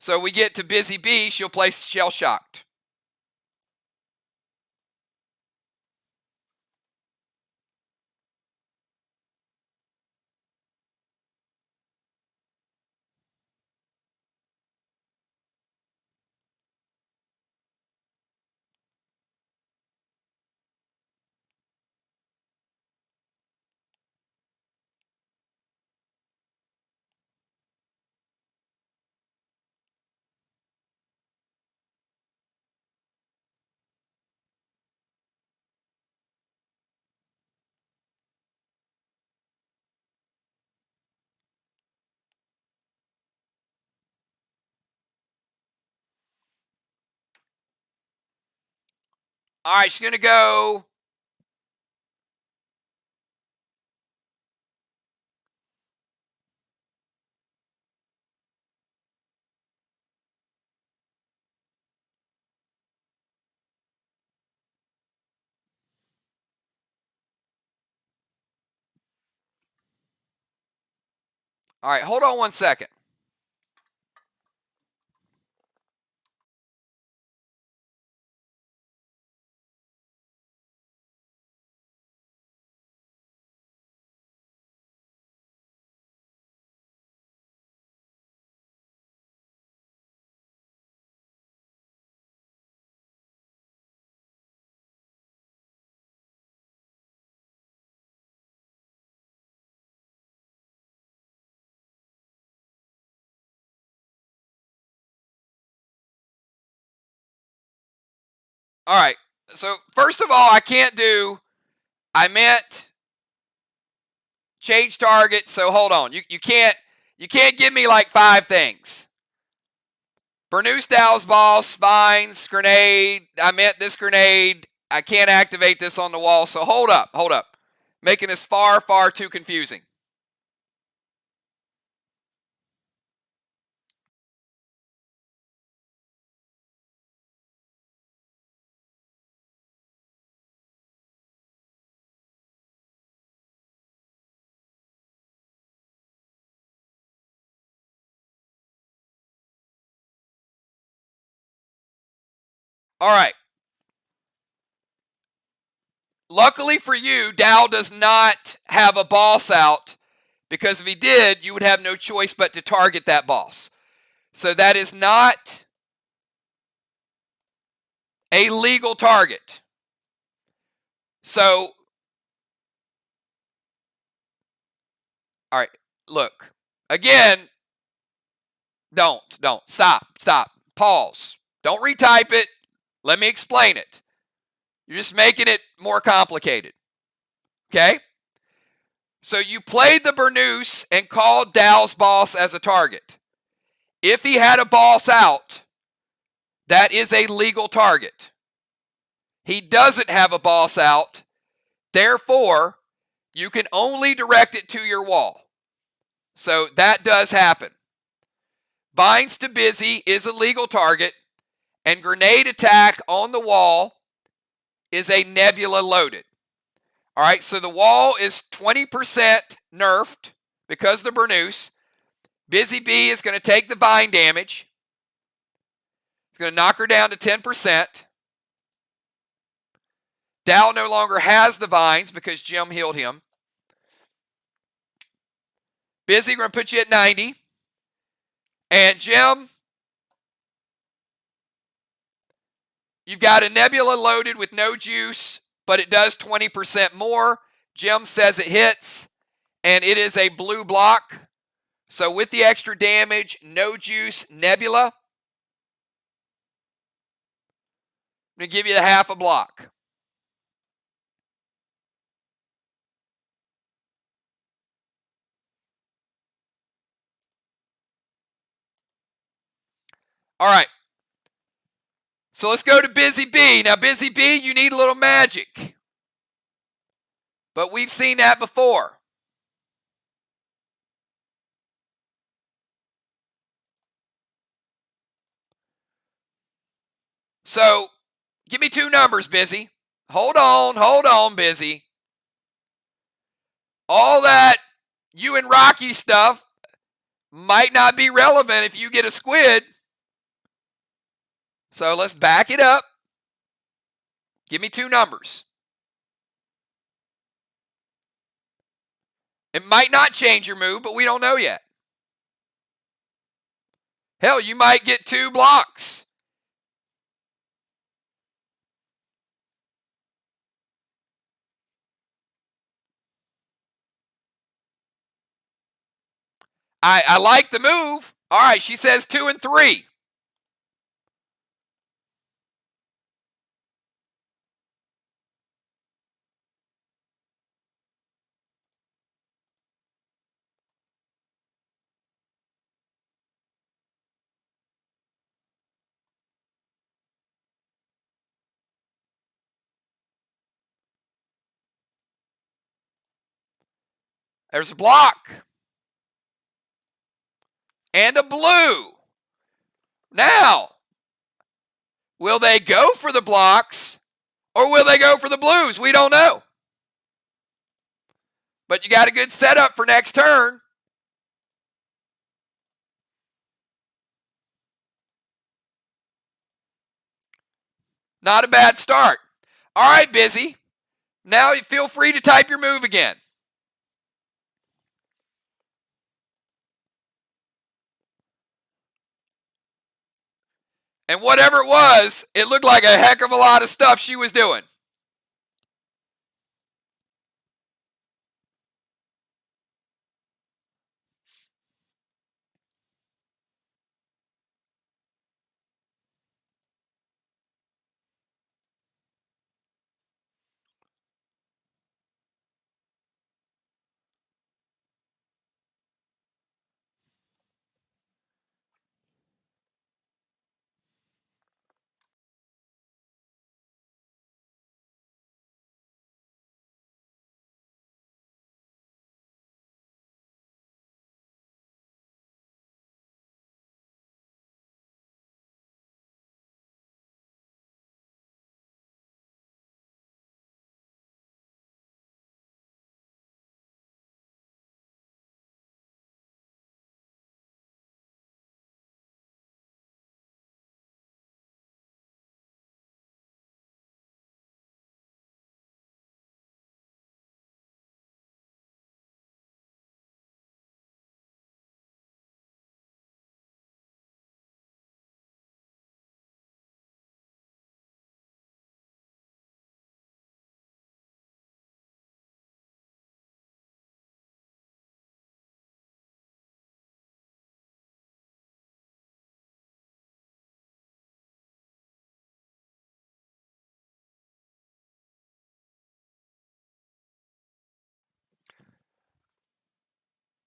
So we get to Busy Bee, she'll play Shell Shocked. All right, she's going to go. All right, hold on one second. All right, so first of all, I meant change target, so hold on. You can't You can't give me like 5 things. Burnous, Dow's Boss, Vines, Grenade. I meant this grenade. I can't activate this on the wall. So hold up. Making this far, far too confusing. All right. Luckily for you, Dow does not have a boss out, because if he did, you would have no choice but to target that boss. So that is not a legal target. So, all right, look. Again, don't. Stop. Pause. Don't retype it. Let me explain it. You're just making it more complicated. Okay? So you played the Burnous and called Dow's boss as a target. If he had a boss out, that is a legal target. He doesn't have a boss out. Therefore, you can only direct it to your wall. So that does happen. Vines to Busy is a legal target, and Grenade Attack on the wall is a Nebula loaded. All right, so the wall is 20% nerfed because of the Burnous. Busy Bee is going to take the Vine damage. It's going to knock her down to 10%. Dow no longer has the Vines because Jim healed him. Busy, going to put you at 90. And Jim, you've got a Nebula loaded with no juice, but it does 20% more. Jim says it hits, and it is a blue block. So with the extra damage, no juice, Nebula, I'm going to give you the half a block. All right. So let's go to Busy Bee. Now, Busy Bee, you need a little magic. But we've seen that before. So, give me 2 numbers, Busy. Hold on, Busy. All that you and Rocky stuff might not be relevant if you get a squid. So let's back it up. Give me 2 numbers. It might not change your move, but we don't know yet. Hell, you might get 2 blocks. I like the move. All right, she says 2 and 3. There's a block. And a blue. Now, will they go for the blocks or will they go for the blues? We don't know. But you got a good setup for next turn. Not a bad start. All right, Busy. Now feel free to type your move again. And whatever it was, it looked like a heck of a lot of stuff she was doing.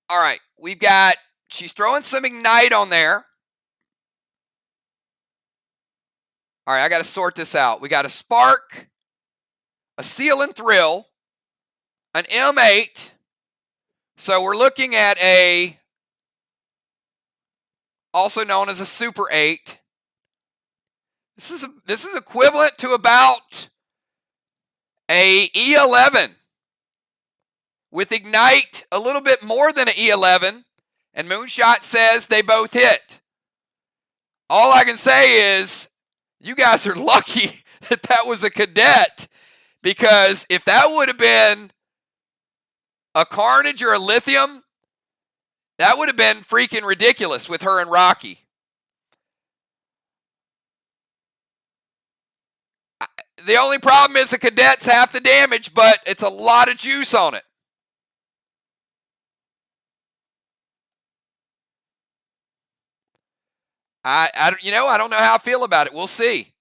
All right, she's throwing some Ignite on there. All right, I got to sort this out. We got a Spark, a Seal and Thrill, an M8. So we're looking at also known as a Super 8. This is equivalent to about a E11 with Ignite a little bit more than an E11, and Moonshot says they both hit. All I can say is you guys are lucky that was a Cadet, because if that would have been a Carnage or a Lithium, that would have been freaking ridiculous with her and Rocky. The only problem is the Cadet's half the damage, but it's a lot of juice on it. I don't know how I feel about it. We'll see.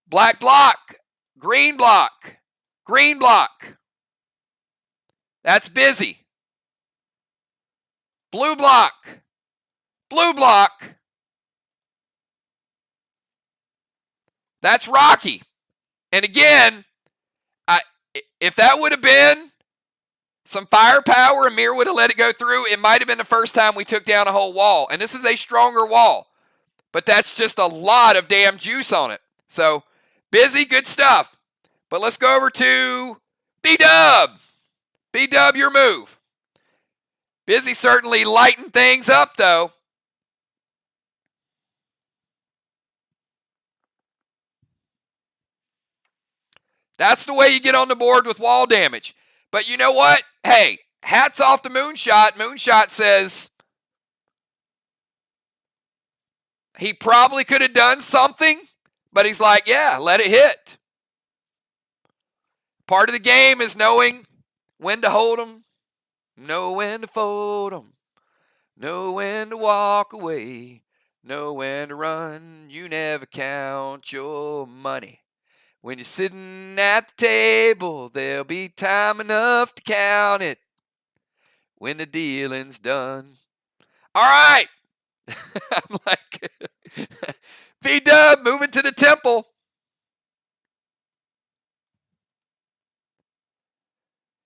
Black block, green block, green block. That's busy. Blue block, blue block. That's Rocky. And again, if that would have been some firepower and MIR would have let it go through, it might have been the first time we took down a whole wall. And this is a stronger wall. But that's just a lot of damn juice on it. So, busy, good stuff. But let's go over to B-Dub. B-Dub, your move. Busy certainly lighting things up, though. That's the way you get on the board with wall damage. But you know what? Hey, hats off to Moonshot. Moonshot says he probably could have done something, but he's like, yeah, let it hit. Part of the game is knowing when to hold them, know when to fold them, know when to walk away, know when to run. You never count your money. When you're sitting at the table, there'll be time enough to count it when the dealing's done. All right. I'm like, B-Dub moving to the temple.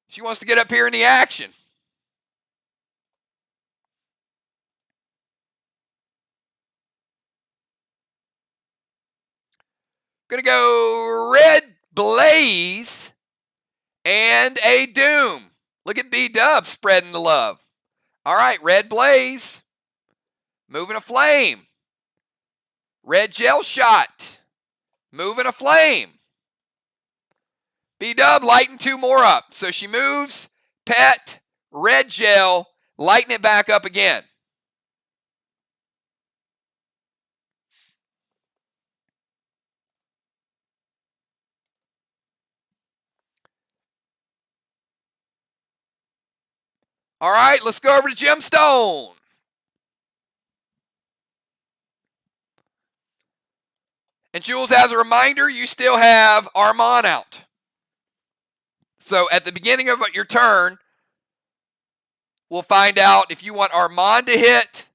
She wants to get up here in the action. Gonna go Red Blaze and a Doom. Look at B-Dub spreading the love. All right, Red Blaze. Moving a flame. Red Gel Shot. Moving a flame. B-Dub lighting two more up. So she moves, Pet, Red Gel, lighting it back up again. All right, let's go over to Gemstone. And Jules, as a reminder, you still have Armand out. So at the beginning of your turn, we'll find out if you want Armand to hit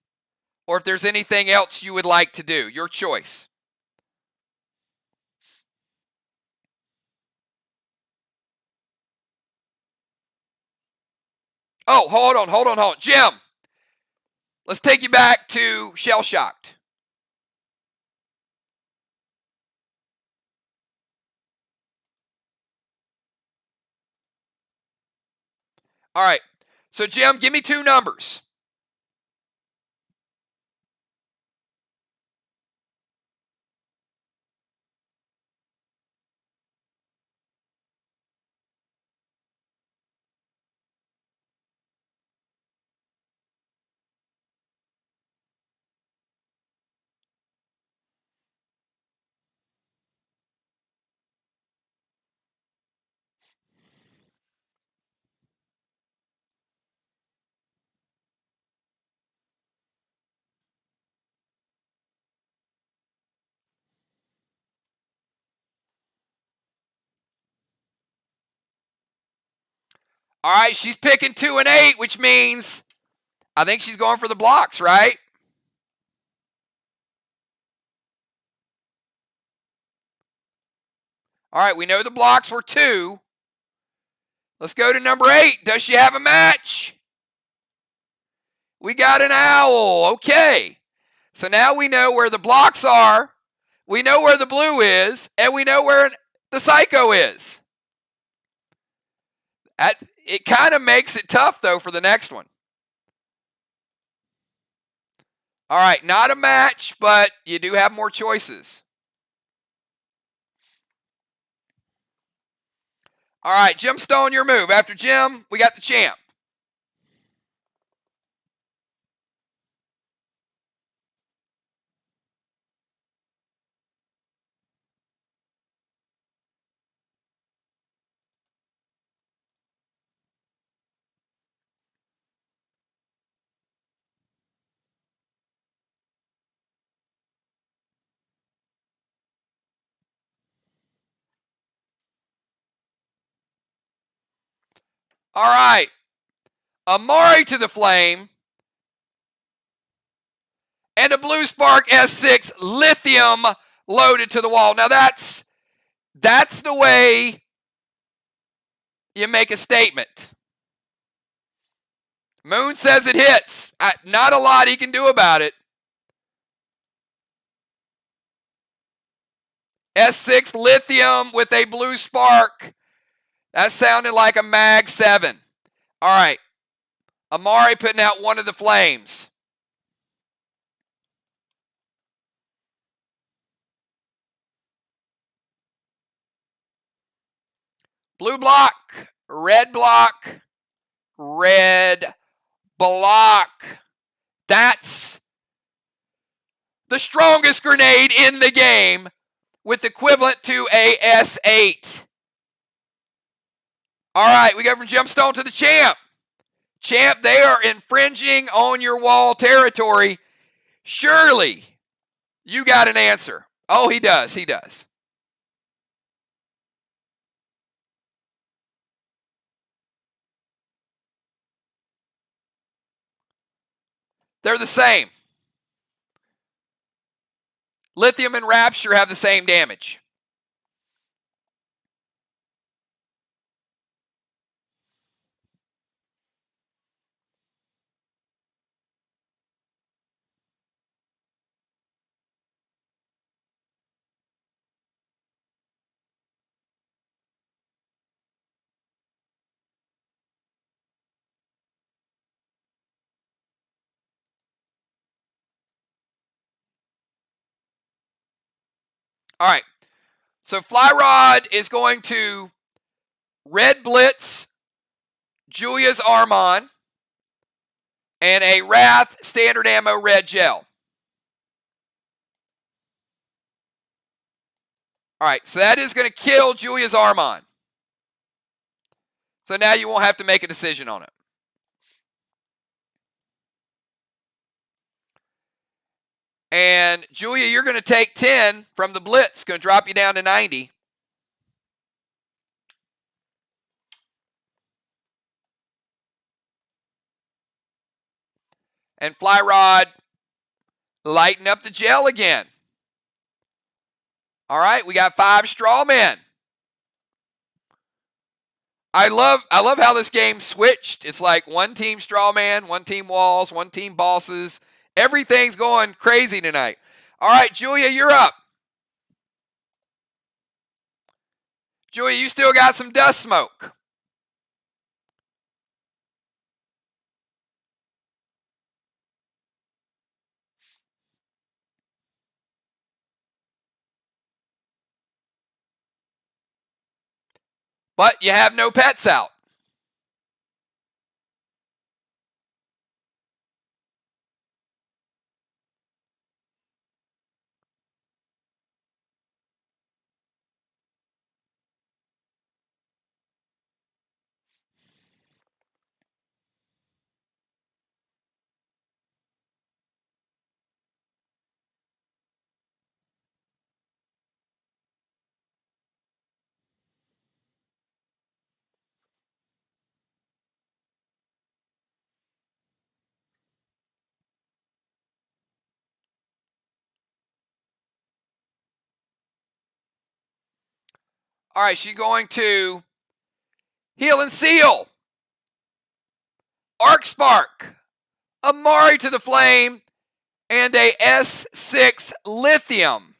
or if there's anything else you would like to do. Your choice. Oh, hold on. Jim, let's take you back to Shell Shocked. All right. So, Jim, give me two numbers. All right, she's picking 2 and 8, which means I think she's going for the blocks, right? All right, we know the blocks were 2. Let's go to number 8. Does she have a match? We got an owl. Okay. So now we know where the blocks are, we know where the blue is, and we know where the psycho is. It kind of makes it tough, though, for the next one. All right, not a match, but you do have more choices. All right, Jim Stone, your move. After Jim, we got the champ. All right, Amari to the flame, and a Blue Spark S6 lithium loaded to the wall. Now that's the way you make a statement. Moon says it hits. Not a lot he can do about it. S6 lithium with a Blue Spark. That sounded like a Mag 7. All right. Amari putting out one of the flames. Blue block, red block, red block. That's the strongest grenade in the game with equivalent to a S8. All right, we go from Gemstone to the champ. Champ, they are infringing on your wall territory. Surely you got an answer. Oh, he does. He does. They're the same. Lithium and Rapture have the same damage. All right. So Fly Rod is going to Red Blitz Julia's Armon and a Wrath standard ammo red gel. All right, so that is going to kill Julia's Armon. So now you won't have to make a decision on it. And Julia, you're going to take 10 from the Blitz. Going to drop you down to 90. And Fly Rod, lighten up the gel again. All right, we got 5 straw men. I love how this game switched. It's like one team straw man, one team walls, one team bosses. Everything's going crazy tonight. All right, Julia, you're up. Julia, you still got some dust smoke. But you have no pets out. All right, she's going to Heal and Seal, Arc Spark, Amari to the Flame, and a S6 Lithium.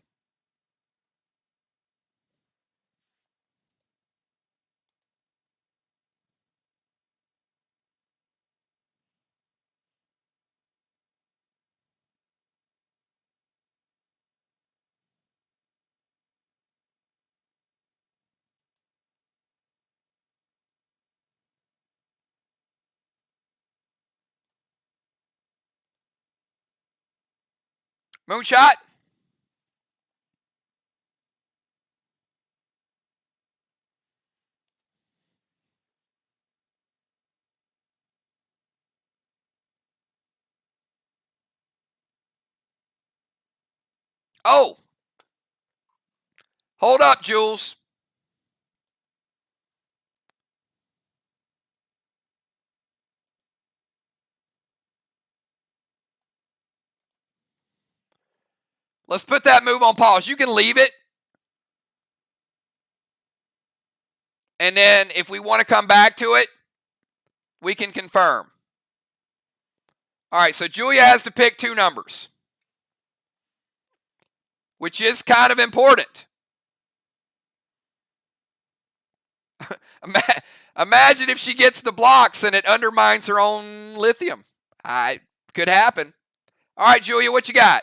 Moonshot. Oh, hold up, Jules. Let's put that move on pause. You can leave it. And then if we want to come back to it, we can confirm. All right, so Julia has to pick 2 numbers, which is kind of important. Imagine if she gets the blocks and it undermines her own lithium. Could happen. All right, Julia, what you got?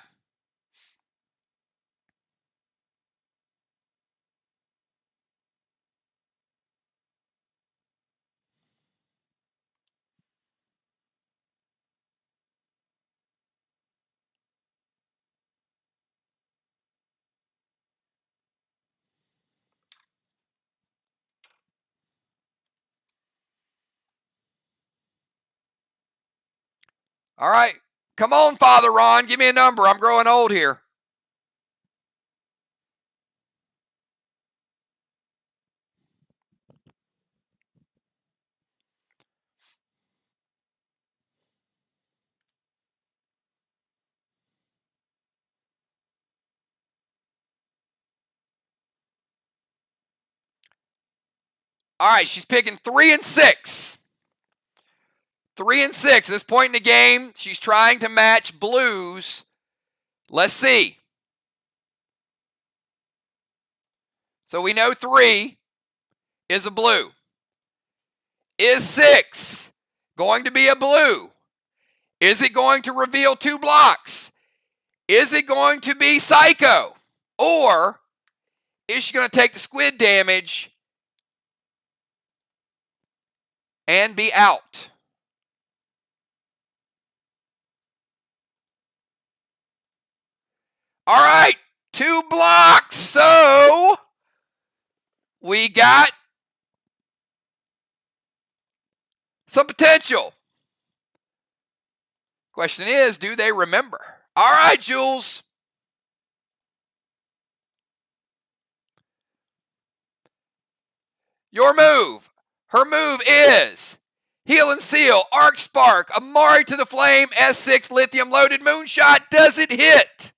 All right. Come on, Father Ron. Give me a number. I'm growing old here. All right, she's picking 3 and 6. 3 and 6. At this point in the game, she's trying to match blues. Let's see. So we know 3 is a blue. Is 6 going to be a blue? Is it going to reveal 2 blocks? Is it going to be Psycho? Or is she going to take the squid damage and be out? All right, 2 blocks. So we got some potential. Question is, do they remember? All right, Jules. Your move. Her move is Heal and Seal, Arc Spark, Amari to the Flame, S6 Lithium Loaded Moonshot. Does it hit?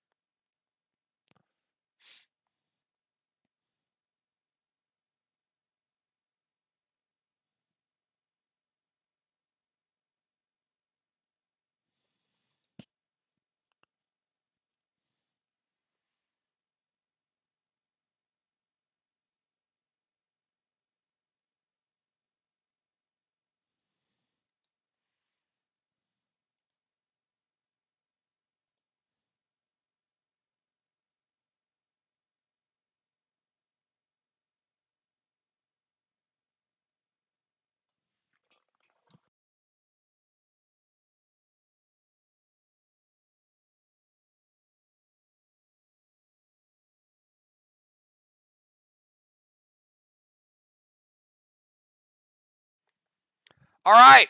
All right.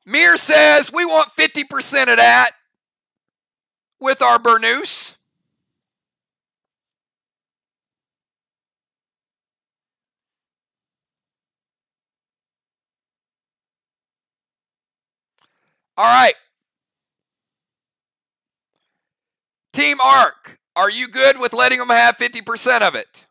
MIR says we want 50% of that with our Burnous. All right. Team Arc, are you good with letting them have 50% of it?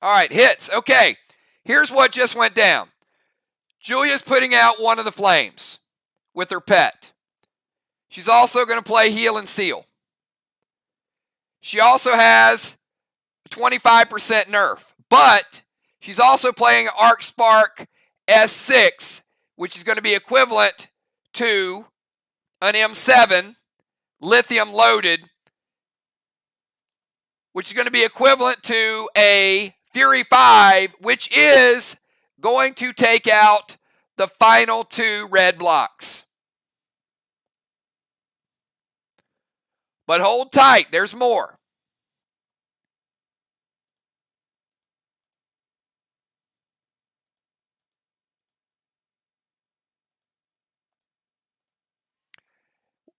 All right, hits. Okay, here's what just went down. Julia's putting out one of the flames with her pet. She's also going to play Heal and Seal. She also has 25% nerf, but she's also playing Arc Spark S6, which is going to be equivalent to an M7 lithium loaded, which is going to be equivalent to a Fury 5, which is going to take out the final two red blocks. But hold tight, there's more.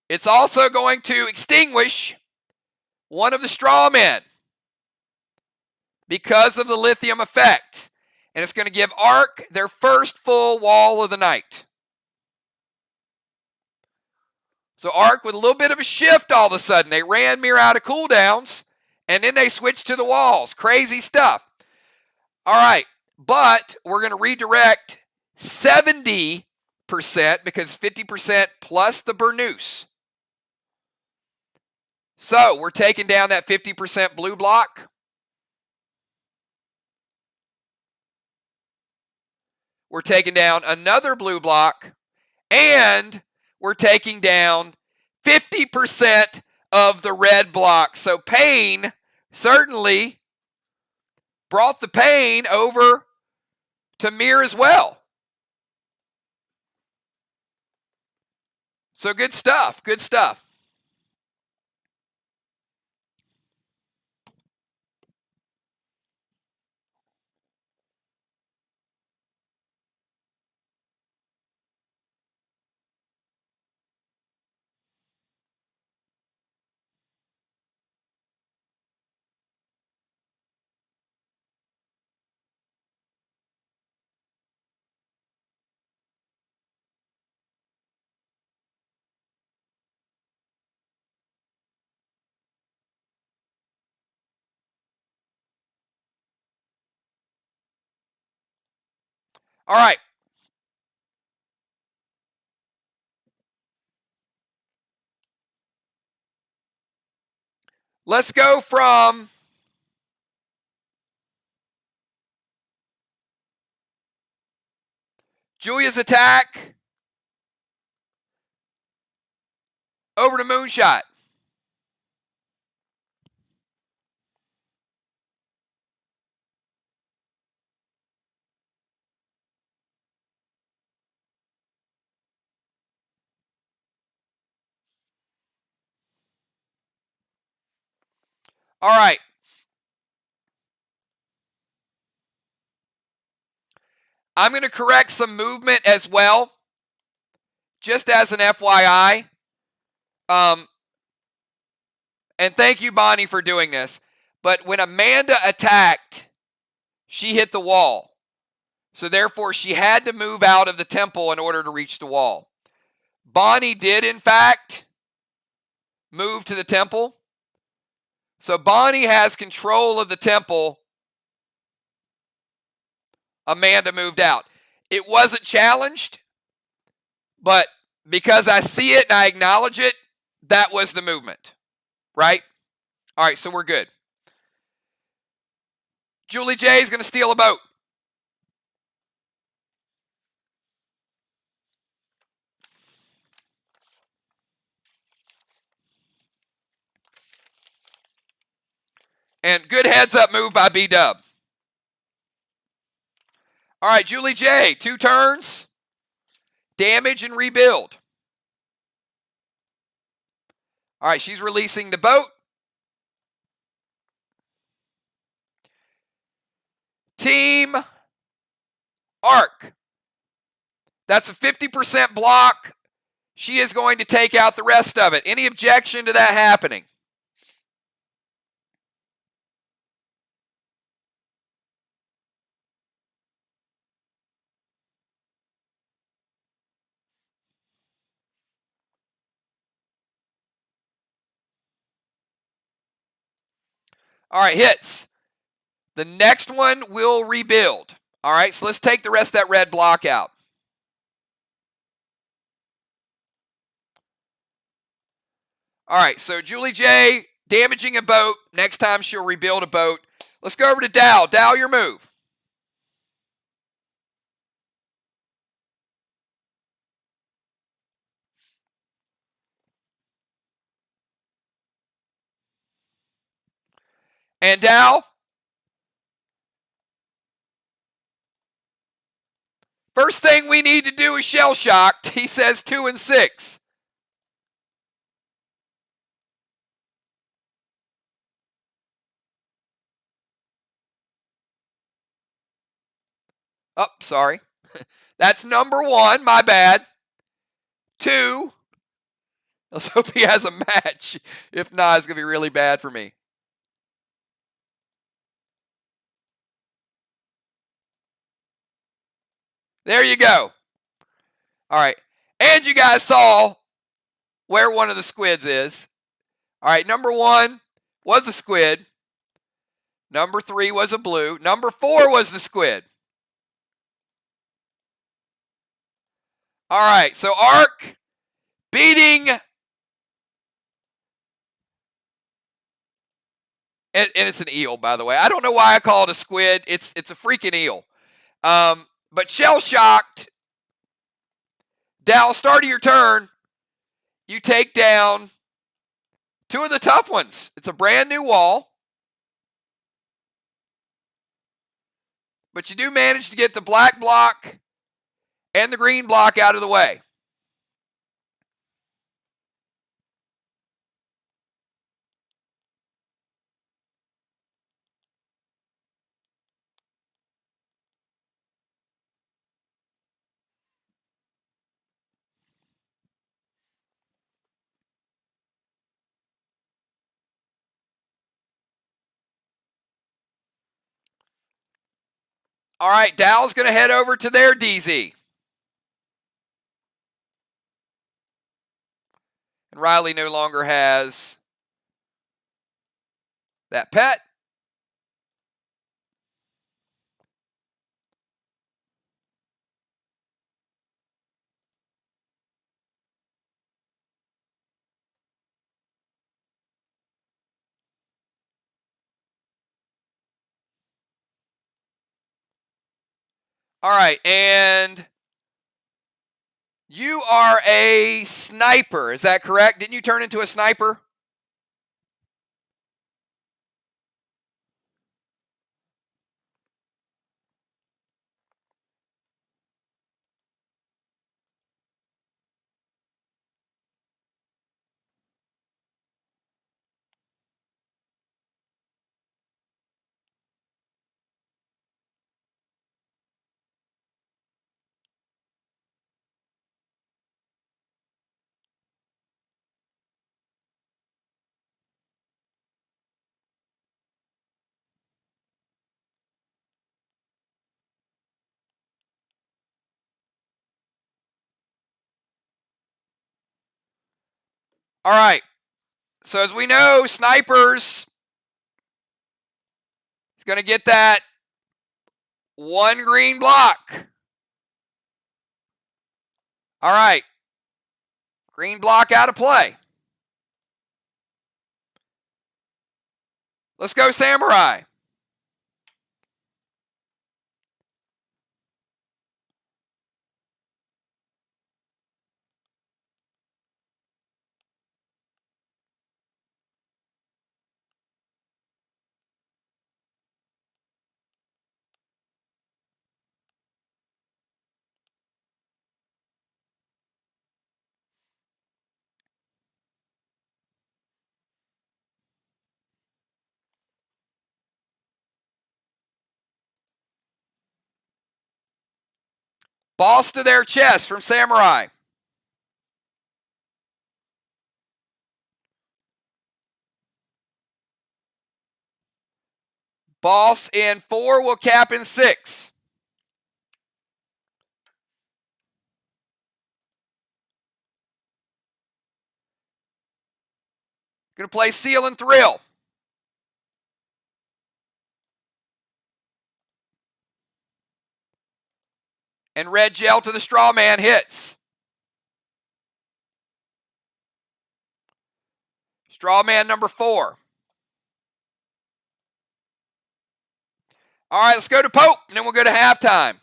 It's also going to extinguish one of the straw men because of the lithium effect. And it's going to give Arc their first full wall of the night. So Arc with a little bit of a shift all of a sudden. They ran MIR out of cooldowns, and then they switched to the walls. Crazy stuff. All right, but we're going to redirect 70% because 50% plus the Burnous. So we're taking down that 50% blue block. We're taking down another blue block, and we're taking down 50% of the red block. So pain certainly brought the pain over to MIR as well. So good stuff, good stuff. All right. Let's go from Julia's attack over to Moonshot. All right. I'm going to correct some movement as well, just as an FYI. And thank you, Bonnie, for doing this. But when Amanda attacked, she hit the wall. So therefore, she had to move out of the temple in order to reach the wall. Bonnie did, in fact, move to the temple. So Bonnie has control of the temple. Amanda moved out. It wasn't challenged, but because I see it and I acknowledge it, that was the movement, right? All right, so we're good. Julie J is going to steal a boat. And good heads up move by B-Dub. All right, Julie J, 2 turns. Damage and rebuild. All right, she's releasing the boat. Team Arc. That's a 50% block. She is going to take out the rest of it. Any objection to that happening? All right, hits. The next one will rebuild. All right, so let's take the rest of that red block out. All right, so Julie J, damaging a boat. Next time she'll rebuild a boat. Let's go over to Dow. Dow, your move. And Dow, first thing we need to do is shell shocked. He says 2 and 6. Oh, sorry. That's number 1. My bad. 2. Let's hope he has a match. If not, it's going to be really bad for me. There you go. All right. And you guys saw where one of the squids is. All right. Number 1 was a squid. Number 3 was a blue. Number 4 was the squid. All right. So Ark beating. And it's an eel, by the way. I don't know why I call it a squid. It's a freaking eel. But shell shocked. Dow, start of your turn. You take down 2 of the tough ones. It's a brand new wall. But you do manage to get the black block and the green block out of the way. All right, Dow's going to head over to their DZ. And Riley no longer has that pet. All right, and you are a sniper. Is that correct? Didn't you turn into a sniper? All right. So as we know, snipers is going to get that 1 green block. All right. Green block out of play. Let's go Samurai. Boss to their chest from Samurai. Boss in 4 will cap in 6. Going to play Seal and Thrill. And red gel to the straw man hits. Straw man number 4. All right, let's go to Pope, and then we'll go to halftime.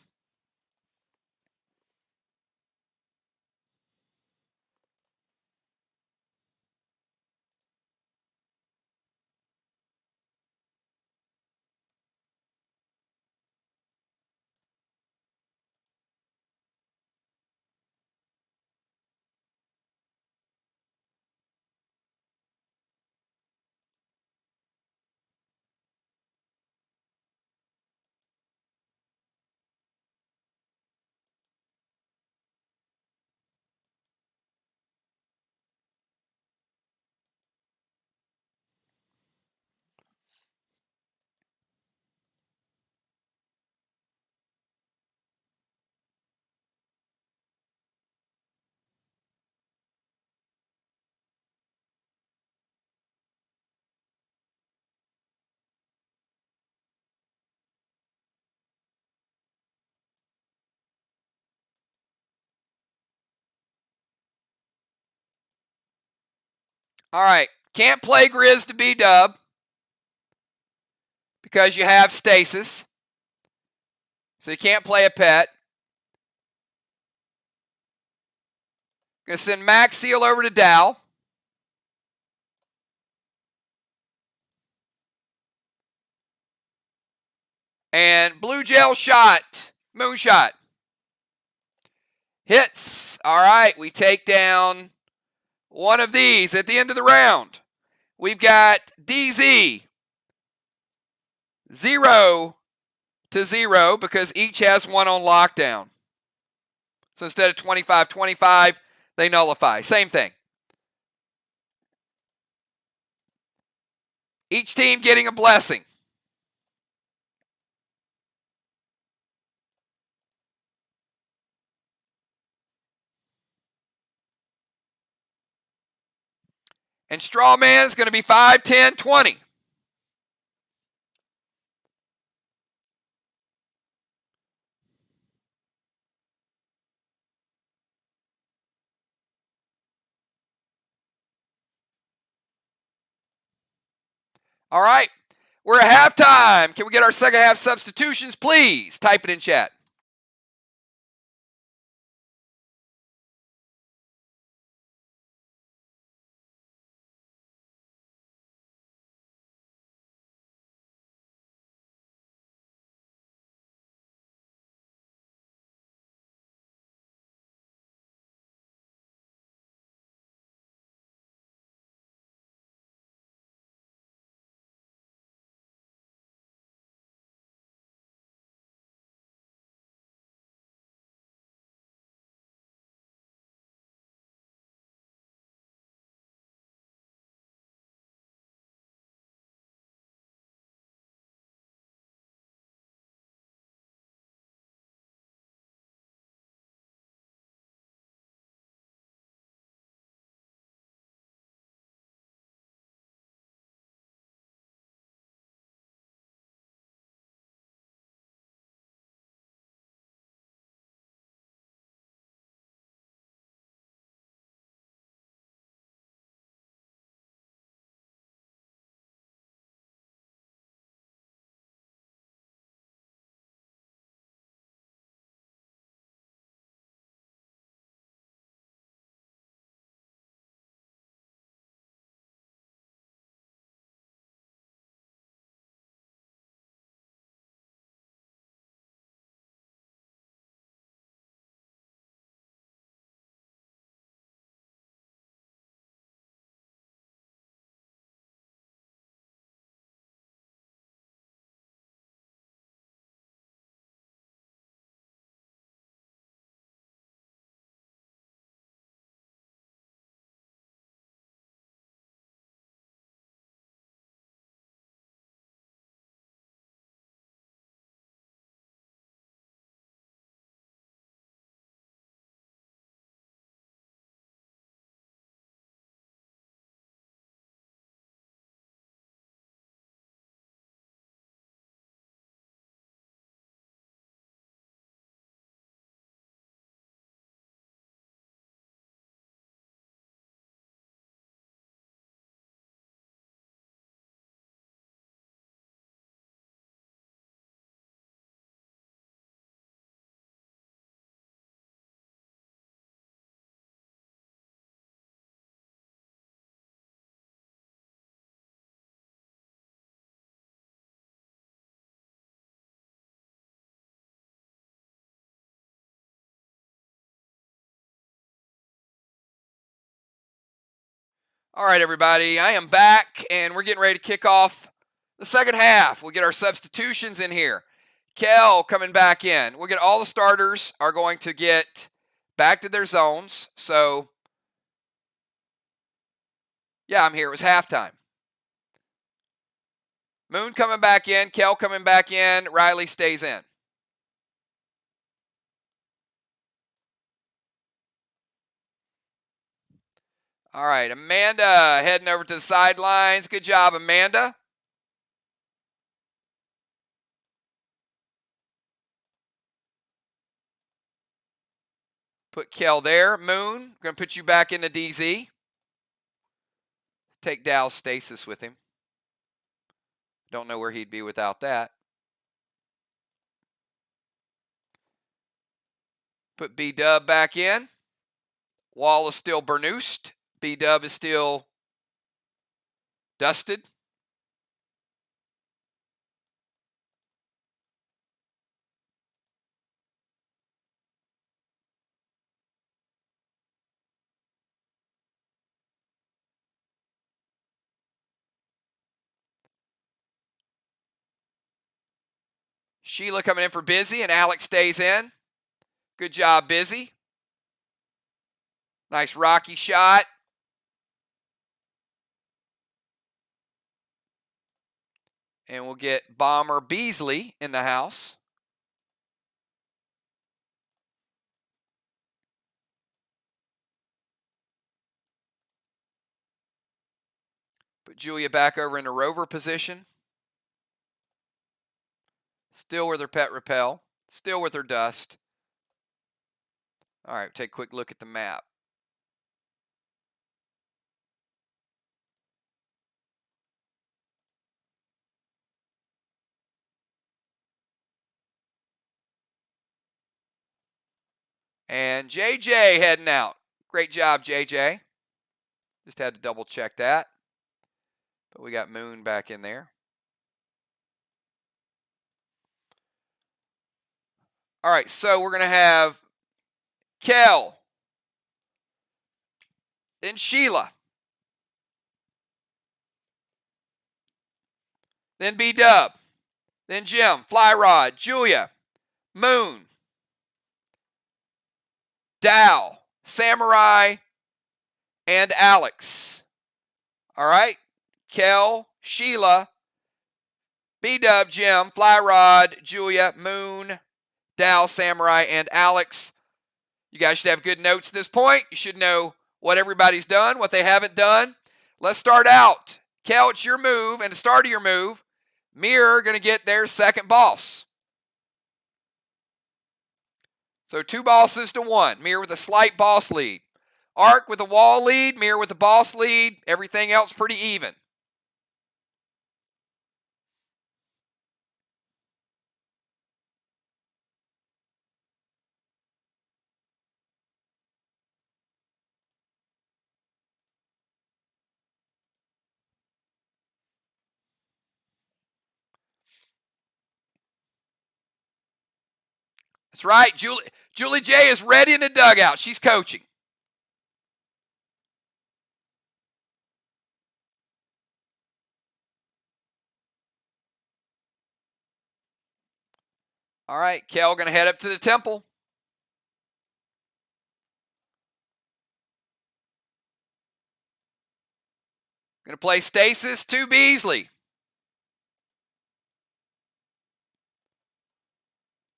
All right, can't play Grizz to B-Dub because you have stasis. So you can't play a pet. Going to send Max Seal over to Dow. And blue gel shot. Moonshot. Hits. All right, we take down one of these at the end of the round. We've got DZ 0 to 0 because each has one on lockdown. So instead of 25-25, they nullify. Same thing. Each team getting a blessing. And straw man is going to be 5, 10, 20. All right, we're at halftime. Can we get our second half substitutions, please? Type it in chat. All right, everybody, I am back, and we're getting ready to kick off the second half. We'll get our substitutions in here. Kel coming back in. We'll get all the starters are going to get back to their zones. So, yeah, I'm here. It was halftime. Moon coming back in. Kel coming back in. Riley stays in. All right, Amanda heading over to the sidelines. Good job, Amanda. Put Kel there. Moon, going to put you back into DZ. Take Dow's stasis with him. Don't know where he'd be without that. Put B-Dub back in. Wall is still burnoosed. B-Dub is still dusted. Sheila coming in for Busy, and Alex stays in. Good job, Busy. Nice rocky shot. And we'll get Bomber Beasley in the house. Put Julia back over in the rover position. Still with her pet repel. Still with her dust. All right, take a quick look at the map. And JJ heading out. Great job, JJ. Just had to double check that. But we got Moon back in there. All right, so we're going to have Kel. Then Sheila. Then B-Dub. Then Jim. Fly Rod. Julia. Moon. Dow. Samurai. And Alex. All right. Kel. Sheila. B-Dub. Jim. Fly Rod. Julia. Moon. Dow. Samurai. And Alex. You guys should have good notes at this point. You should know what everybody's done, what they haven't done. Let's start out. Kel, it's your move, and to start of your move, MIR going to get their second boss. So 2 bosses to 1. MIR with a slight boss lead. Arc with a wall lead, MIR with a boss lead. Everything else pretty even. That's right. Julie J is ready in the dugout. She's coaching. All right, Kel going to head up to the temple. Going to play Stasis to Beasley.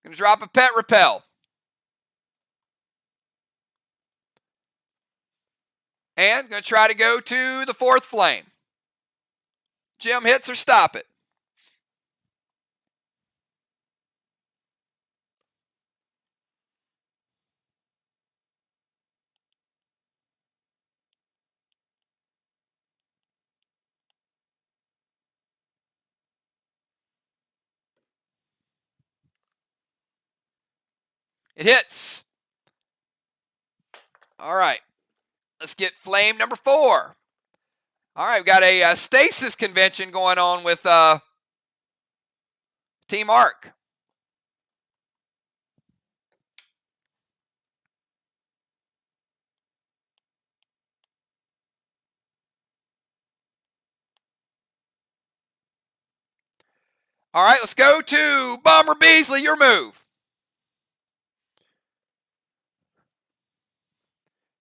Going to drop a pet repel. And going to try to go to the 4th flame. Jim hits or stop it. It hits. All right. Let's get flame number 4. All right, we've got a stasis convention going on with Team Arc. All right, let's go to Bomber Beasley, your move.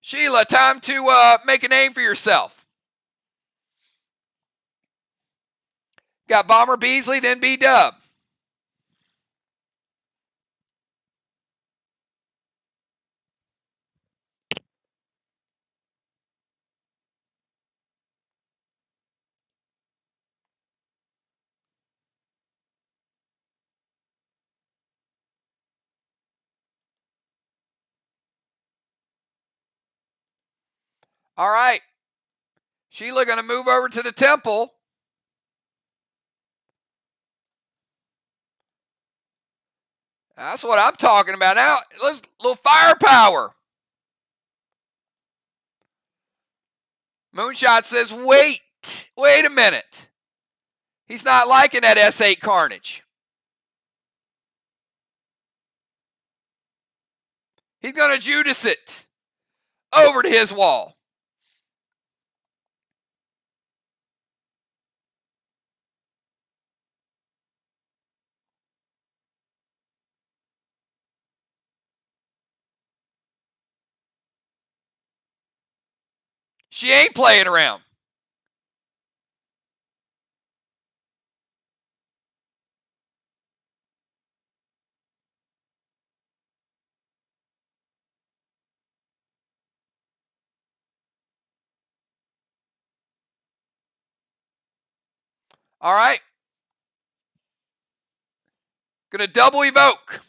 Sheila, time to make a name for yourself. Got Bomber Beasley, then B-Dub. All right. Sheila going to move over to the temple. That's what I'm talking about. Now, let's little firepower. Moonshot says, wait a minute. He's not liking that S8 Carnage. He's going to Judas it over to his wall. She ain't playing around. All right. Going to double evoke.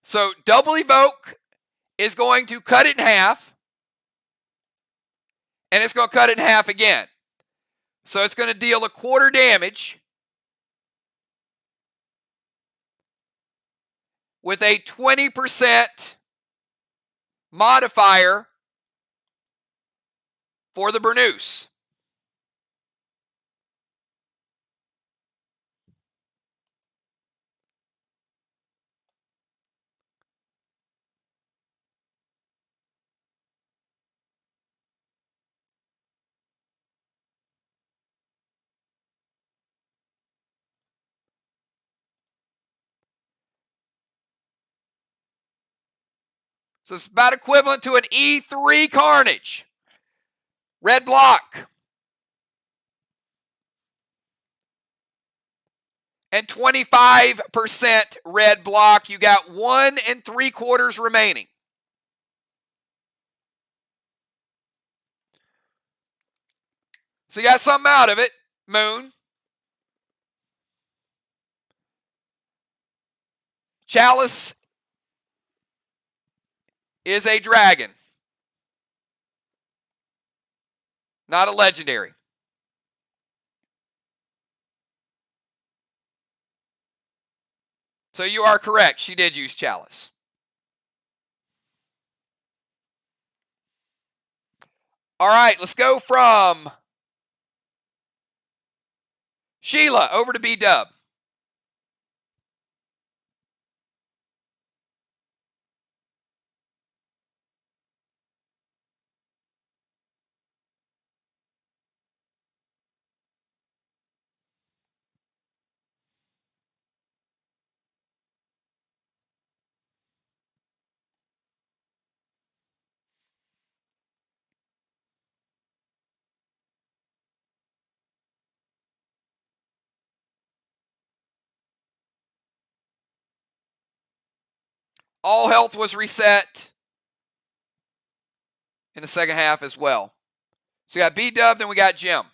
So double evoke is going to cut it in half. And it's going to cut it in half again. So it's going to deal a quarter damage with a 20% modifier for the Burnous. So it's about equivalent to an E3 Carnage. Red block. And 25% red block. You got 1 3/4 remaining. So you got something out of it, Moon. Chalice is a dragon. Not a legendary. So you are correct. She did use Chalice. All right, let's go from Sheila over to B-Dub. All health was reset in the second half as well. So we got B-Dub, then we got Jim.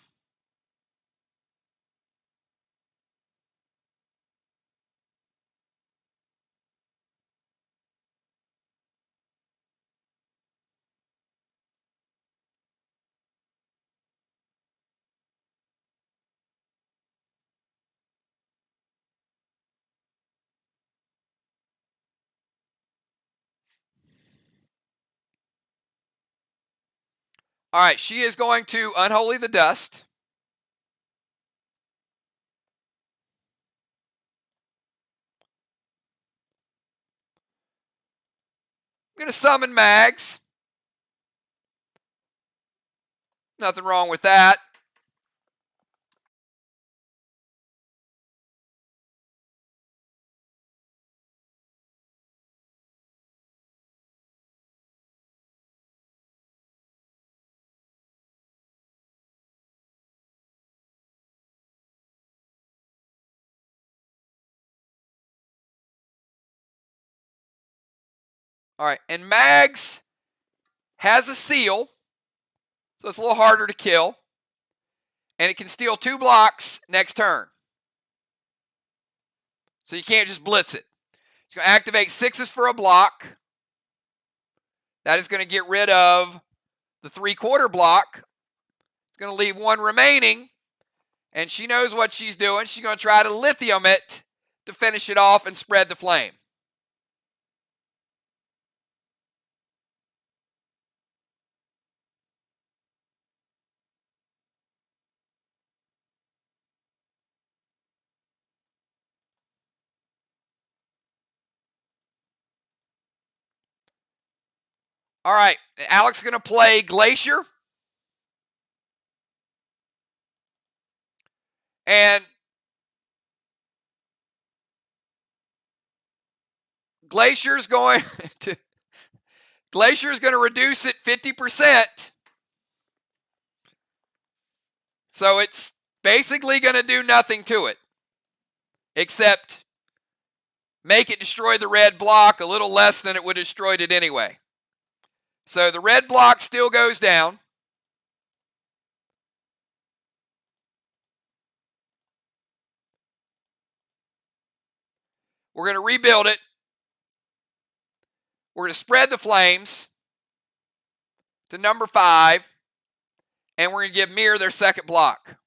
All right, she is going to Unholy the Dust. I'm going to summon Mags. Nothing wrong with that. All right, and Mags has a seal, so it's a little harder to kill. And it can steal 2 blocks next turn. So you can't just blitz it. It's going to activate 6s for a block. That is going to get rid of the 3/4 block. It's going to leave 1 remaining. And she knows what she's doing. She's going to try to lithium it to finish it off and spread the flame. All right, Alex is going to play Glacier. And Glacier is going to reduce it 50%. So it's basically going to do nothing to it, except make it destroy the red block a little less than it would have destroyed it anyway. So the red block still goes down. We're going to rebuild it. We're going to spread the flames to number 5, and we're going to give MIR their second block.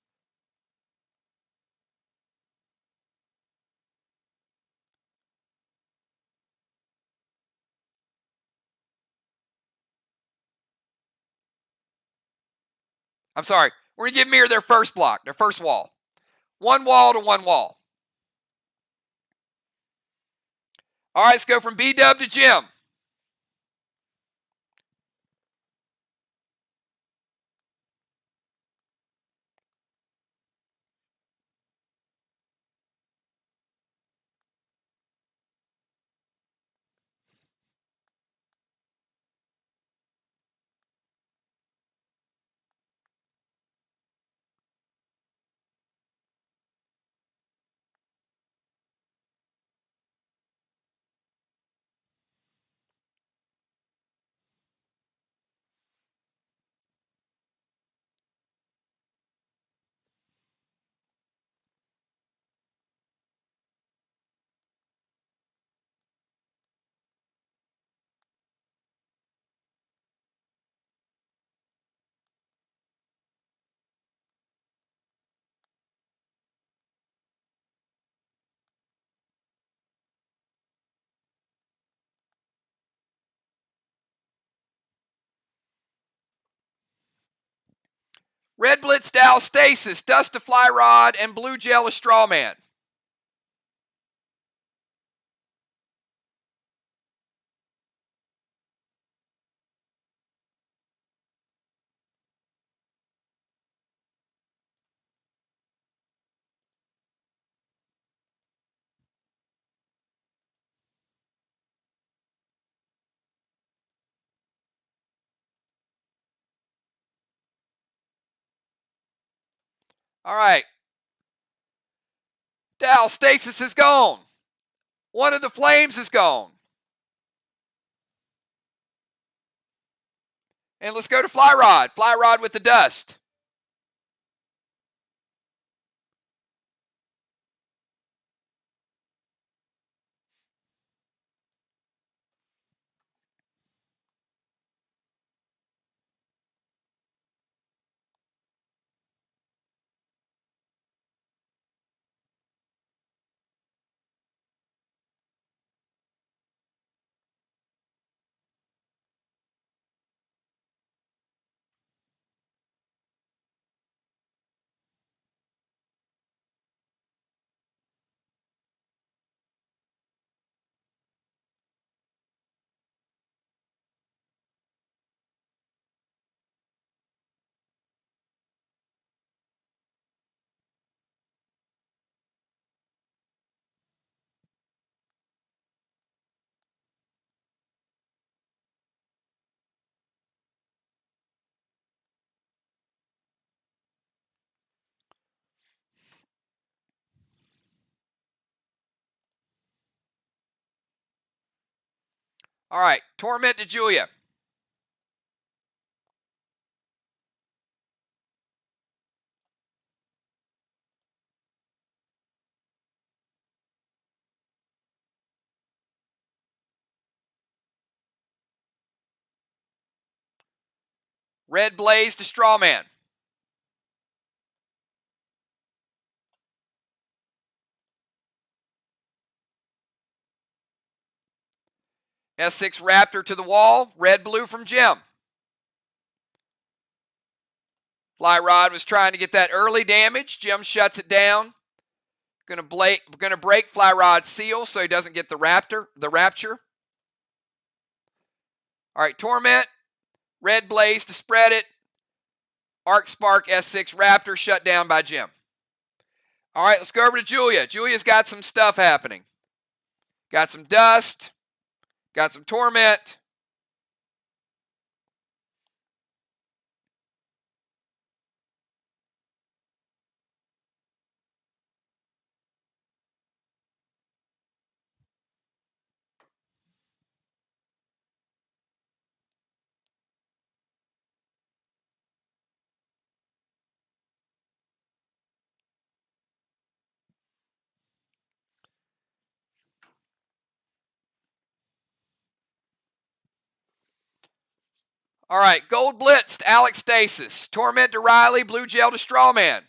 I'm sorry. We're going to give MIR their first block, their first wall. 1 wall to 1 wall. All right, let's go from B-Dub to Jim. Red Blitz Dow Stasis, Dust to Fly Rod, and Blue Gel a Strawman. All right. Dow Stasis is gone. One of the flames is gone. And let's go to Fly Rod. Fly Rod with the dust. All right, Torment to Julia. Red Blaze to Strawman. S6 Raptor to the wall. Red Blue from Jim. Fly Rod was trying to get that early damage. Jim shuts it down. Gonna break Fly Rod's seal so he doesn't get the rapture. All right, Torment. Red Blaze to spread it. Arc Spark S6 Raptor shut down by Jim. All right, let's go over to Julia. Julia's got some stuff happening. Got some dust. Got some Torment. All right, Gold Blitz to Alex Stasis. Torment to Riley. Blue Gel to Strawman.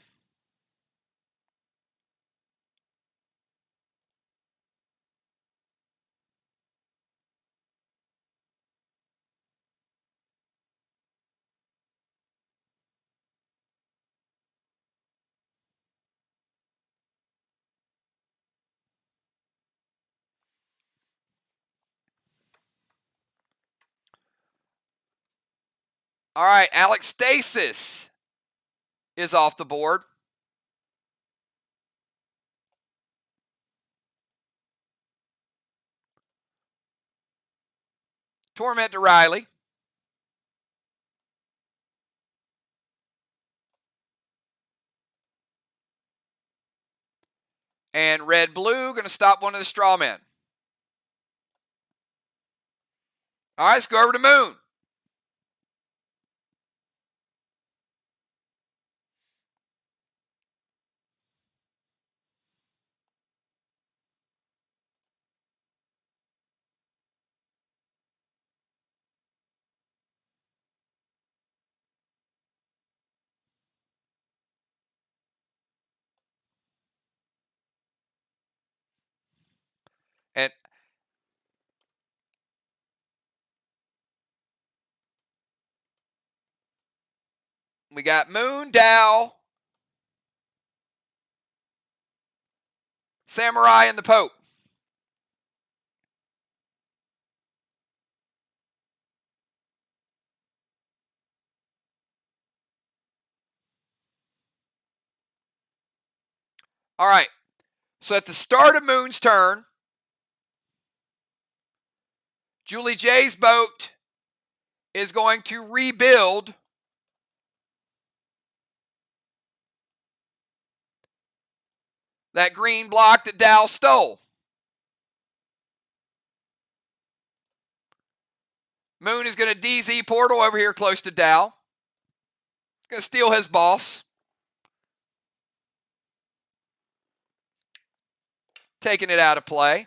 All right, Alex Stasis is off the board. Torment to Riley. And Red Blue going to stop one of the Strawmen. All right, let's go over to Moon. And we got Moon, Dow, Samurai, and the Pope. All right. So at the start of Moon's turn, Julie J's boat is going to rebuild that green block that Dow stole. Moon is going to DZ portal over here close to Dow. Going to steal his boss. Taking it out of play.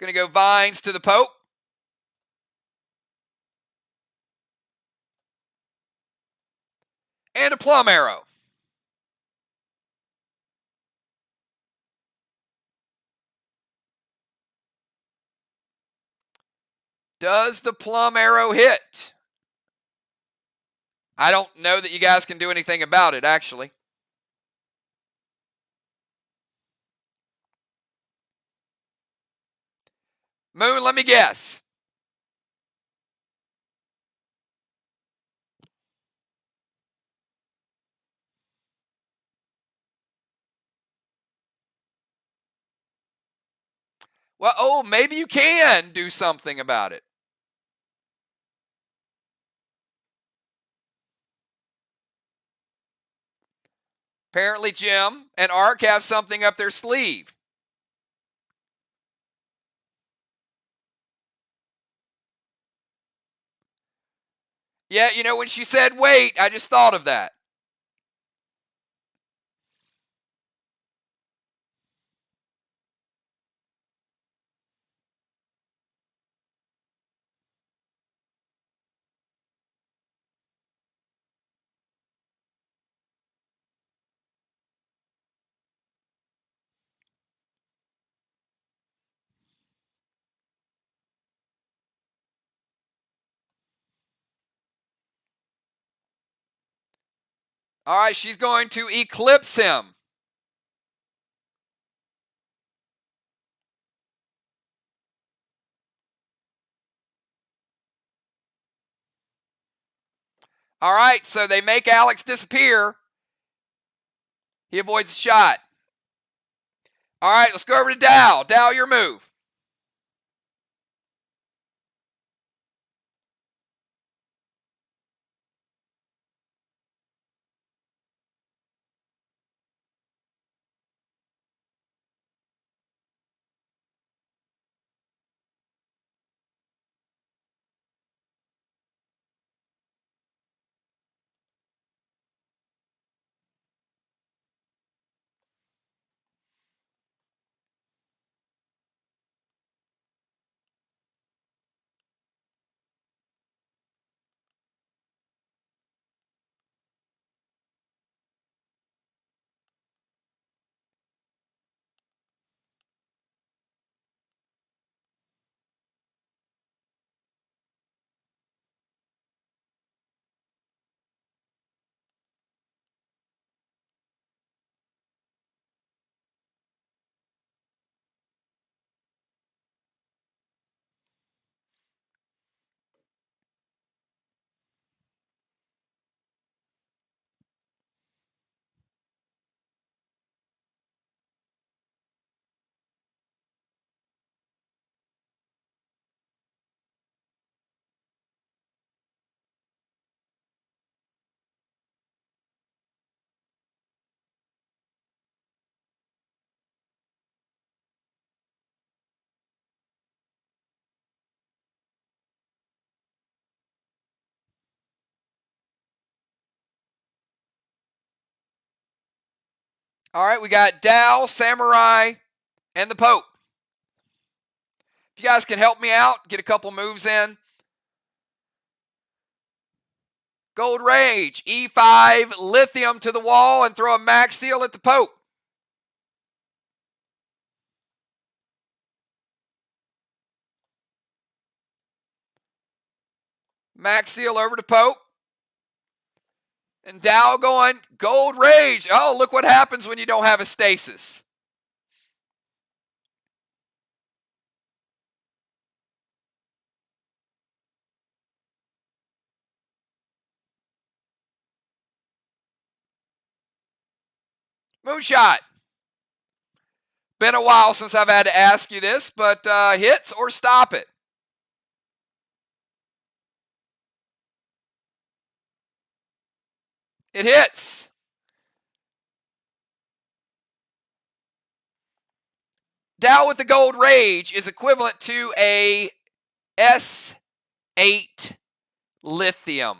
Going to go Vines to the Pope. And a Plum Arrow. Does the Plum Arrow hit? I don't know that you guys can do anything about it, actually. Moon, let me guess. Well, oh, maybe you can do something about it. Apparently Jim and Ark have something up their sleeve. Yeah, you know, when she said wait, I just thought of that. All right, she's going to eclipse him. All right, so they make Alex disappear. He avoids the shot. All right, let's go over to Dow. Dow, your move. All right, we got Dow, Samurai, and the Pope. If you guys can help me out, get a couple moves in. Gold Rage, E5, Lithium to the wall, and throw a Max Seal at the Pope. Max Seal over to Pope. And Dow going Gold Rage. Oh, look what happens when you don't have a stasis. Moonshot. Been a while since I've had to ask you this, but hits or stop it? It hits. Dow with the Gold Rage is equivalent to a S8 Lithium.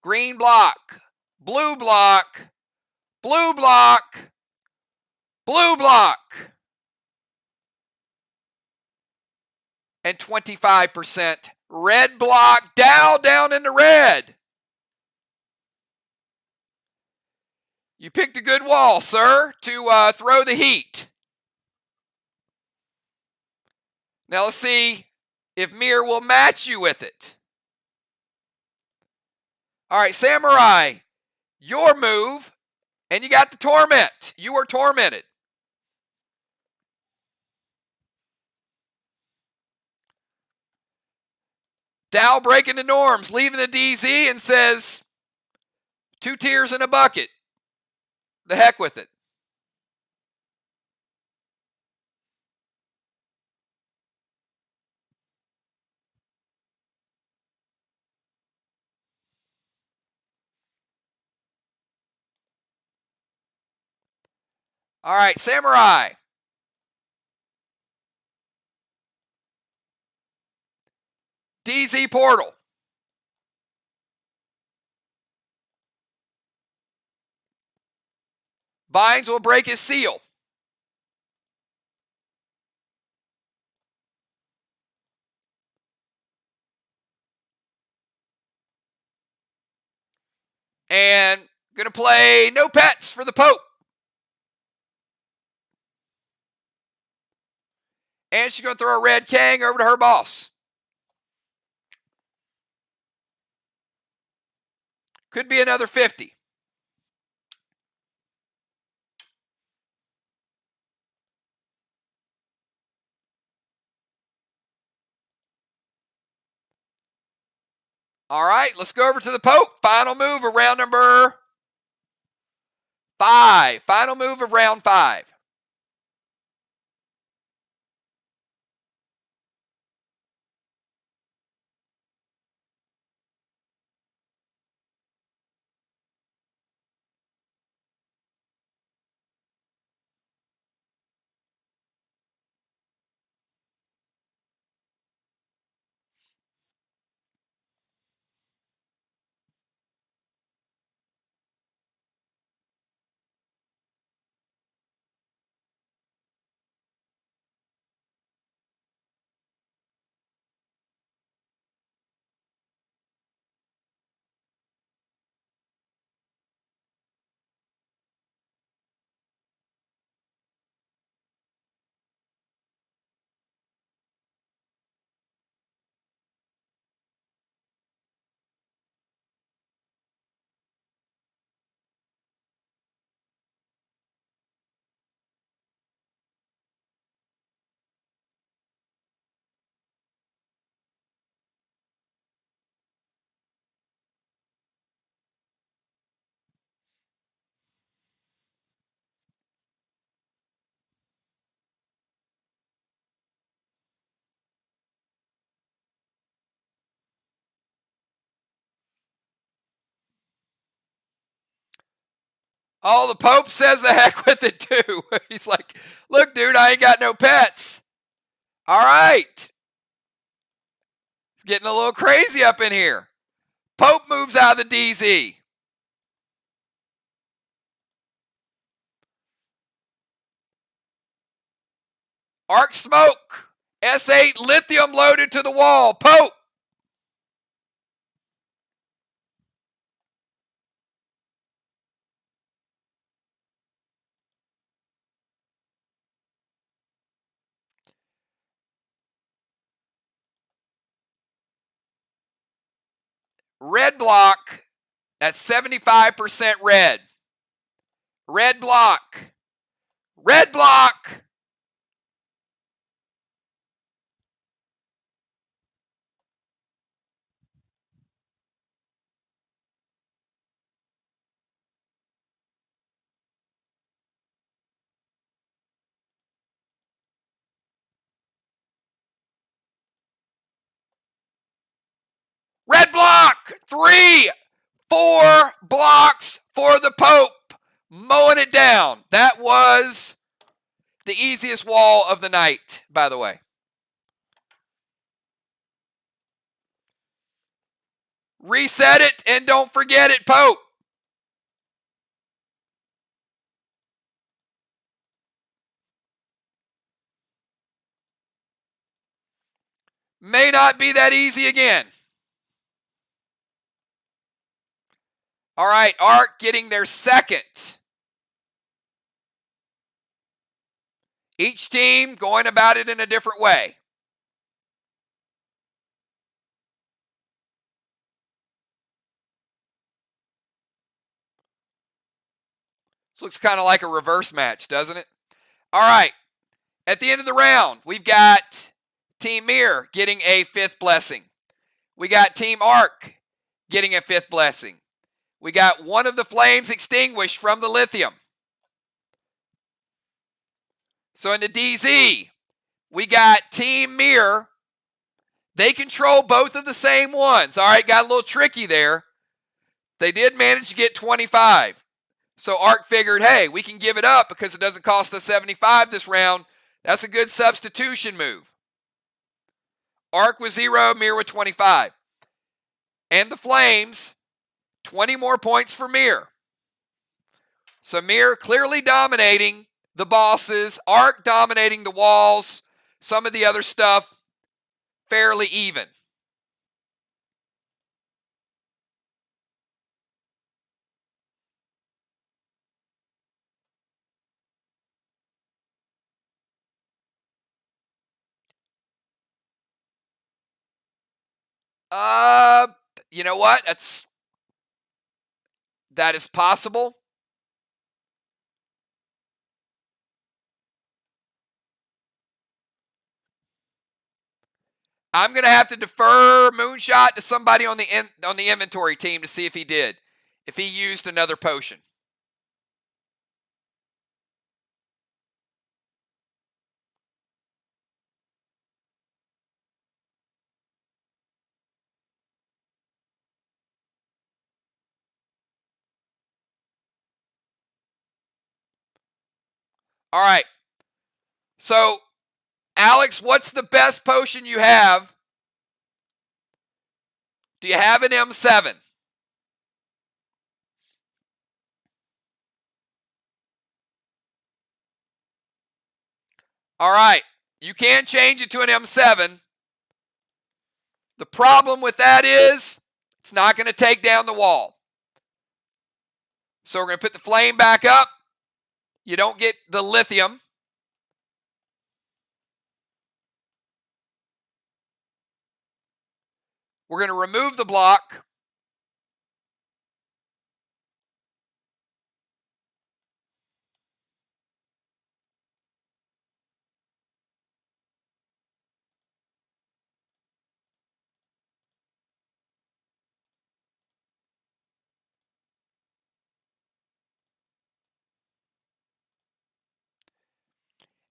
Green block, blue block, blue block, blue block, and 25% red block. Dow down in the red. You picked a good wall, sir, to throw the heat. Now let's see if MIR will match you with it. All right, Samurai, your move, and you got the Torment. You were tormented. Dow breaking the norms, leaving the DZ, and says, 2 tears in a bucket. The heck with it. All right, Samurai. DZ Portal. Vines will break his seal. And going to play no pets for the Pope. And she's going to throw a red Kang over to her boss. Could be another 50. All right, let's go over to the Pope. Final move of round number 5. Final move of round 5. Oh, the Pope says the heck with it too. He's like, look, dude, I ain't got no pets. All right. It's getting a little crazy up in here. Pope moves out of the DZ. Arc Smoke. S8 lithium loaded to the wall. Pope. Red block at 75% red. Red block. Red block. Red block. 3, 4 blocks for the Pope. Mowing it down. That was the easiest wall of the night, by the way. Reset it and don't forget it, Pope. May not be that easy again. All right, Arc getting their second. Each team going about it in a different way. This looks kind of like a reverse match, doesn't it? All right, at the end of the round, we've got Team MIR getting a 5th blessing. We got Team Arc getting a 5th blessing. We got one of the flames extinguished from the lithium. So in the DZ, we got Team MIR. They control both of the same ones. All right, got a little tricky there. They did manage to get 25. So Ark figured, hey, we can give it up because it doesn't cost us 75 this round. That's a good substitution move. Ark with 0, MIR with 25. And the Flames, 20 more points for MIR. So MIR clearly dominating the bosses. Ark dominating the walls. Some of the other stuff fairly even. You know what? That is possible. I'm going to have to defer Moonshot to somebody on the inventory team to see if he did. If he used another potion. All right. So, Alex, what's the best potion you have? Do you have an M7? All right. You can change it to an M7. The problem with that is it's not going to take down the wall. So we're going to put the flame back up. You don't get the lithium. We're going to remove the block.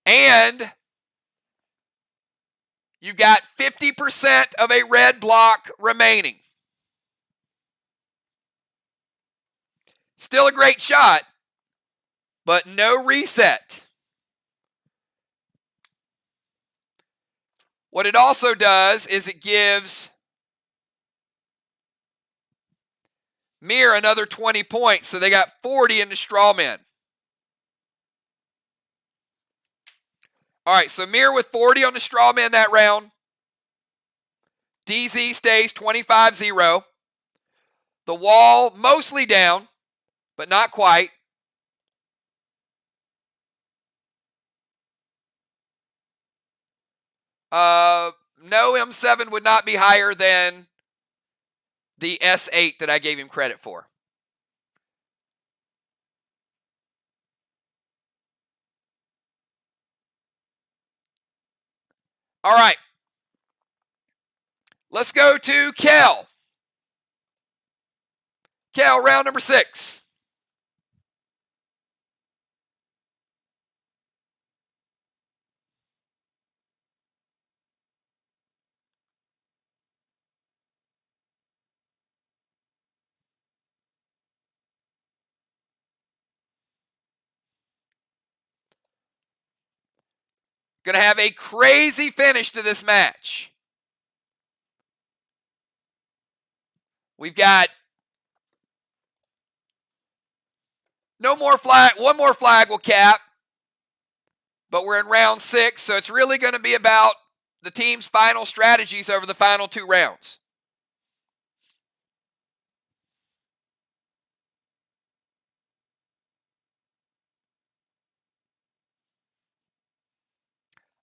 And you've got 50% of a red block remaining. Still a great shot, but no reset. What it also does is it gives MIR another 20 points, so they got 40 in the straw man. All right, so MIR with 40 on the straw man that round. DZ stays 25-0. The wall mostly down, but not quite. No, M7 would not be higher than the S8 that I gave him credit for. All right. Let's go to Kel. Kel, round number 6. Going to have a crazy finish to this match. We've got no more flag. One more flag will cap. But we're in round 6, so it's really going to be about the team's final strategies over the final 2 rounds.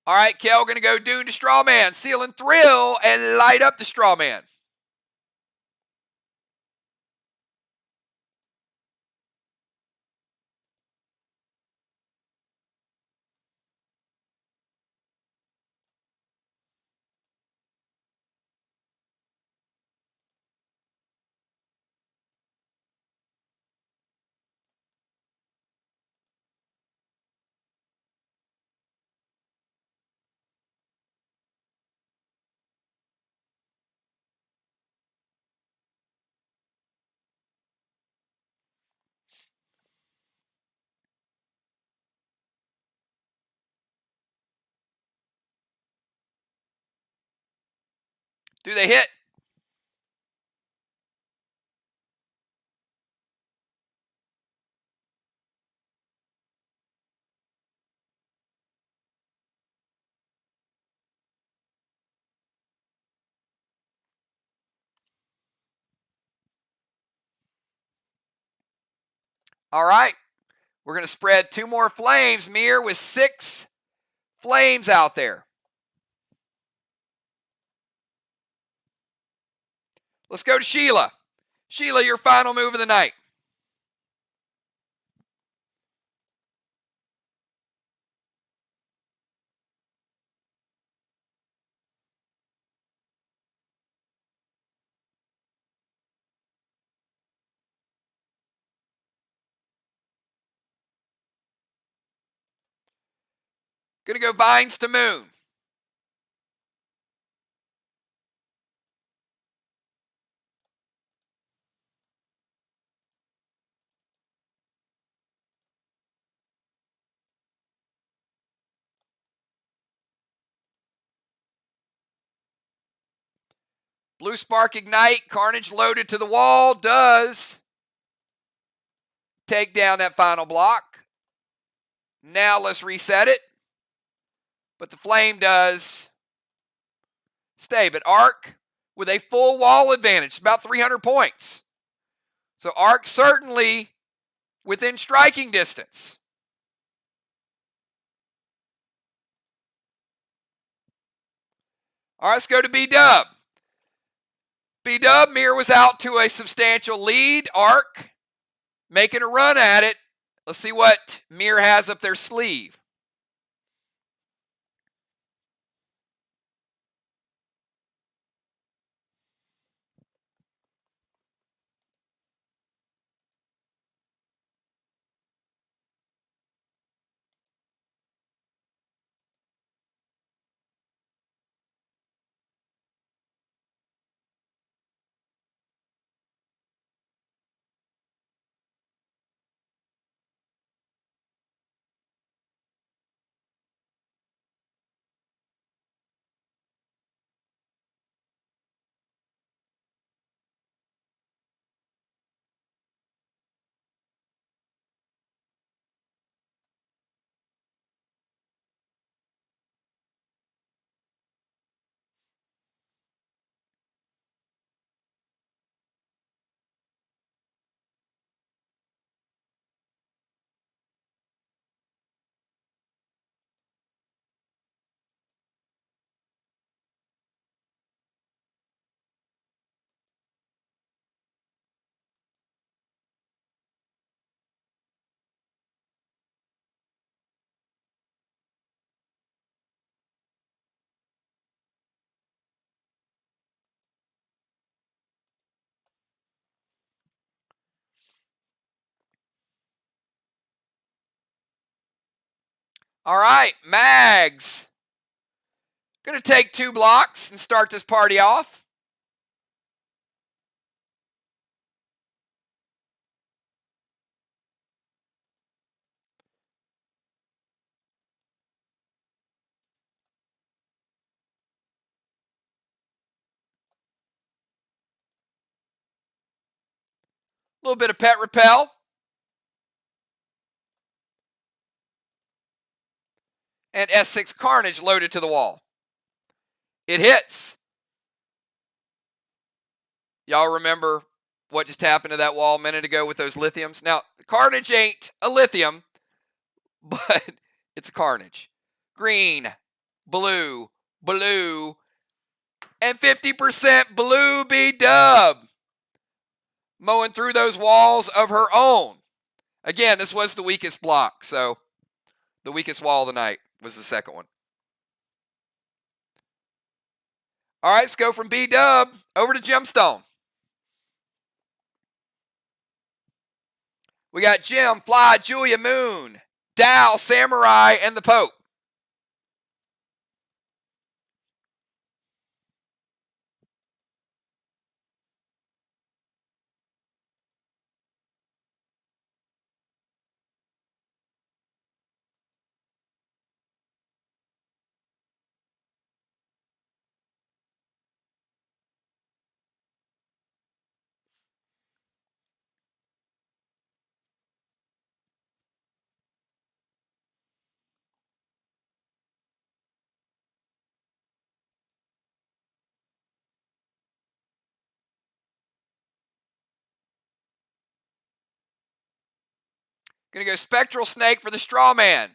All right, Kel, going to go Dune to Strawman. Seal and Thrill and light up the Strawman. Do they hit? All right. We're going to spread 2 more flames. MIR with 6 flames out there. Let's go to Sheila. Sheila, your final move of the night. Going to go Vines to Moon. Blue Spark Ignite, Carnage loaded to the wall, does take down that final block. Now let's reset it. But the flame does stay. But Arc with a full wall advantage, about 300 points. So Arc certainly within striking distance. All right, let's go to B-Dub. B-Dub, MIR was out to a substantial lead. Arc making a run at it. Let's see what MIR has up their sleeve. All right, Mags. Going to take 2 blocks and start this party off. A little bit of Pet Repel. And S6 Carnage loaded to the wall. It hits. Y'all remember what just happened to that wall a minute ago with those lithiums? Now, Carnage ain't a lithium, but it's a Carnage. Green, blue, blue, and 50% blue B-Dub. Mowing through those walls of her own. Again, this was the weakest block, so the weakest wall of the night was the second one. All right, let's go from B-Dub over to Gemstone. We got Jim, Fly, Julia, Moon, Dow, Samurai, and the Pope. Going to go Spectral Snake for the Straw Man.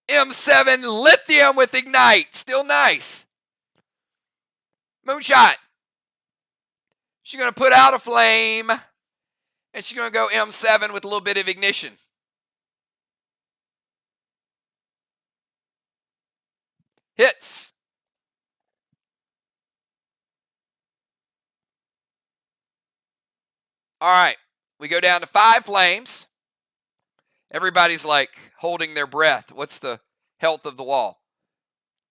M7 Lithium with Ignite. Still nice. Moonshot. She's going to put out a flame. And she's going to go M7 with a little bit of ignition. Hits. All right. We go down to 5 flames. Everybody's like holding their breath. What's the health of the wall?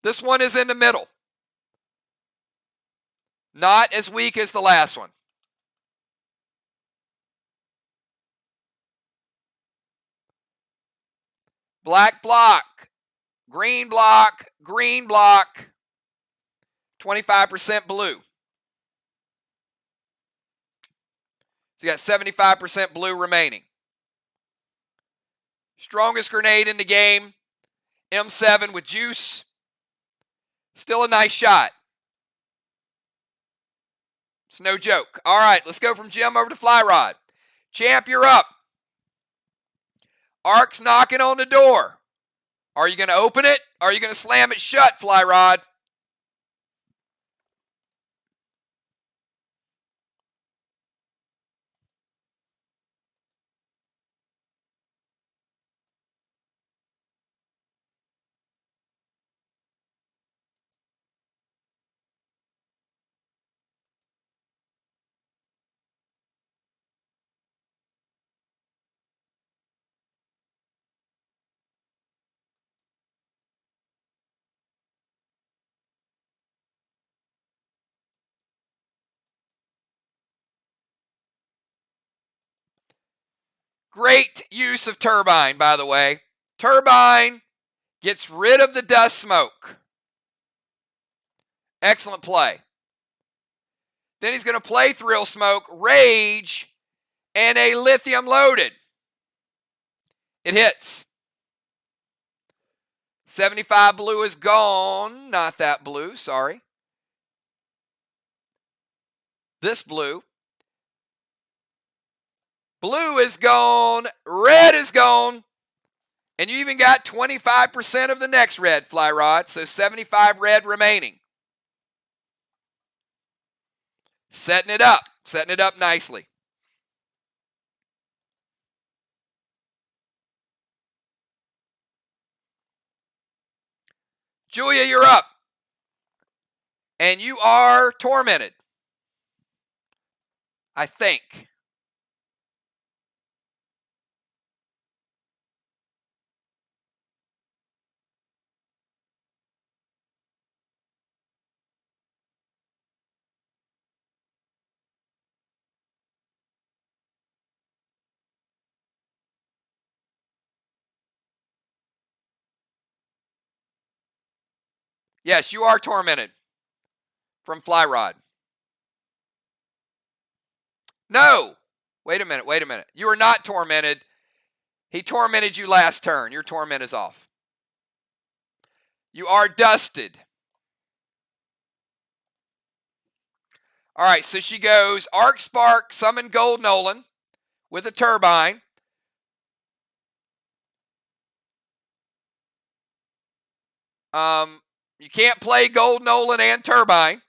This one is in the middle. Not as weak as the last one. Black block, green block, 25% blue. So you got 75% blue remaining. Strongest grenade in the game, M7 with juice. Still a nice shot. It's no joke. All right, let's go from Jim over to Fly Rod. Champ, you're up. Arc's knocking on the door. Are you going to open it? Or are you going to slam it shut, Fly Rod? Great use of turbine, by the way. Turbine gets rid of the dust smoke. Excellent play. Then he's going to play Thrill Smoke, Rage, and a Lithium loaded. It hits. 75 blue is gone. Not that blue, sorry. This blue. Blue is gone. Red is gone. And you even got 25% of the next red, Fly Rod. So 75 red remaining. Setting it up nicely. Julia, you're up. And you are tormented. I think. Yes, you are tormented from Fly Rod. No. Wait a minute. You are not tormented. He tormented you last turn. Your torment is off. You are dusted. All right, so she goes Arc Spark, Summon Gold Nolan with a turbine. You can't play Gold Nolan and turbine.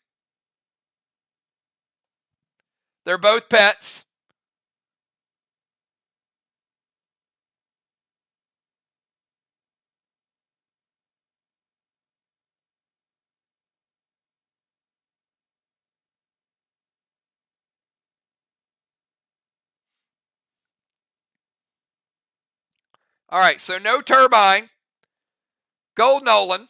They're both pets. All right, so no turbine. Gold Nolan.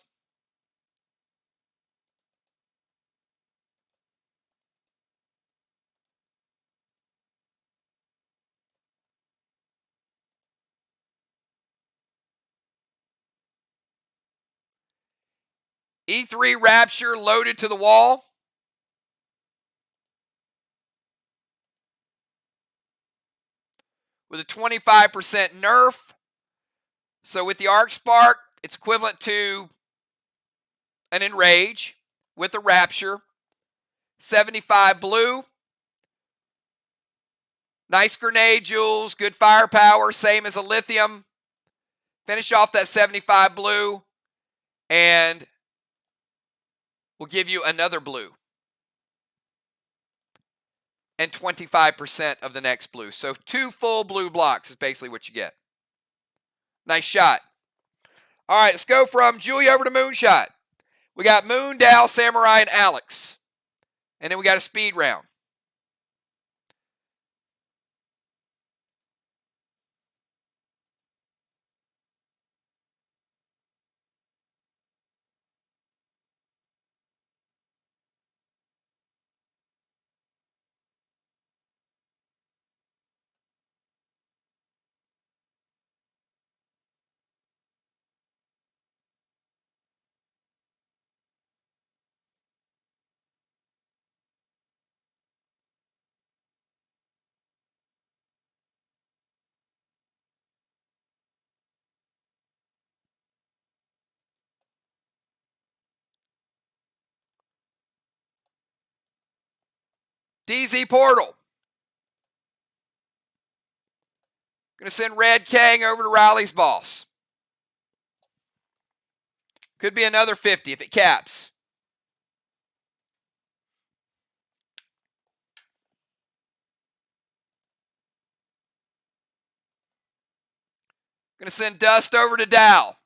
E3 Rapture loaded to the wall. With a 25% nerf. So with the Arc Spark, it's equivalent to an Enrage with a Rapture. 75 blue. Nice grenade, Jules. Good firepower. Same as a lithium. Finish off that 75 blue. And we'll give you another blue. And 25% of the next blue. So 2 full blue blocks is basically what you get. Nice shot. All right, let's go from Julie over to Moonshot. We got Moon, Dal, Samurai, and Alex. And then we got a speed round. DZ Portal. Going to send Red Kang over to Riley's boss. Could be another 50 if it caps. Going to send Dust over to Dow.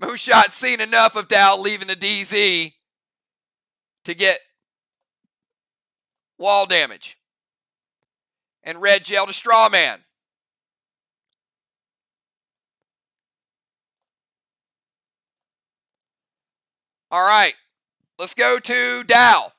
Moonshot's seen enough of Dow leaving the DZ to get wall damage. And Red Gel to Strawman. All right, let's go to Dow.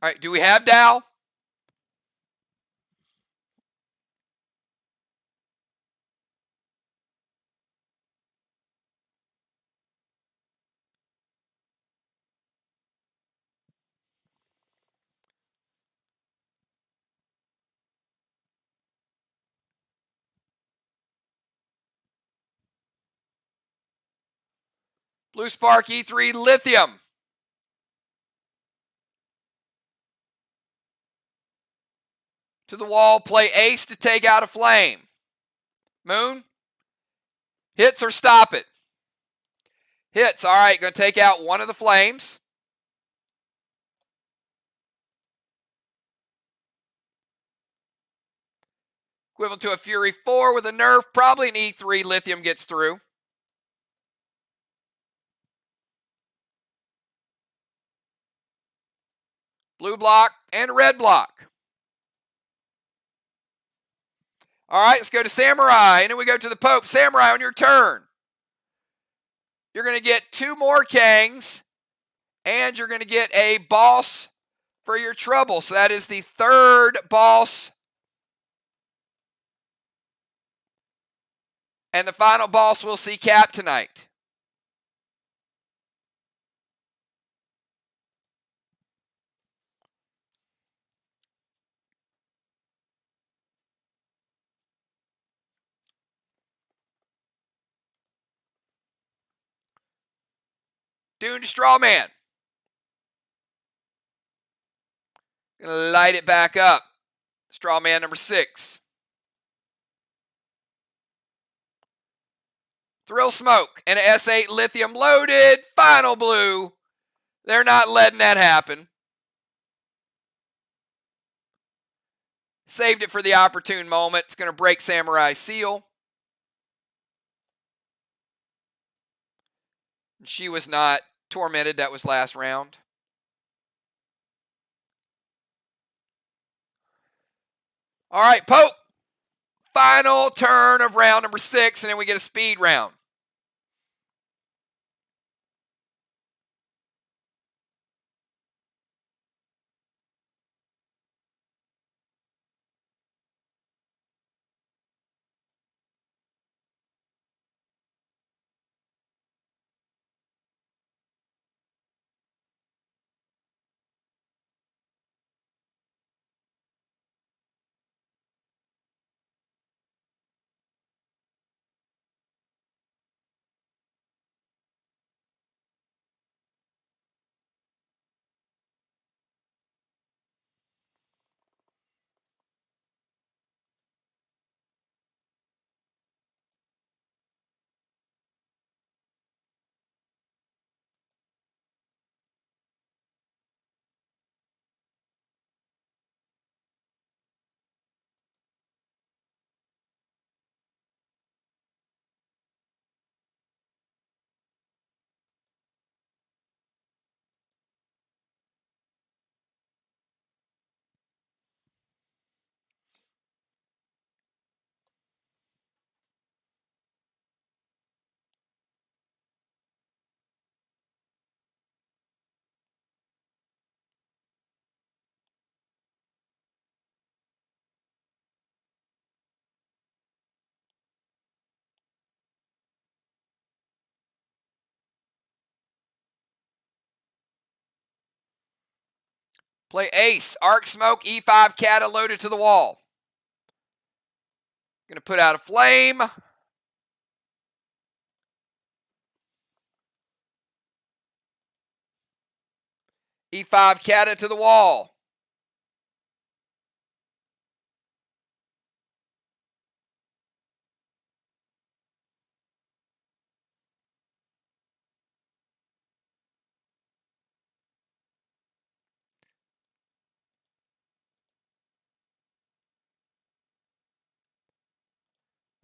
All right, do we have Dow? Blue Spark E3 Lithium. To the wall, play ace to take out a flame. Moon? Hits or stop it? Hits. All right, going to take out one of the flames. Equivalent to a Fury 4 with a nerf. Probably an E3 Lithium gets through. Blue block and red block. All right, let's go to Samurai. And then we go to the Pope. Samurai, on your turn, you're going to get 2 more Kangs. And you're going to get a boss for your trouble. So that is the 3rd boss. And the final boss we'll see cap tonight. Dune to straw man. Gonna light it back up. Straw man number 6. Thrill Smoke and an S8 lithium loaded. Final blue. They're not letting that happen. Saved it for the opportune moment. It's going to break Samurai seal. She was not tormented. That was last round. All right, Pope. Final turn of round number 6, and then we get a speed round. Play ace. Arc Smoke, E5 Kata loaded to the wall. Going to put out a flame. E5 Kata to the wall.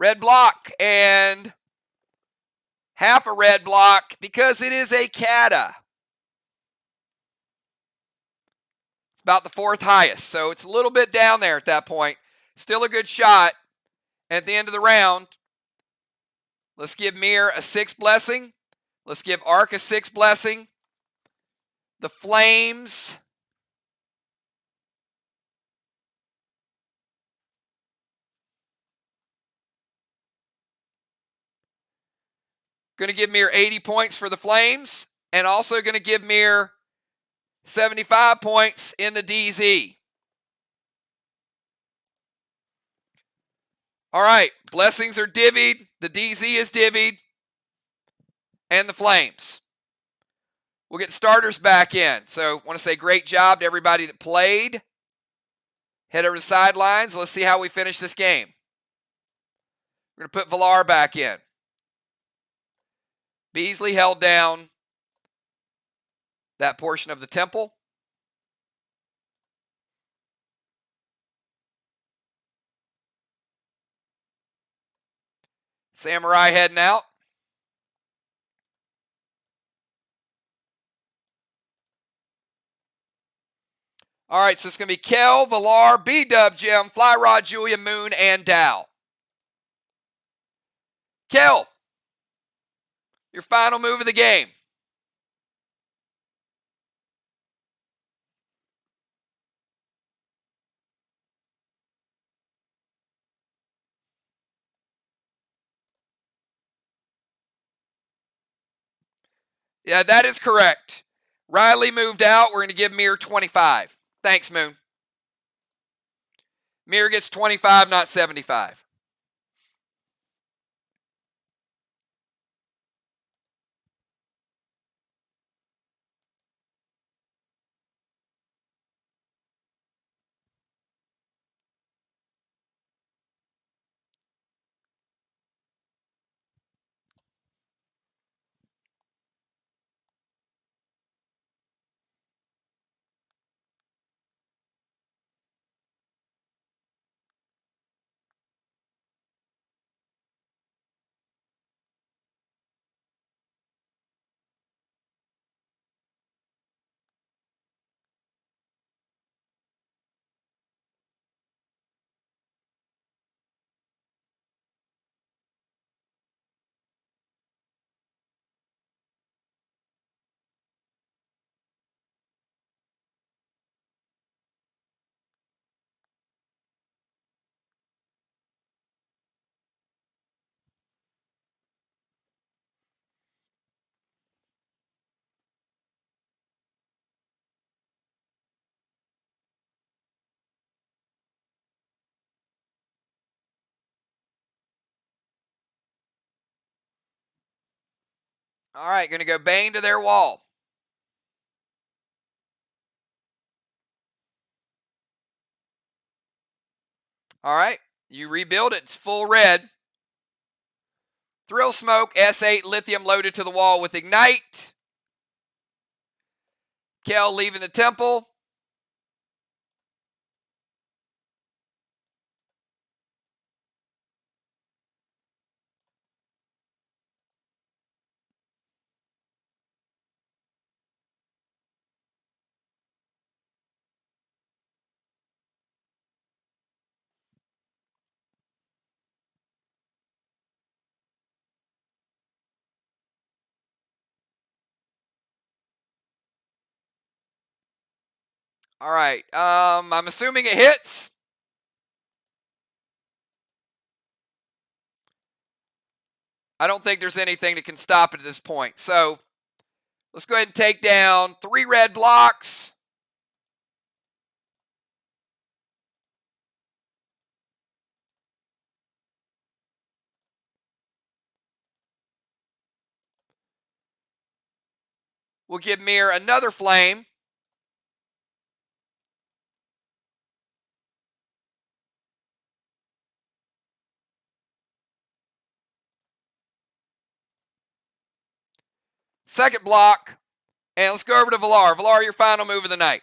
Red block and half a red block because it is a Kata. It's about the 4th highest, so it's a little bit down there at that point. Still a good shot. At the end of the round, let's give MIR a 6 blessing. Let's give Arc a 6 blessing. The flames. Going to give MIR 80 points for the flames, and also going to give MIR 75 points in the DZ. All right, blessings are divvied. The DZ is divvied. And the flames. We'll get starters back in. So I want to say great job to everybody that played. Head over to the sidelines. Let's see how we finish this game. We're going to put Villar back in. Beasley held down that portion of the temple. Samurai heading out. All right, so it's going to be Kel, Villar, B-Dub, Jim, Fly Rod, Julia, Moon, and Dow. Kel, your final move of the game. Yeah, that is correct. Riley moved out. We're going to give MIR 25. Thanks, Moon. MIR gets 25, not 75. All right, going to go Bane to their wall. All right, you rebuild it. It's full red. Thrill Smoke, S8 Lithium loaded to the wall with Ignite. Kel leaving the temple. All right, I'm assuming it hits. I don't think there's anything that can stop it at this point. So let's go ahead and take down 3 red blocks. We'll give MIR another flame. Second block. And let's go over to Villar. Villar, your final move of the night.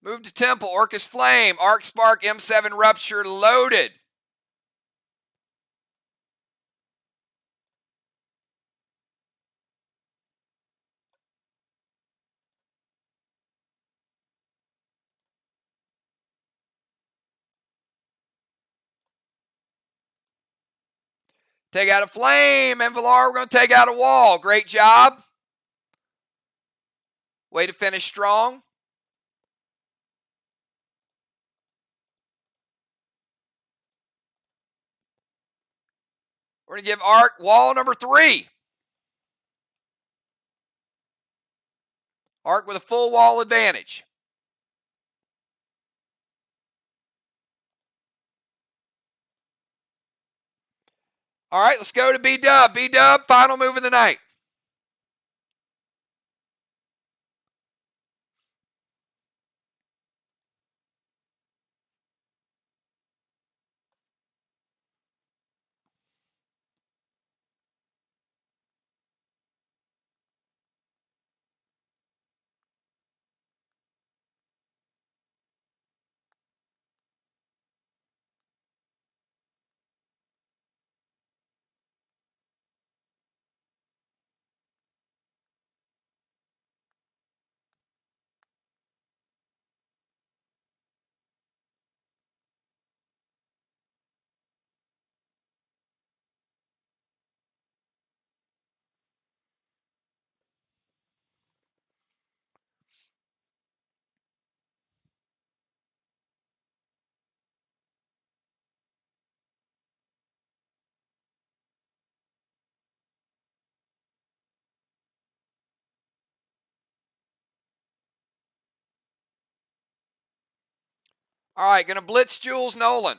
Move to Temple. Orcus Flame. Arc Spark. M7 Rupture loaded. Take out a flame. And Villar, we're going to take out a wall. Great job. Way to finish strong. We're going to give Arc wall number 3. Arc with a full wall advantage. All right, let's go to B-Dub. B-Dub, final move of the night. All right, going to blitz Jules Nolan.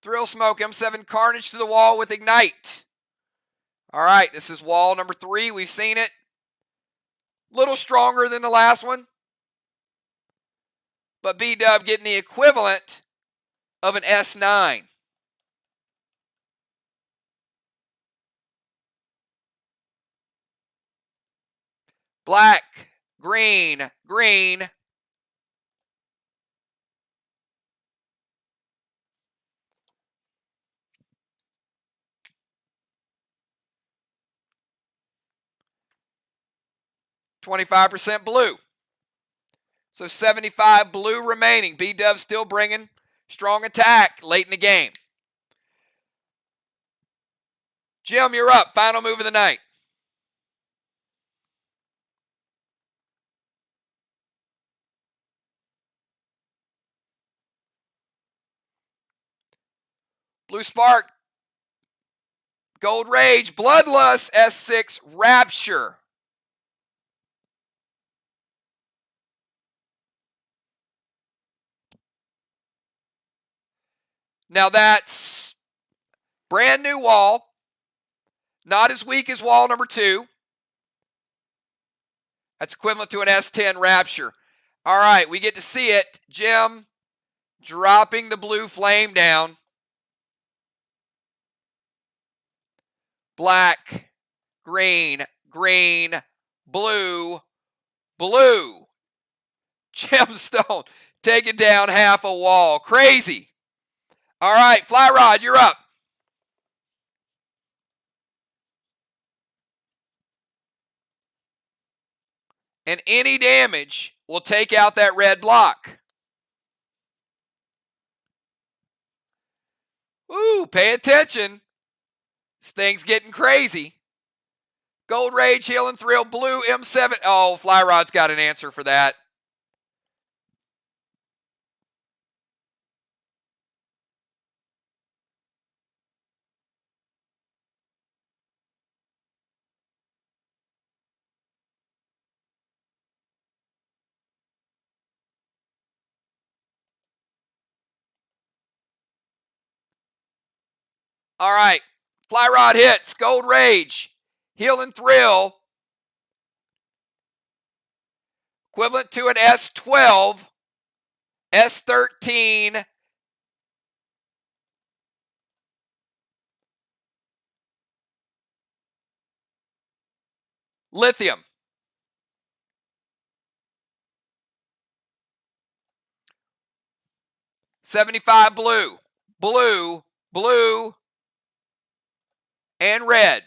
Thrill Smoke, M7 Carnage to the wall with Ignite. All right, this is wall number 3. We've seen it. A little stronger than the last one. But B-Dub getting the equivalent of an S9. Black, green, green. $25 blue. So 75 blue remaining. B-Dub still bringing strong attack late in the game. Jim, you're up. Final move of the night. Blue Spark, Gold Rage, Bloodlust, S6, Rapture. Now that's brand new wall. Not as weak as wall number 2. That's equivalent to an S10 Rapture. All right, we get to see it. Jim dropping the blue flame down. Black, green, green, blue, blue. Gemstone taking down half a wall. Crazy. All right, Fly Rod, you're up. And any damage will take out that red block. Ooh, pay attention. This thing's getting crazy. Gold Rage, Heal and Thrill, blue, M7. Oh, Fly Rod's got an answer for that. All right, Fly Rod hits, Gold Rage, Heal and Thrill, equivalent to an S12, S13, Lithium. $75 blue, blue, blue, and red.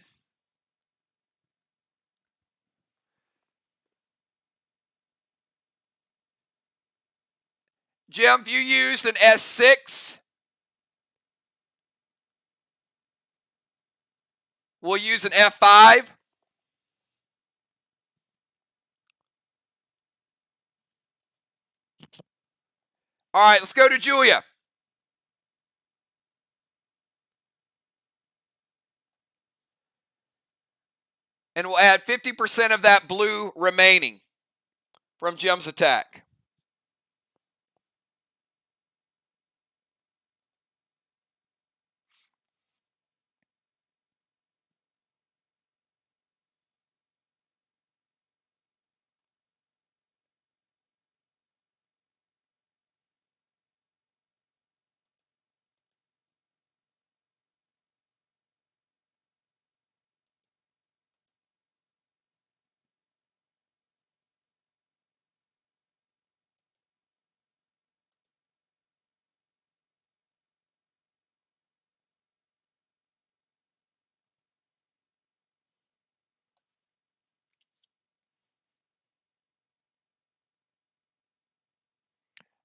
Jim, if you used an S6, we'll use an F5. All right, let's go to Julia. And we'll add 50% of that blue remaining from Jim's attack.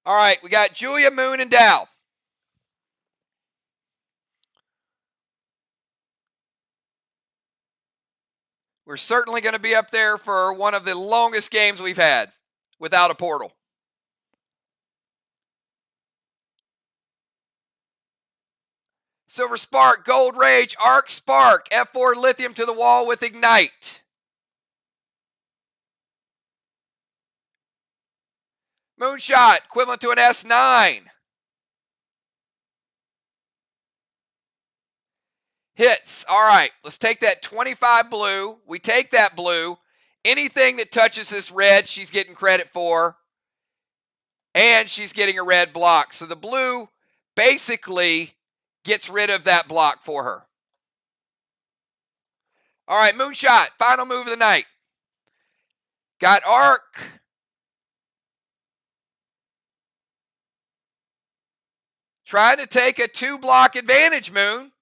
All right, we got Julia, Moon, and Dow. We're certainly going to be up there for one of the longest games we've had without a portal. Silver Spark, Gold Rage, Arc Spark, F4 Lithium to the wall with Ignite. Moonshot, equivalent to an S9. Hits. All right, let's take that 25 blue. We take that blue. Anything that touches this red, she's getting credit for. And she's getting a red block. So the blue basically gets rid of that block for her. All right, Moonshot, final move of the night. Got arc. Trying to take a 2-block advantage, Moon.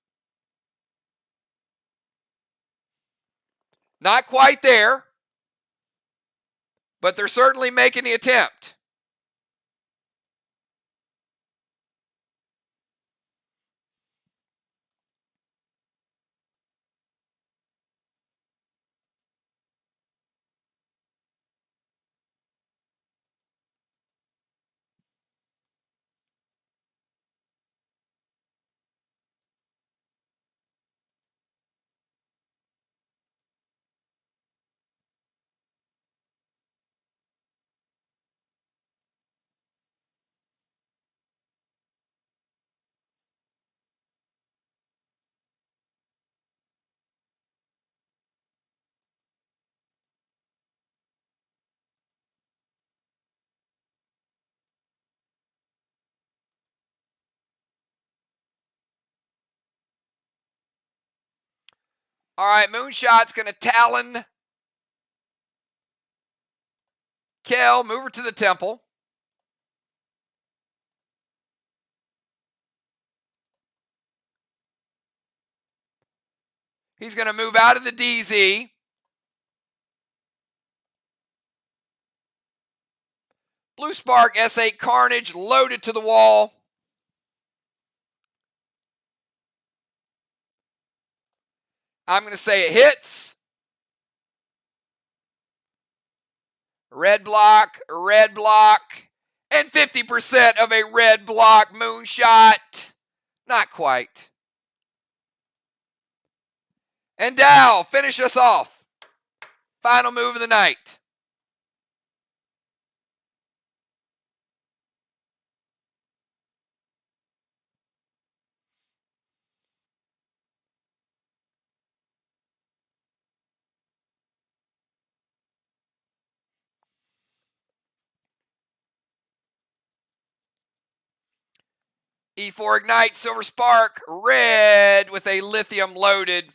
Not quite there, but they're certainly making the attempt. All right, Moonshot's going to Talon Kel, move her to the temple. He's going to move out of the DZ. Blue Spark S8 Carnage loaded to the wall. I'm going to say it hits. Red block, and 50% of a red block Moonshot. Not quite. And Dow, finish us off. Final move of the night. E4 Ignite, Silver Spark, red with a lithium loaded.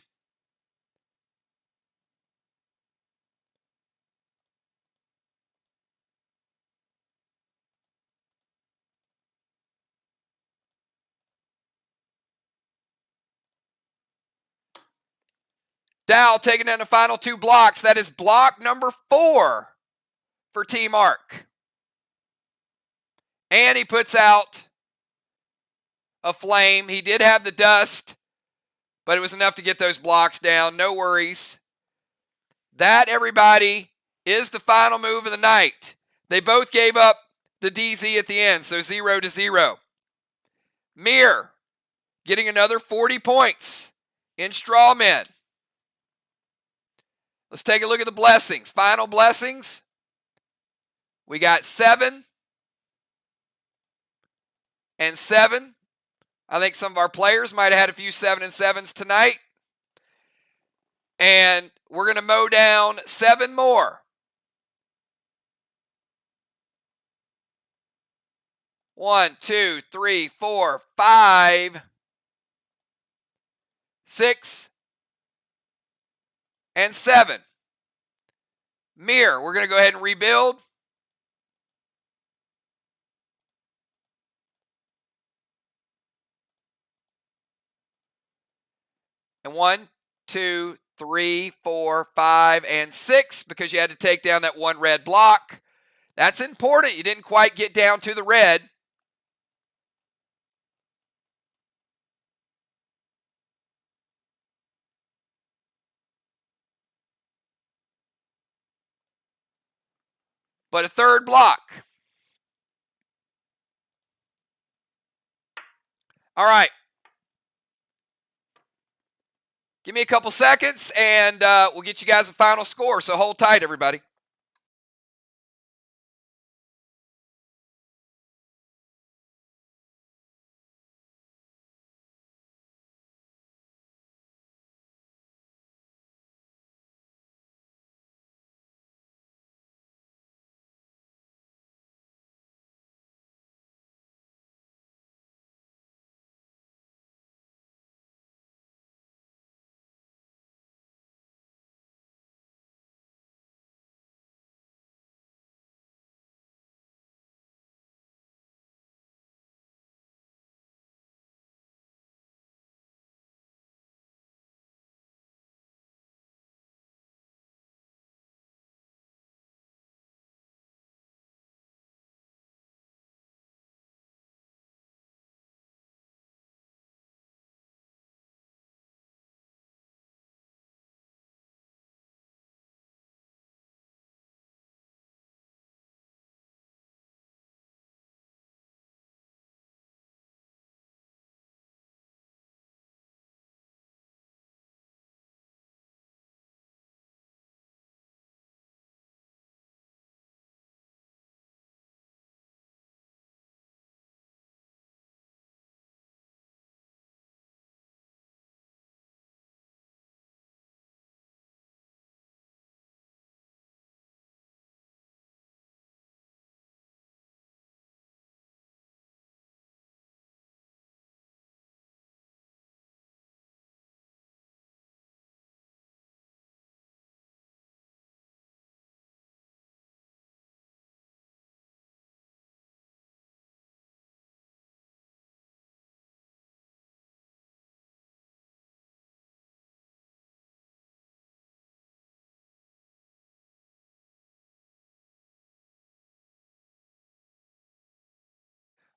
Dow taking in the final 2 blocks. That is block number 4 for Team Arc. And he puts out a flame. He did have the dust, but it was enough to get those blocks down. No worries. That, everybody, is the final move of the night. They both gave up the DZ at the end, so 0-0. MIR getting another 40 points in Strawmen. Let's take a look at the blessings. Final blessings. We got 7 and 7. I think some of our players might have had a few 7 and 7s tonight. And we're going to mow down 7 more. 1, 2, 3, 4, 5, 6, and 7. MIR, we're going to go ahead and rebuild. And 1, 2, 3, 4, 5, and 6, because you had to take down that 1 red block. That's important. You didn't quite get down to the red. But a 3rd block. All right. Give me a couple seconds, and we'll get you guys a final score. So hold tight, everybody.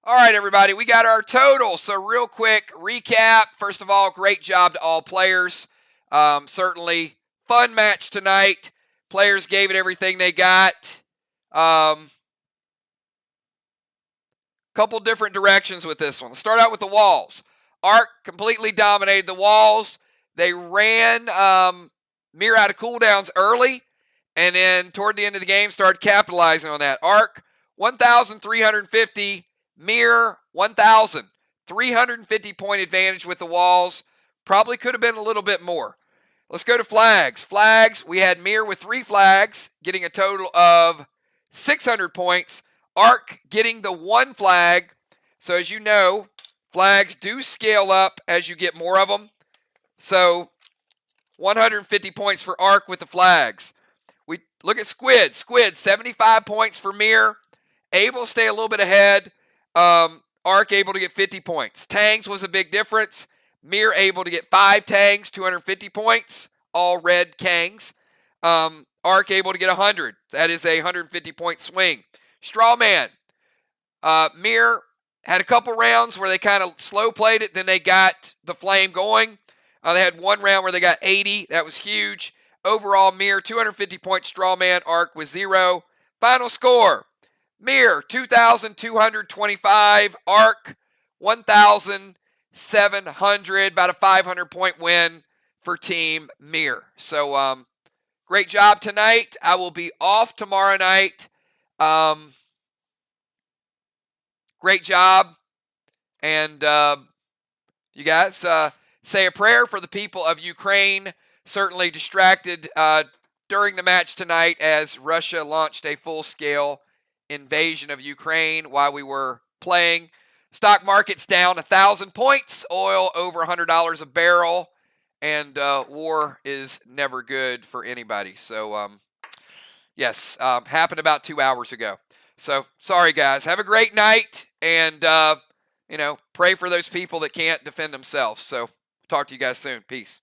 All right, everybody, we got our total. So real quick recap. First of all, great job to all players. Certainly fun match tonight. Players gave it everything they got. Couple different directions with this one. Let's start out with the walls. Arc completely dominated the walls. They ran MIR out of cooldowns early, and then toward the end of the game started capitalizing on that. Arc 1,350, MIR 1,000. 350 point advantage with the walls. Probably could have been a little bit more. Let's go to flags. Flags, we had MIR with 3 flags, getting a total of 600 points. Arc getting the 1 flag. So as you know, flags do scale up as you get more of them. So 150 points for Arc with the flags. We look at Squid. Squid, 75 points for MIR. Able to stay a little bit ahead. Arc able to get 50 points. Tangs was a big difference. MIR able to get 5 tangs, 250 points. All red Kangs. Arc able to get 100. That is a 150 point swing. Strawman. MIR had a couple rounds where they kind of slow played it. Then they got the flame going. They had one round where they got 80. That was huge. Overall, MIR 250 point Strawman. Arc with 0. Final score. MIR 2,225. Arc 1,700. About a 500 point win for Team MIR. So great job tonight. I will be off tomorrow night. Great job. And you guys say a prayer for the people of Ukraine. Certainly distracted during the match tonight as Russia launched a full-scale invasion of Ukraine while we were playing. Stock market's down 1,000 points. Oil over $100 a barrel. And war is never good for anybody. So, yes, happened about 2 hours ago. So, sorry, guys. Have a great night. And, pray for those people that can't defend themselves. So, talk to you guys soon. Peace.